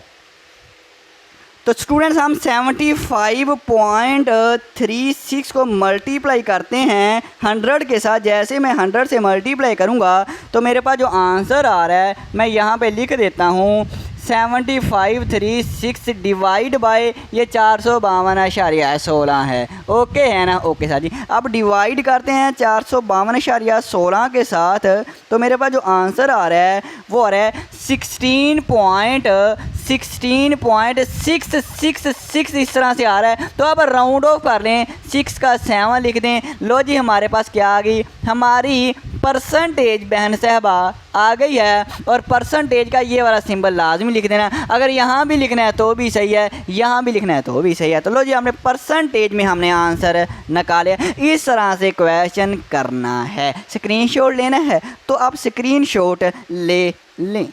Speaker 1: तो स्टूडेंट्स हम 75.36 को मल्टीप्लाई करते हैं 100 के साथ। जैसे मैं 100 से मल्टीप्लाई करूँगा तो मेरे पास जो आंसर आ रहा है मैं यहाँ पे लिख देता हूँ 7536 डिवाइड बाय ये 452.16 है। ओके है ना, ओके साथ जी। अब डिवाइड करते हैं 452.16 के साथ तो मेरे पास जो आंसर आ रहा है वो आ रहा है 16.666 इस तरह से आ रहा है। तो अब राउंड ऑफ कर लें, 6 का 7 लिख दें। लो जी हमारे पास क्या आ गई, हमारी परसेंटेज बहन साहबा आ गई है। और परसेंटेज का ये वाला सिंबल लाजमी लिख देना, अगर यहाँ भी लिखना है तो भी सही है, यहाँ भी लिखना है तो भी सही है। तो लो जी हमने परसेंटेज में हमने आंसर निकाले। इस तरह से क्वेश्चन करना है, स्क्रीनशॉट लेना है तो आप स्क्रीनशॉट ले लें।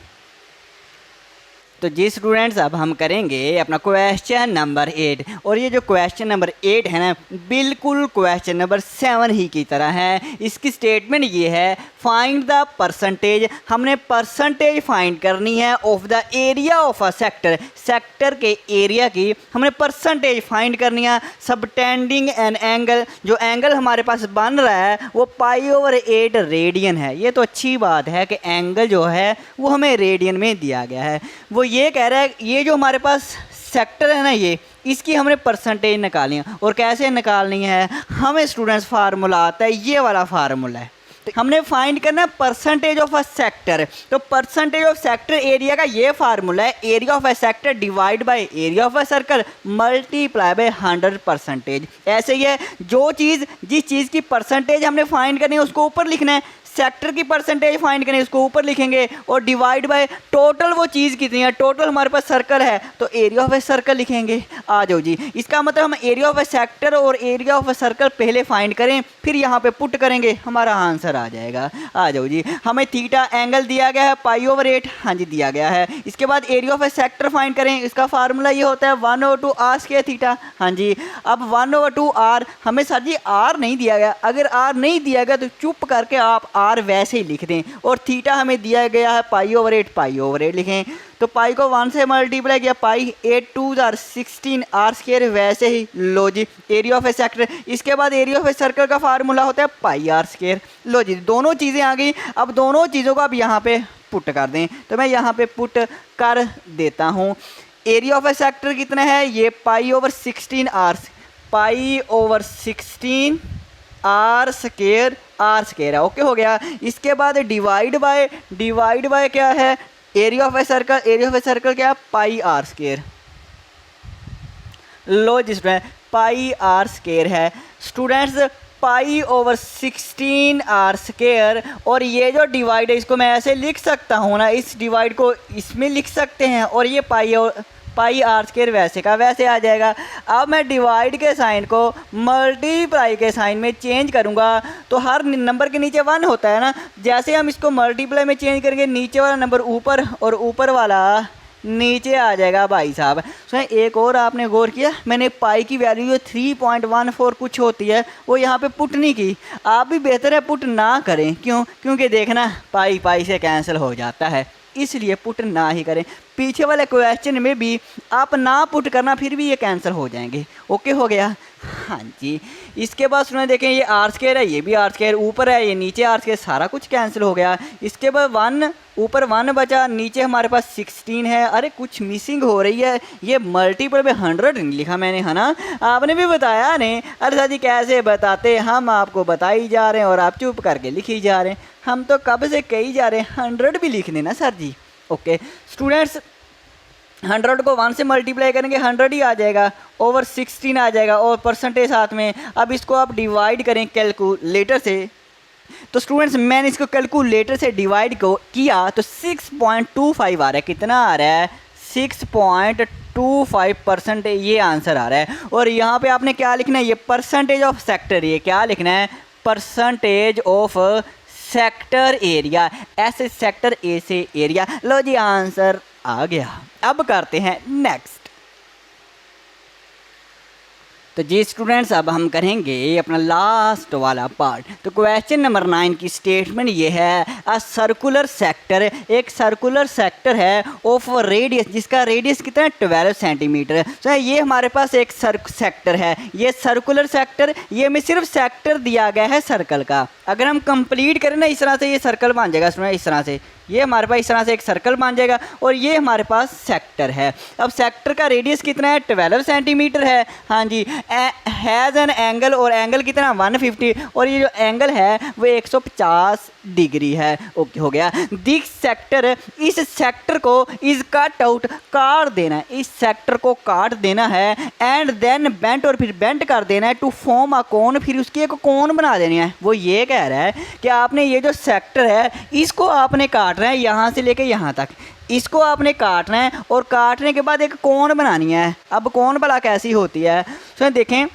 Speaker 1: तो जी स्टूडेंट्स अब हम करेंगे अपना क्वेश्चन नंबर 8 और ये जो क्वेश्चन नंबर 8 है ना बिल्कुल क्वेश्चन नंबर 7 ही की तरह है। इसकी स्टेटमेंट ये है फाइंड द परसेंटेज, हमने परसेंटेज फाइंड करनी है of the area of a sector, sector के एरिया की हमने परसेंटेज फाइंड करनी है सबटेंडिंग एन एंगल, जो एंगल हमारे पास बन रहा है वो π/8 रेडियन है। ये तो अच्छी बात है कि एंगल जो है वो हमें रेडियन में दिया गया है। वो ये कह रहा है ये जो हमारे पास सेक्टर है ना ये इसकी हमने परसेंटेज निकालनी है। और कैसे निकालनी है, हमें स्टूडेंट्स फार्मूला आता है, ये वाला फार्मूला है। तो हमने फाइंड करना है परसेंटेज ऑफ अ सेक्टर। तो परसेंटेज ऑफ सेक्टर एरिया का ये फार्मूला है, area of a sector divide by area of a circle multiply by 100%। ऐसे ही है, जो चीज़ जिस चीज़ की परसेंटेज हमने फाइंड करनी है उसको ऊपर लिखना है, सेक्टर की परसेंटेज फाइंड करें उसको ऊपर लिखेंगे और डिवाइड बाय टोटल वो चीज़ कितनी है, टोटल हमारे पास सर्कल है तो एरिया ऑफ ए सर्कल लिखेंगे। आ जाओ जी, इसका मतलब हम एरिया ऑफ ए सेक्टर और एरिया ऑफ ए सर्कल पहले फाइंड करें फिर यहाँ पे पुट करेंगे, हमारा आंसर आ जाएगा। आ जाओ जी, हमें थीटा एंगल दिया गया है π/8, हाँ जी दिया गया है। इसके बाद area of a sector find करें, इसका फार्मूला ये होता है 1/2 r² थीटा। हाँ जी, अब 1/2 r, हमें सर जी r नहीं दिया गया, अगर r नहीं दिया गया तो चुप करके आप r वैसे ही लिख दें। और थीटा हमें दिया गया है π/8 लिखें। तो पाई को 1 से मल्टीप्लाई किया, π8 2 आर 16 r², वैसे ही लो जी एरिया ऑफ ए सेक्टर। इसके बाद एरिया ऑफ ए सर्कल का फार्मूला होता है πr²। लो जी दोनों चीज़ें आ गई। अब दोनों चीज़ों को आप यहाँ पे पुट कर दें, तो मैं यहाँ पे पुट कर देता हूँ। एरिया ऑफ ए सेक्टर कितना है, ये π/16 r² है। ओके हो गया। इसके बाद डिवाइड बाय क्या है, area of a circle, area of a circle क्या है πr²। लो जी स्टूडेंट πr² है स्टूडेंट्स, π/16 r²। और ये जो डिवाइड है इसको मैं ऐसे लिख सकता हूँ ना, इस डिवाइड को इसमें लिख सकते हैं और ये पाई आर स्क्वायर वैसे का वैसे आ जाएगा। अब मैं डिवाइड के साइन को मल्टीप्लाई के साइन में चेंज करूँगा तो हर नंबर के नीचे 1 होता है ना, जैसे हम इसको मल्टीप्लाई में चेंज करेंगे नीचे वाला नंबर ऊपर और ऊपर वाला नीचे आ जाएगा भाई साहब। एक और आपने गौर किया, मैंने पाई की वैल्यू जो 3.14 कुछ होती है वो यहाँ पे पुट नहीं की। आप भी बेहतर है पुट ना करें, क्यों? क्योंकि देखना पाई पाई से कैंसिल हो जाता है, इसलिए पुट ना ही करें। पीछे वाले क्वेश्चन में भी आप ना पुट करना, फिर भी ये कैंसिल हो जाएंगे। ओके हो गया, हाँ जी। इसके बाद सुना देखें, ये आर स्क्वायर है, ये भी आर स्क्वायर, ऊपर है ये नीचे आर स्क्वायर, सारा कुछ कैंसिल हो गया। इसके बाद 1 ऊपर 1 बचा, नीचे हमारे पास 16 है। अरे कुछ मिसिंग हो रही है, ये मल्टीपल में 100 नहीं लिखा मैंने, है ना? आपने भी बताया नहीं। अरे सर जी कैसे बताते, हम आपको बता ही जा रहे हैं और आप चुप करके लिखी जा रहे हैं। हम तो कब से कही जा रहे हैं 100 भी लिख देना सर जी। ओके स्टूडेंट्स, 100 को 1 से मल्टीप्लाई करेंगे 100 ही आ जाएगा, ओवर 16 आ जाएगा और परसेंटेज साथ में। अब इसको आप डिवाइड करें कैलकुलेटर से, तो स्टूडेंट्स मैंने इसको कैलकुलेटर से डिवाइड किया तो 6.25 आ रहा है। कितना आ रहा है? 6.25% ये आंसर आ रहा है। और यहाँ पे आपने क्या लिखना है? ये परसेंटेज ऑफ सेक्टर, ये क्या लिखना है? परसेंटेज ऑफ सेक्टर एरिया, ऐसे सेक्टर ए से एरिया। लो जी आंसर आ गया। अब करते हैं नेक्स्ट। तो जी स्टूडेंट्स अब हम करेंगे अपना लास्ट वाला पार्ट। तो क्वेश्चन नंबर 9 की स्टेटमेंट ये है, अ सर्कुलर सेक्टर, एक सर्कुलर सेक्टर है ऑफ रेडियस, जिसका रेडियस कितना है? 12 सेंटीमीटर। तो ये हमारे पास एक सेक्टर है, ये सर्कुलर सेक्टर, ये हमें सिर्फ सेक्टर दिया गया है सर्कल का। अगर हम कंप्लीट करें ना इस तरह से, ये सर्कल बन जाएगा स्टूडेंट, इस तरह से ये हमारे पास इस तरह से एक सर्कल बन जाएगा और ये हमारे पास सेक्टर है। अब सेक्टर का रेडियस कितना है? 12 सेंटीमीटर है। हाँ जी, हैज़ एन एंगल, और एंगल कितना? 150, और ये जो एंगल है वो 150 डिग्री है। ओके हो गया। दिस सेक्टर, इस सेक्टर को इज कट आउट, काट देना है, इस सेक्टर को काट देना है। एंड देन बेंट, और फिर बेंट कर देना है टू फॉर्म अ कोन, फिर उसकी एक कोन बना देनी है। वो ये कह रहा है कि आपने ये जो सेक्टर है इसको आपने काटना है, यहाँ से लेके यहाँ तक इसको आपने काटना है और काटने के बाद एक कोन बनानी है। अब कोन भला कैसी होती है? तो देखें,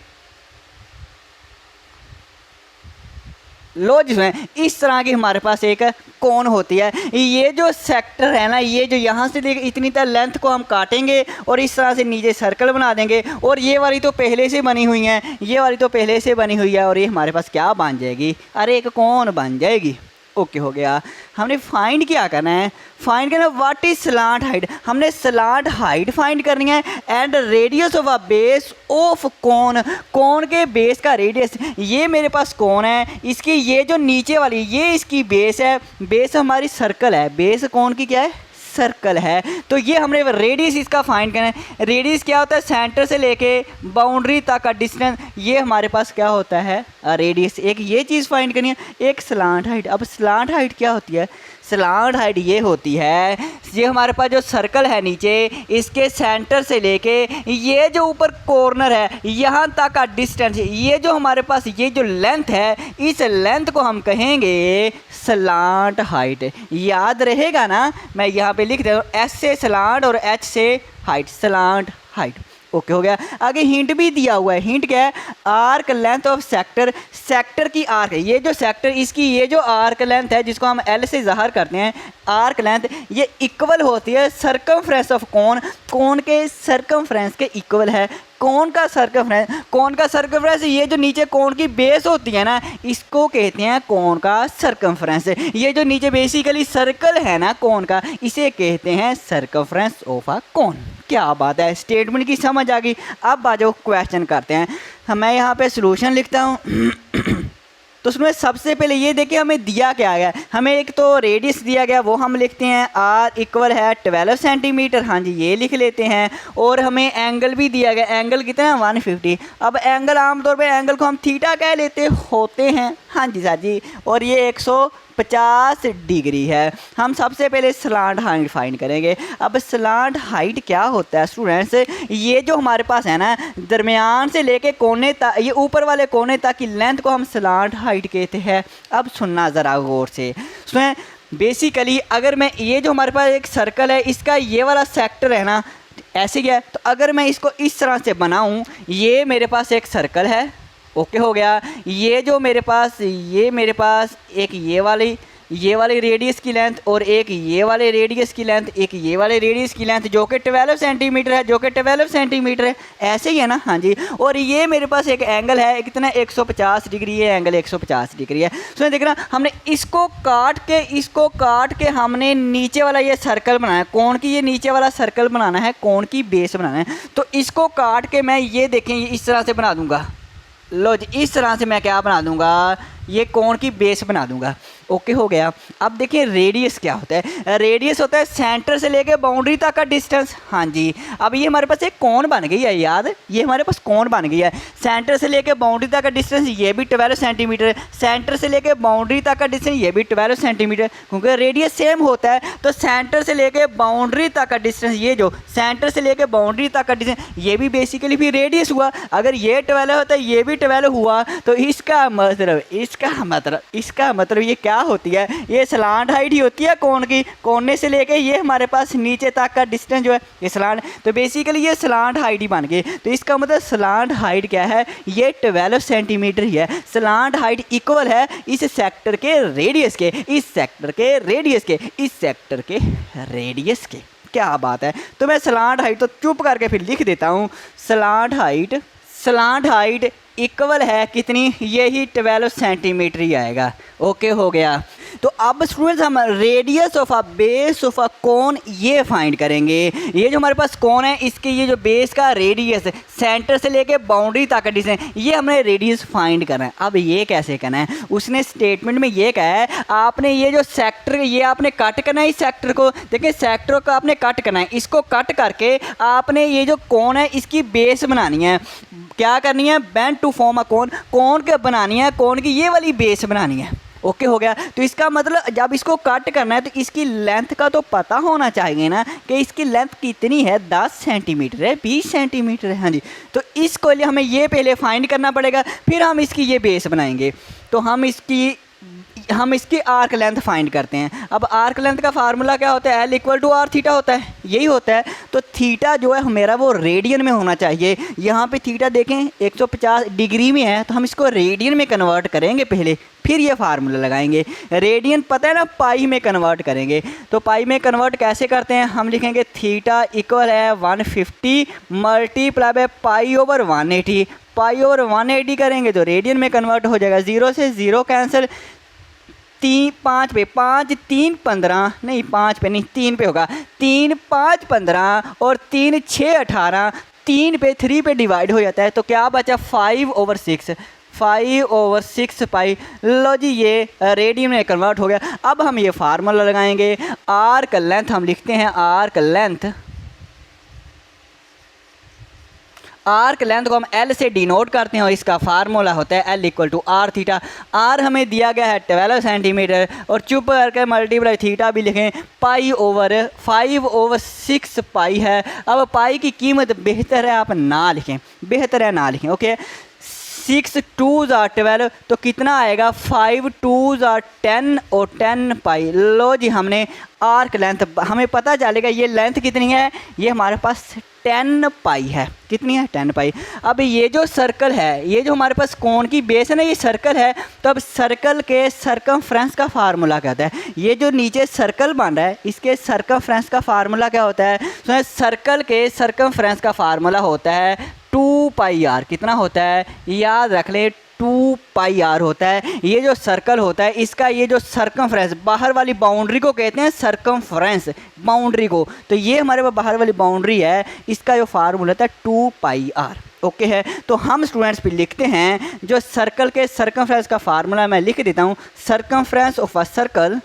Speaker 1: लो जिसमें इस तरह की हमारे पास एक कोन होती है। ये जो सेक्टर है ना, ये जो यहाँ से लेकर इतनी तक लेंथ को हम काटेंगे और इस तरह से नीचे सर्कल बना देंगे। और ये वाली तो पहले से बनी हुई है, ये वाली तो पहले से बनी हुई है, और ये हमारे पास क्या बन जाएगी? अरे एक कोन बन जाएगी। ओके हो गया। हमने फाइंड क्या करना है? फाइंड करना व्हाट इज स्लांट हाइट, हमने स्लांट हाइट फाइंड करनी है। And radius of a base of cone, cone के बेस का रेडियस, ये मेरे पास कोन है, इसकी ये जो नीचे वाली ये इसकी बेस है, बेस हमारी सर्कल है, बेस कोन की क्या है? सर्कल है। तो ये हमने रेडियस इसका फाइंड करना है। रेडियस क्या होता है? सेंटर से लेके बाउंड्री तक का डिस्टेंस, ये हमारे पास क्या होता है? रेडियस। एक ये चीज़ फाइंड करनी है, एक स्लांट हाइट। अब स्लांट हाइट क्या होती है? स्लांट हाइट ये होती है, ये हमारे पास जो सर्कल है नीचे, इसके सेंटर से लेके ये जो ऊपर कॉर्नर है यहाँ तक का डिस्टेंस, ये जो हमारे पास ये जो लेंथ है, इस लेंथ को हम कहेंगे स्लांट हाइट। याद रहेगा ना? मैं यहाँ पे लिख दे, एस से स्लांट और एच से हाइट, स्लांट हाइट। ओके हो गया। आगे हिंट भी दिया हुआ है। हिंट क्या है? Arc length of sector, sector की आर्क, ये जो सेक्टर इसकी ये जो आर्क लेंथ है जिसको हम एल से ज़ाहिर करते हैं, आर्क लेंथ, ये इक्वल होती है सर्कमफ्रेंस ऑफ कोन, कोन के सर्कमफ्रेंस के इक्वल है। कोन का सर्कमफ्रेंस, कोन का सर्कमफ्रेंस, ये जो नीचे कोन की बेस होती है ना, इसको कहते हैं कोन का सर्कमफ्रेंस। ये जो नीचे बेसिकली सर्कल है ना कोन का, इसे कहते हैं सर्कमफ्रेंस ऑफ अ कोन। क्या बात है, स्टेटमेंट की समझ आ गई। अब आ जाओ क्वेश्चन करते हैं। मैं यहाँ पे सॉल्यूशन लिखता हूँ। तो उसमें सबसे पहले ये देखिए हमें दिया क्या गया। हमें एक तो रेडियस दिया गया, वो हम लिखते हैं आर इक्वल है 12 सेंटीमीटर। हाँ जी, ये लिख लेते हैं। और हमें एंगल भी दिया गया, एंगल कितना है? 150। अब एंगल आमतौर पे एंगल को हम थीटा कह लेते होते हैं। हाँ जी सर जी। और ये 150 डिग्री है। हम सबसे पहले स्लांट हाइट फाइंड करेंगे। अब स्लांट हाइट क्या होता है स्टूडेंट्स? ये जो हमारे पास है ना, दरमियान से लेके कोने तक, ये ऊपर वाले कोने तक की लेंथ को हम स्लांट हाइट कहते हैं। अब सुनना ज़रा गौर से सुने। बेसिकली अगर मैं, ये जो हमारे पास एक सर्कल है, इसका ये वाला सेक्टर है ना, ऐसे क्या है। तो अगर मैं इसको इस तरह से बनाऊं, ये मेरे पास एक सर्कल है, ओके हो गया। ये जो मेरे पास एक ये वाली रेडियस की लेंथ और एक ये वाले रेडियस की लेंथ, एक ये वाले रेडियस की लेंथ जो कि 12 सेंटीमीटर है, ऐसे ही है ना। हाँ जी। और ये मेरे पास एक एंगल है, कितना 150 डिग्री, ये एंगल 150 डिग्री है। सो देखना, हमने इसको काट के हमने नीचे वाला ये सर्कल बनाना है, कोण की ये नीचे वाला सर्कल बनाना है, कोण की बेस बनाना है। तो इसको काट के मैं ये देखें इस तरह से बना दूंगा। लो जी, इस तरह से मैं क्या बना दूंगा, ये कोण की बेस बना दूंगा। ओके हो गया। अब देखिए रेडियस क्या होता है। रेडियस होता है सेंटर से लेके बाउंड्री तक का डिस्टेंस। हाँ जी। अब ये हमारे पास एक कोण बन गई है, याद, ये हमारे पास कोण बन गई है। सेंटर से लेके बाउंड्री तक का डिस्टेंस ये भी 12 सेंटीमीटर है, सेंटर से लेके बाउंड्री तक का डिस्टेंस ये भी 12 सेंटीमीटर, क्योंकि रेडियस सेम होता है। तो सेंटर से लेके बाउंड्री तक का डिस्टेंस, ये जो सेंटर से लेके बाउंड्री तक का डिस्टेंस, ये भी बेसिकली भी रेडियस हुआ। अगर ये 12 होता है, ये भी 12 हुआ, तो इसका मतलब ये क्या होती है, ये स्लांट हाइट ही होती है कोण की। कोने से लेके ये हमारे पास नीचे तक का डिस्टेंस जो है ये स्लांट, तो बेसिकली ये स्लांट हाइट ही बन गई। तो इसका मतलब स्लांट हाइट क्या है, ये 12 सेंटीमीटर ही है। स्लांट हाइट इक्वल है इस सेक्टर के रेडियस के, क्या बात है। तो मैं स्लांट हाइट तो चुप करके फिर लिख देता हूँ, स्लांट हाइट इक्वल है कितनी, यही 12 सेंटीमीटर ही आएगा। ओके हो गया। तो अब स्टूडेंट्स हम radius of a base of a cone ये फाइंड करेंगे। ये जो हमारे पास कोन है, इसके ये जो बेस का रेडियस सेंटर से लेके बाउंड्री तक का डिस्टेंस, ये हमने रेडियस फाइंड करना है। अब ये कैसे करना है, उसने स्टेटमेंट में ये कहा है, आपने ये जो सेक्टर ये आपने कट करना है। इस सेक्टर को देखिए, सेक्टर को आपने कट करना है। इसको कट करके आपने ये जो कोन है इसकी बेस बनानी है। क्या करनी है, bend to form a cone, cone के बनानी है, कोन की ये वाली बेस बनानी है। ओके हो गया। तो इसका मतलब जब इसको कट करना है तो इसकी लेंथ का तो पता होना चाहिए ना कि इसकी लेंथ कितनी है, 10 सेंटीमीटर है, 20 सेंटीमीटर है। हाँ जी। तो इसको लिए हमें ये पहले फाइंड करना पड़ेगा, फिर हम इसकी ये बेस बनाएंगे। तो हम इसकी आर्क लेंथ फाइंड करते हैं। अब आर्क लेंथ का फार्मूला क्या होता है, L equal to R theta होता है, यही होता है। तो थीटा जो है मेरा वो रेडियन में होना चाहिए। यहाँ पे थीटा देखें 150 डिग्री में है, तो हम इसको रेडियन में कन्वर्ट करेंगे पहले, फिर ये फार्मूला लगाएंगे। रेडियन पता है ना, पाई में कन्वर्ट करेंगे। तो पाई में कन्वर्ट कैसे करते हैं, हम लिखेंगे थीटा इक्वल है 150 multiply by pi over 180। Pi over 180 करेंगे तो रेडियन में कन्वर्ट हो जाएगा। 0 से 0 कैंसिल, 5 पे 5 3 15, नहीं 5 पे नहीं 3 पे होगा, 3 5 15 और 3 6 18, 3 पे 3 पे डिवाइड हो जाता है। तो क्या बचा 5/6 पाई। लो जी, ये रेडियन में कन्वर्ट हो गया। अब हम ये फार्मूला लगाएंगे। आर्क लेंथ हम लिखते हैं, आर्क लेंथ को हम L से डिनोट करते हैं और इसका फार्मूला होता है L equal to R theta. R हमें दिया गया है 12 सेंटीमीटर और चुप करके मल्टीप्लाई थीटा भी लिखें, पाई ओवर 5/6 पाई है। अब पाई की कीमत बेहतर है आप ना लिखें, ओके। 6 2s are 12, तो कितना आएगा 5 2s are 10 और 10 पाई। लो जी, हमने आर्क लेंथ हमें पता चलेगा ये लेंथ कितनी है, ये हमारे पास 10 पाई है। कितनी है, 10 पाई। अब ये जो सर्कल है, ये जो हमारे पास कोण की बेस है ना, ये सर्कल है। तो अब सर्कल के सरकमफ्रेंस का फार्मूला क्या होता है, ये जो नीचे सर्कल बन रहा है इसके सरकमफ्रेंस का फार्मूला क्या होता है। तो सर्कल के सरकमफ्रेंस का फार्मूला होता है 2 पाई आर। कितना होता है, याद रख ले, 2 पाई आर होता है। ये जो सर्कल होता है इसका ये जो सरकमफ्रेंस, बाहर वाली बाउंड्री को कहते हैं सरकमफ्रेंस, बाउंड्री को। तो ये हमारे पास बाहर वाली बाउंड्री है, इसका जो फार्मूला होता है 2 पाई आर। ओके है। तो हम स्टूडेंट्स भी लिखते हैं जो सर्कल के सरकमफ्रेंस का फार्मूला मैं लिख देता हूँ, सरकमफ्रेंस ऑफ अ सर्कल।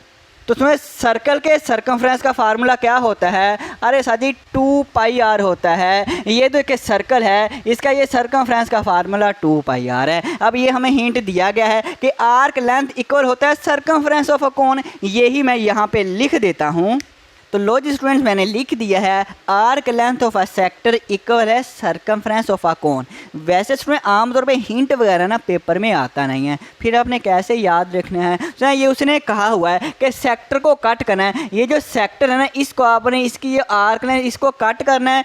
Speaker 1: तो उसमें सर्कल के सरकमफ्रेंस का फार्मूला क्या होता है, अरे साथी 2 पाई आर होता है। ये तो एक सर्कल है, इसका ये सरकमफ्रेंस का फार्मूला 2 पाई आर है। अब ये हमें हिंट दिया गया है कि आर्क लेंथ इक्वल होता है सरकमफ्रेंस ऑफ अ कोन, यही मैं यहाँ पे लिख देता हूँ। तो लो जी स्टूडेंट्स, मैंने लिख दिया है arc length of a sector equal है सरकमफ्रेंस ऑफ अ कोन। वैसे स्टूडेंट आमतौर पे हिंट वगैरह ना पेपर में आता नहीं है, फिर आपने कैसे याद रखना है। तो ये उसने कहा हुआ है कि सेक्टर को कट करना है। ये जो सेक्टर है ना, इसको आपने इसकी ये आर्क लेंथ इसको कट करना है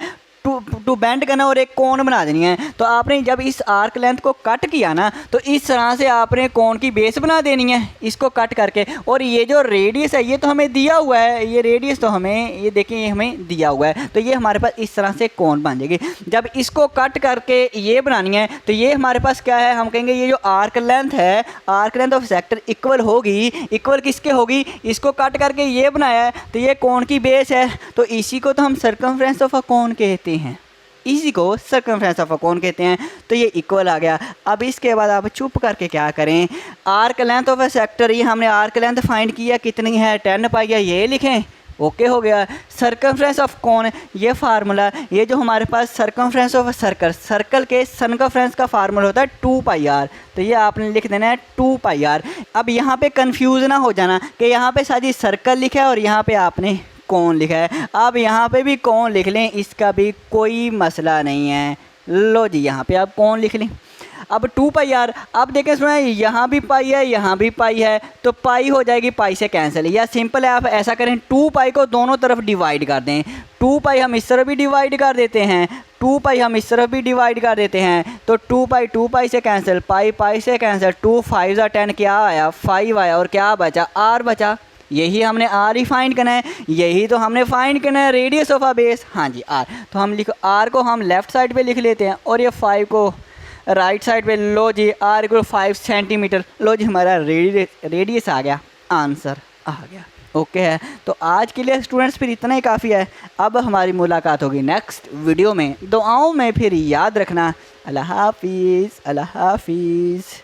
Speaker 1: टू बेंड करना और एक कोण बना देनी है। तो आपने जब इस आर्क लेंथ को कट किया ना तो इस तरह से आपने कोण की बेस बना देनी है इसको कट करके। और ये जो रेडियस है ये तो हमें दिया हुआ है, ये रेडियस तो हमें ये देखिए ये हमें दिया हुआ है। तो ये हमारे पास इस तरह से कोण बन जाएगी। जब इसको कट करके ये बनानी है तो ये हमारे पास क्या है, हम कहेंगे ये जो आर्क लेंथ है, arc length of sector equal होगी, इक्वल किसके होगी, इसको कट करके ये बनाया है तो ये कोण की बेस है। तो इसी को तो हम सर्कमफ्रेंस ऑफ अ कोण कहते हैं, इसी को सर्कमफ्रेंस ऑफ अ कोण कहते हैं। तो ये इक्वल आ गया। अब इसके बाद आप चुप करके क्या करें, arc length of a sector, ये हमने आर्क लेंथ फाइंड किया कितनी है 10 पाई है, ये लिखें, ओके हो गया। सर्कमफ्रेंस ऑफ कोण, ये फार्मूला, ये जो हमारे पास सर्कमफ्रेंस ऑफ सर्कल, सर्कल के सर्कमफ्रेंस का फार्मूला होता है 2 पाई आर। तो ये आपने लिख देना है 2 पाई आर। अब यहाँ पे कंफ्यूज ना हो जाना कि यहाँ पे साजी सर्कल लिखा है और यहाँ पे आपने कोण लिखा है। आप यहाँ पे भी कोण लिख लें, इसका भी कोई मसला नहीं है। लो जी यहाँ पे आप कोण लिख लें। अब 2 पाई आर, अब देखें सुना यहाँ भी पाई है यहाँ भी पाई है तो पाई हो जाएगी पाई से कैंसिल, या सिंपल है आप ऐसा करें 2 पाई को दोनों तरफ डिवाइड कर दें। 2 पाई हम इस तरफ भी डिवाइड कर देते हैं, 2 पाई हम इस तरफ भी डिवाइड कर देते हैं। तो 2 पाई से कैंसिल, पाई पाई से कैंसिल, 2 5 10 क्या आया 5 आया और क्या बचा आर बचा। यही हमने आर ही फाइंड करना है, यही तो हमने फाइंड करना है रेडियस ऑफ अ बेस। हाँ जी आर, तो हम लिखो आर को हम लेफ़्ट साइड पे लिख लेते हैं और ये 5 को राइट साइड पे। लो जी आर इक्वल 5 सेंटीमीटर। लो जी हमारा रेडियस आ गया, आंसर आ गया। ओके है, तो आज के लिए स्टूडेंट्स फिर इतना ही काफ़ी है। अब हमारी मुलाकात होगी नेक्स्ट वीडियो में। दुआओं में फिर याद रखना। अल्लाह हाफिज़, अल्लाह हाफिज़।